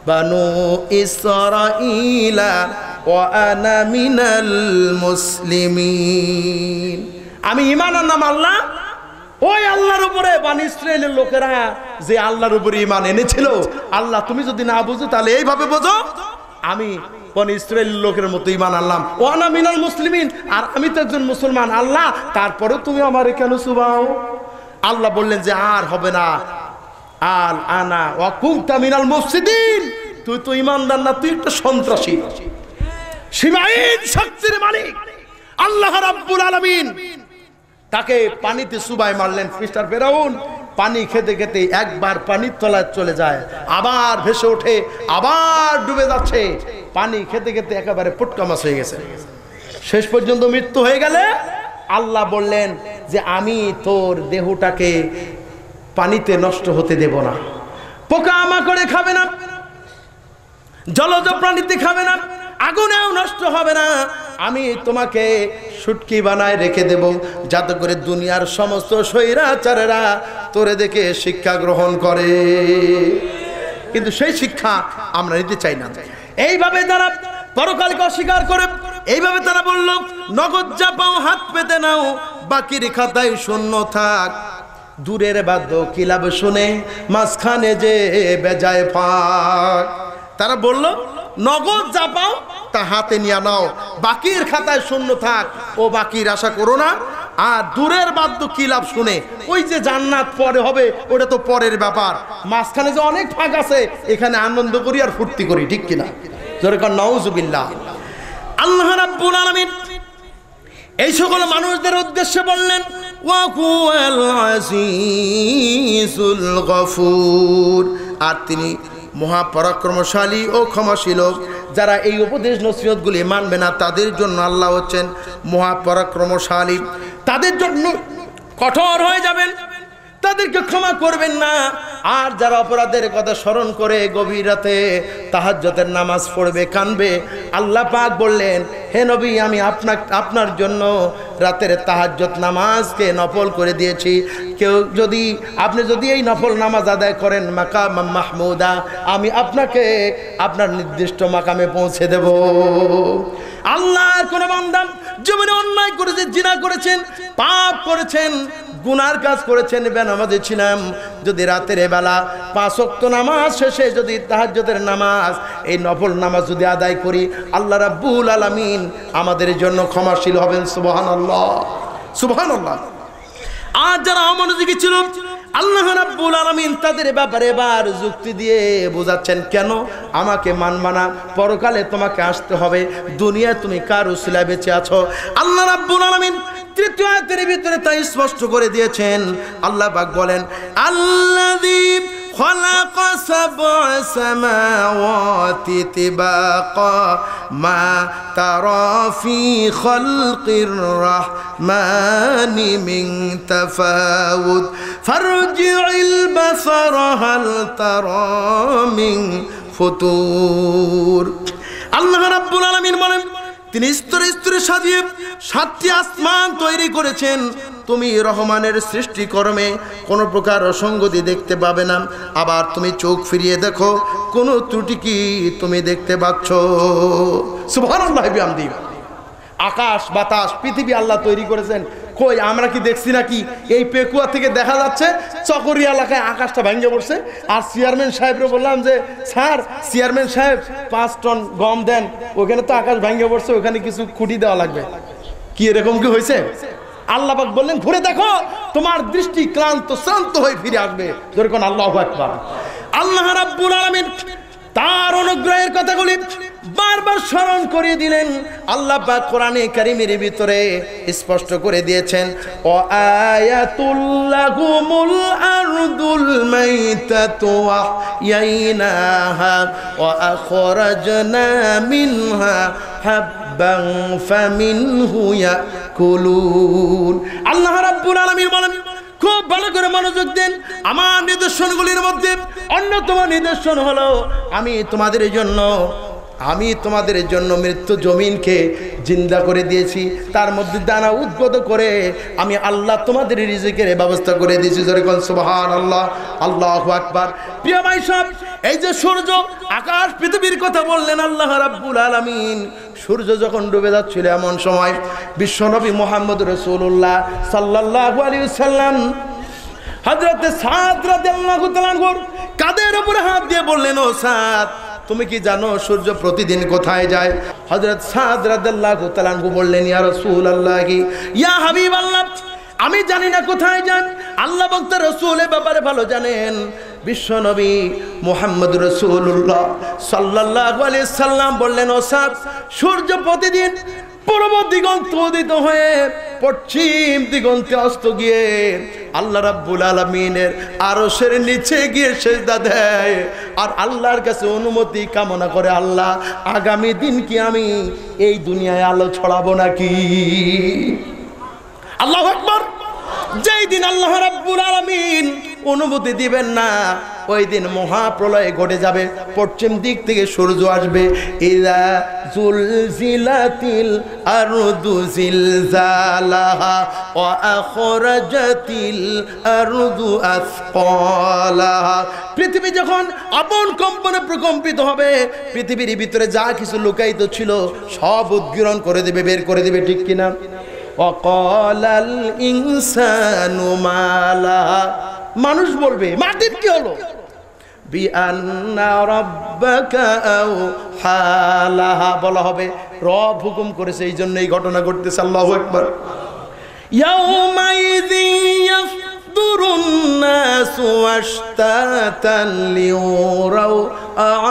Speaker 2: বানু ইসরাঈলা ওয়া আনা মিনাল মুসলিমিন। আমি ঈমান আনলাম আল্লাহ, ওই আল্লাহর উপরে। বনি ইসরাইলের লোকেরা যে আল্লাহর উপরে ঈমান এনেছিল, আল্লাহ তুমি যদি না বুঝো তাহলে এইভাবে বোঝো, আমি বনি ইসরাইলের লোকের মতো ঈমান আনলাম, ওয়া আনা মিনাল মুসলিমিন, আর আমি তো একজন মুসলমান। আল্লাহ তারপরে তুমি আমারে কেন সুবাও? আল্লাহ বললেন যে আর হবে না, আল আনা ওয়া কুনতা মিনাল মুফসিদিন, তুই তো ঈমানদার না, তুই একটা সন্ত্রাসী। সীমাহীন শক্তির মালিক আল্লাহ রাব্বুল আলামিন তাকে পানিতে চুবাই মারলেন। মিস্টার ফেরাউন পানি খেতে খেতে একবার পানির তলায় চলে যায়, আবার ভেসে ওঠে, আবার ডুবে যাচ্ছে। পানি খেতে খেতে একেবারে পুটকা মাছ হয়ে গেছে। শেষ পর্যন্ত মৃত্যু হয়ে গেলে আল্লাহ বললেন যে আমি তোর দেহটাকে পানিতে নষ্ট হতে দেব না, পোকা মাকড়ে খাবে না, জলজ প্রাণীতে খাবে না, আগুনেও নষ্ট হবে না, আমি তোমাকে শুটকি বানায় রেখে দেব, যাতে করে দুনিয়ার সমস্ত স্বৈরাচারেরা তোরে দেখে শিক্ষা গ্রহণ করে। কিন্তু সেই শিক্ষা আমরা নিতে চাই না। এইভাবে তারা পরকালকে অস্বীকার করে, এইভাবে তারা বলল নগদ যা পাও হাত পেতে নাও, বাকির খাতায় শূন্য থাক। দূরের বাদ্য কিলাব শুনে মাঝখানে যে বেজায় ফাঁক। তারা বলল নগদ যা পাও তা হাতে নিয়ে নাও, বাকির খাতায় শূন্য থাক, ও বাকির আশা করো না। আর দূরের বাদ্য কি লাভ শুনে, ওই যে জান্নাত পরে হবে ওটা তো পরের ব্যাপার, মাঝখানে যে অনেক ফাঁক আছে, এখানে আনন্দ করি আর ফুর্তি করি, ঠিক কিনা? জোরে কর নাউজুবিল্লাহ। আল্লাহ রাব্বুল আলামিন এই সকল মানুষদের উদ্দেশ্যে বললেন ওয়া হুয়াল আজিজুল গফুর, আর তিনি মহাপরাক্রমশালী ও ক্ষমাশীল। যারা এই উপদেশ নসিহতগুলি মানবে না তাদের জন্য আল্লাহ হচ্ছেন মহাপরাক্রমশালী, তাদের জন্য কঠোর হয়ে যাবেন, তাদেরকে ক্ষমা করবেন না। আর যারা অপরাধের কথা স্মরণ করে গভীর রাতে তাহাজ্জুদের নামাজ পড়বে, কানবে, আল্লাহ পাক বললেন হে নবী আমি আপনার জন্য রাতের তাহাজ্জুদ নামাজকে নফল করে দিয়েছি। আপনি যদি এই নফল নামাজ আদায় করেন মাকাম মাহমুদা, আমি আপনাকে আপনার নির্দিষ্ট মাকামে পৌঁছে দেব। আল্লাহর কোন বান্দা জীবনে অন্যায় করেছে, জিনা করেছেন, পাপ করেছেন, গুনার কাজ করেছেন, বেনামাজি ছিলাম, যদি রাতের বেলা 5 ওয়াক্ত নামাজ শেষে যদি তাহাজ্জুদের নামাজ এই নফল নামাজ যদি আদায় করি, আল্লাহ রাব্বুল আলামিন আমাদের জন্য ক্ষমাশীল হবেন। সুবহানাল্লাহ, সুবহানাল্লাহ। আর যারা অমনোযোগী ছিল আল্লাহ রাব্বুল আলামিন তাদের ব্যাপারে এবার যুক্তি দিয়ে বোঝাচ্ছেন, কেন আমাকে মানবা না, পরকালে তোমাকে আসতে হবে, দুনিয়ায় তুমি কার উসিলায় বেঁচে আছো। আল্লাহ রাব্বুল আলামিন তৃতীয় আয়াতের ভিতরে তাই স্পষ্ট করে দিয়েছেন। আল্লাহ পাক বলেন, আল্লাযী خلق سبع سماوات طباقا ما ترى في خلق الرحمن من تفاوت فارجع البصر هل ترى من فطور। আল্লাহ রাব্বুল আলামিন বলেন, তিনি স্তরে স্তরে সাজিয়ে 7টি আসমান তৈরি করেছেন। তুমি রহমানের সৃষ্টিকর্মে কোনো প্রকার অসঙ্গতি দেখতে পাবে না। আবার তুমি চোখ ফিরিয়ে দেখো, কোনো ত্রুটি কি তুমি দেখতে পাচ্ছ? সুবহানাল্লাহ বিহামদিহি। আকাশ বাতাস পৃথিবী আল্লাহ তৈরি করেছেন, কই আমরা কি দেখছি নাকি? এই পেকুয়া থেকে দেখা যাচ্ছে চকরি এলাকায় আকাশটা ভেঙে পড়ছে। আর চেয়ারম্যান সাহেবরে বললাম যে স্যার, চেয়ারম্যান সাহেব 5 টন গম দেন, ওখানে তো আকাশ ভেঙে পড়ছে, ওখানে কিছু খুঁটি দেওয়া লাগবে। কি এরকম কি হয়েছে? আল্লাহ পাক বললেন, ঘুরে দেখো, তোমার দৃষ্টি ক্লান্ত শ্রান্ত হয়ে ফিরে আসবে। যেরকম আল্লাহু আকবার। আল্লাহ রাব্বুল আলামিন তার অনুগ্রহের কথাগুলি বারবার স্মরণ করিয়ে দিলেন। আল্লাহ পাক কোরআনে কারীমের ভিতরে স্পষ্ট করে দিয়েছেন, ও আয়াতুল লাকুমুল আরদুল মাইতাতু ওয়াহইনাহা ওয়া আখরাজনা মিনহা হাব্বান ফামিনহু ইয়াকুলুন। আল্লাহ রাব্বুল আলামিন বলেন, খুব ভালো করে মনোযোগ দেন। আমার নিদর্শনগুলির মধ্যে অন্যতম নিদর্শন হলো আমি তোমাদের জন্য মৃত্যু জমিনকে জিন্দা করে দিয়েছি, তার মধ্যে দানা উদ্গত করে আমি আল্লাহ তোমাদের রিজিকের ব্যবস্থা করে দিয়েছি। যেরকম সুবহানাল্লাহ, আল্লাহু আকবার। প্রিয় ভাই সব, এই যে সূর্য আকাশ পৃথিবীর কথা বললেন আল্লাহ রাব্বুল আলামিন, সূর্য যখন ডুবে যাচ্ছিল এমন সময় বিশ্বনবী মুহাম্মদ রাসূলুল্লাহ সাল্লাল্লাহু আলাইহি ওয়াসাল্লাম হযরত সাদ রাদিয়াল্লাহু তাআলা কাদের উপরে হাত দিয়ে বললেন, ও সাদ, তুমি কি জানো সূর্য প্রতিদিন কোথায় যায়? হযরত সাদ রাদিয়াল্লাহু তাআলা বললেন, ইয়া রাসূলুল্লাহ, ইয়া হাবিবাল্লাহ, আমি জানি না কোথায় যান, আল্লাহ বক্তা রাসূলের ব্যাপারে ভালো জানেন। বিশ্বনবী মুহাম্মদ রাসূলুল্লাহ সাল্লাল্লাহু আলাইহি সাল্লাম বললেন, ও সাদ, সূর্য প্রতিদিন পূর্ব দিগন্তে উদিত হয়ে পশ্চিম দিগন্তে অস্ত গিয়ে আল্লাহ রাব্বুল আলামিনের আরশের নিচে গিয়ে সিজদা দেয় আর আল্লাহর কাছে অনুমতি কামনা করে, আল্লাহ, আগামী দিন কি আমি এই দুনিয়ায় আলো ছড়াবো নাকি? আল্লাহু আকবার। যেই দিন আল্লাহ রাব্বুল আলামিন অনুমতি দিবেন না, ওই দিন মহাপ্রলয় ঘটে যাবে। পশ্চিম দিক থেকে সূর্য আসবে। ইযা জুলজিলাতিল আরদু জিলজালাহা ওয়া আখরাজাতিল আরদু আসকালাহা। পৃথিবী যখন আপন কম্পনে প্রকম্পিত হবে, পৃথিবীর ভিতরে যা কিছু লুকায়িত ছিল সব উদ্গীরণ করে দেবে, বের করে দেবে, ঠিক কিনা? ওয়াকালাল ইনসানু মালাহা। মানুষ বলবে, মাটির কি হলো? বিআন্না রাব্বাকা আওহালাহা। বলা হবে, রব হুকুম করেছে, এই জন্য এই ঘটনা ঘটতেছে। আল্লাহু আকবার। ইয়াউমাইযিন ইয়াফদুরুন নাসু আশতাতান লিউরাউ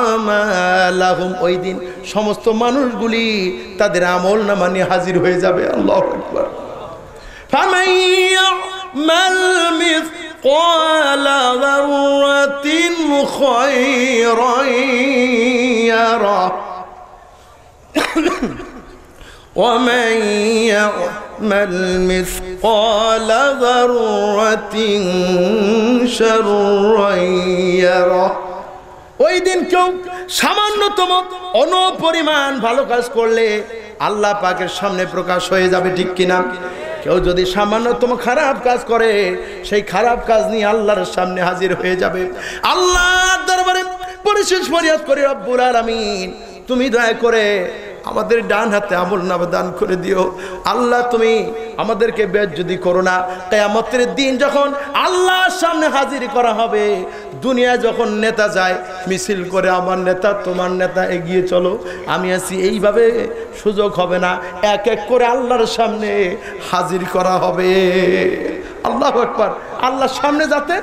Speaker 2: আমালাহুম। ওই দিন সমস্ত মানুষগুলি তাদের আমল নামা নিয়ে হাজির হয়ে যাবে। আল্লাহু আকবার। ফামান ইয়ামাল مثقال ذرة خيرا يره ومن يعمل مثقال ذرة شرا يره। ওই দিন কেউ সামান্যতম অনপরিমাণ ভালো কাজ করলে আল্লাহ পাকের সামনে প্রকাশ হয়ে যাবে, ঠিক কিনা? কেউ যদি সামান্যতম খারাপ কাজ করে, সেই খারাপ কাজ নিয়ে আল্লাহর সামনে হাজির হয়ে যাবে। আল্লাহর দরবারে পরিশেষ ফরিয়াদ করি, রব্বুল আলামিন, তুমি দয়া করে আমাদের ডান হাতে আমলনামা দান করে দিও। আল্লাহ, তুমি আমাদেরকে বেজ্জতি করো না। কিয়ামতের দিন যখন আল্লাহর সামনে হাজির করা হবে, দুনিয়ায় যখন নেতা যায় মিছিল করে, আমার নেতা তোমার নেতা এগিয়ে চলো, আমি আছি, এইভাবে সুযোগ হবে না। এক এক করে আল্লাহর সামনে হাজির করা হবে। আল্লাহু আকবার। আল্লাহর সামনে যাতে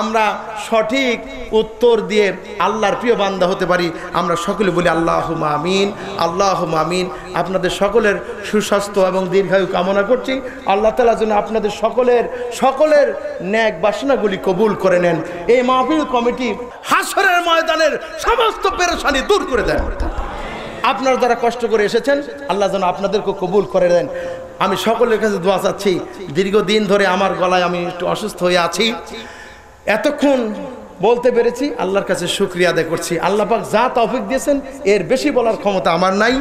Speaker 2: আমরা সঠিক উত্তর দিয়ে আল্লাহর প্রিয় বান্দা হতে পারি। আমরা সকলে বলি আল্লাহুম্মা আমিন, আল্লাহুম্মা আমিন। আপনাদের সকলের সুস্বাস্থ্য এবং দীর্ঘায়ু কামনা করছি। আল্লাহ তাআলা যেন আপনাদের সকলের ন্যাক বাসনাগুলি কবুল করে নেন। এই মাহফিল কমিটি হাসরের ময়দানের সমস্ত পেরেশানি দূর করে দেন। আপনারা যারা কষ্ট করে এসেছেন আল্লাহ যেন আপনাদেরকে কবুল করে দেন। আমি সকলের কাছে দোয়া চাচ্ছি। দীর্ঘদিন ধরে আমার গলায় আমি একটু অসুস্থ হয়ে আছি, এতক্ষণ বলতে পেরেছি, আল্লাহর কাছে শুকরিয়া আদায় করছি। আল্লাহ পাক যা তৌফিক দিয়েছেন এর বেশি বলার ক্ষমতা আমার নাই।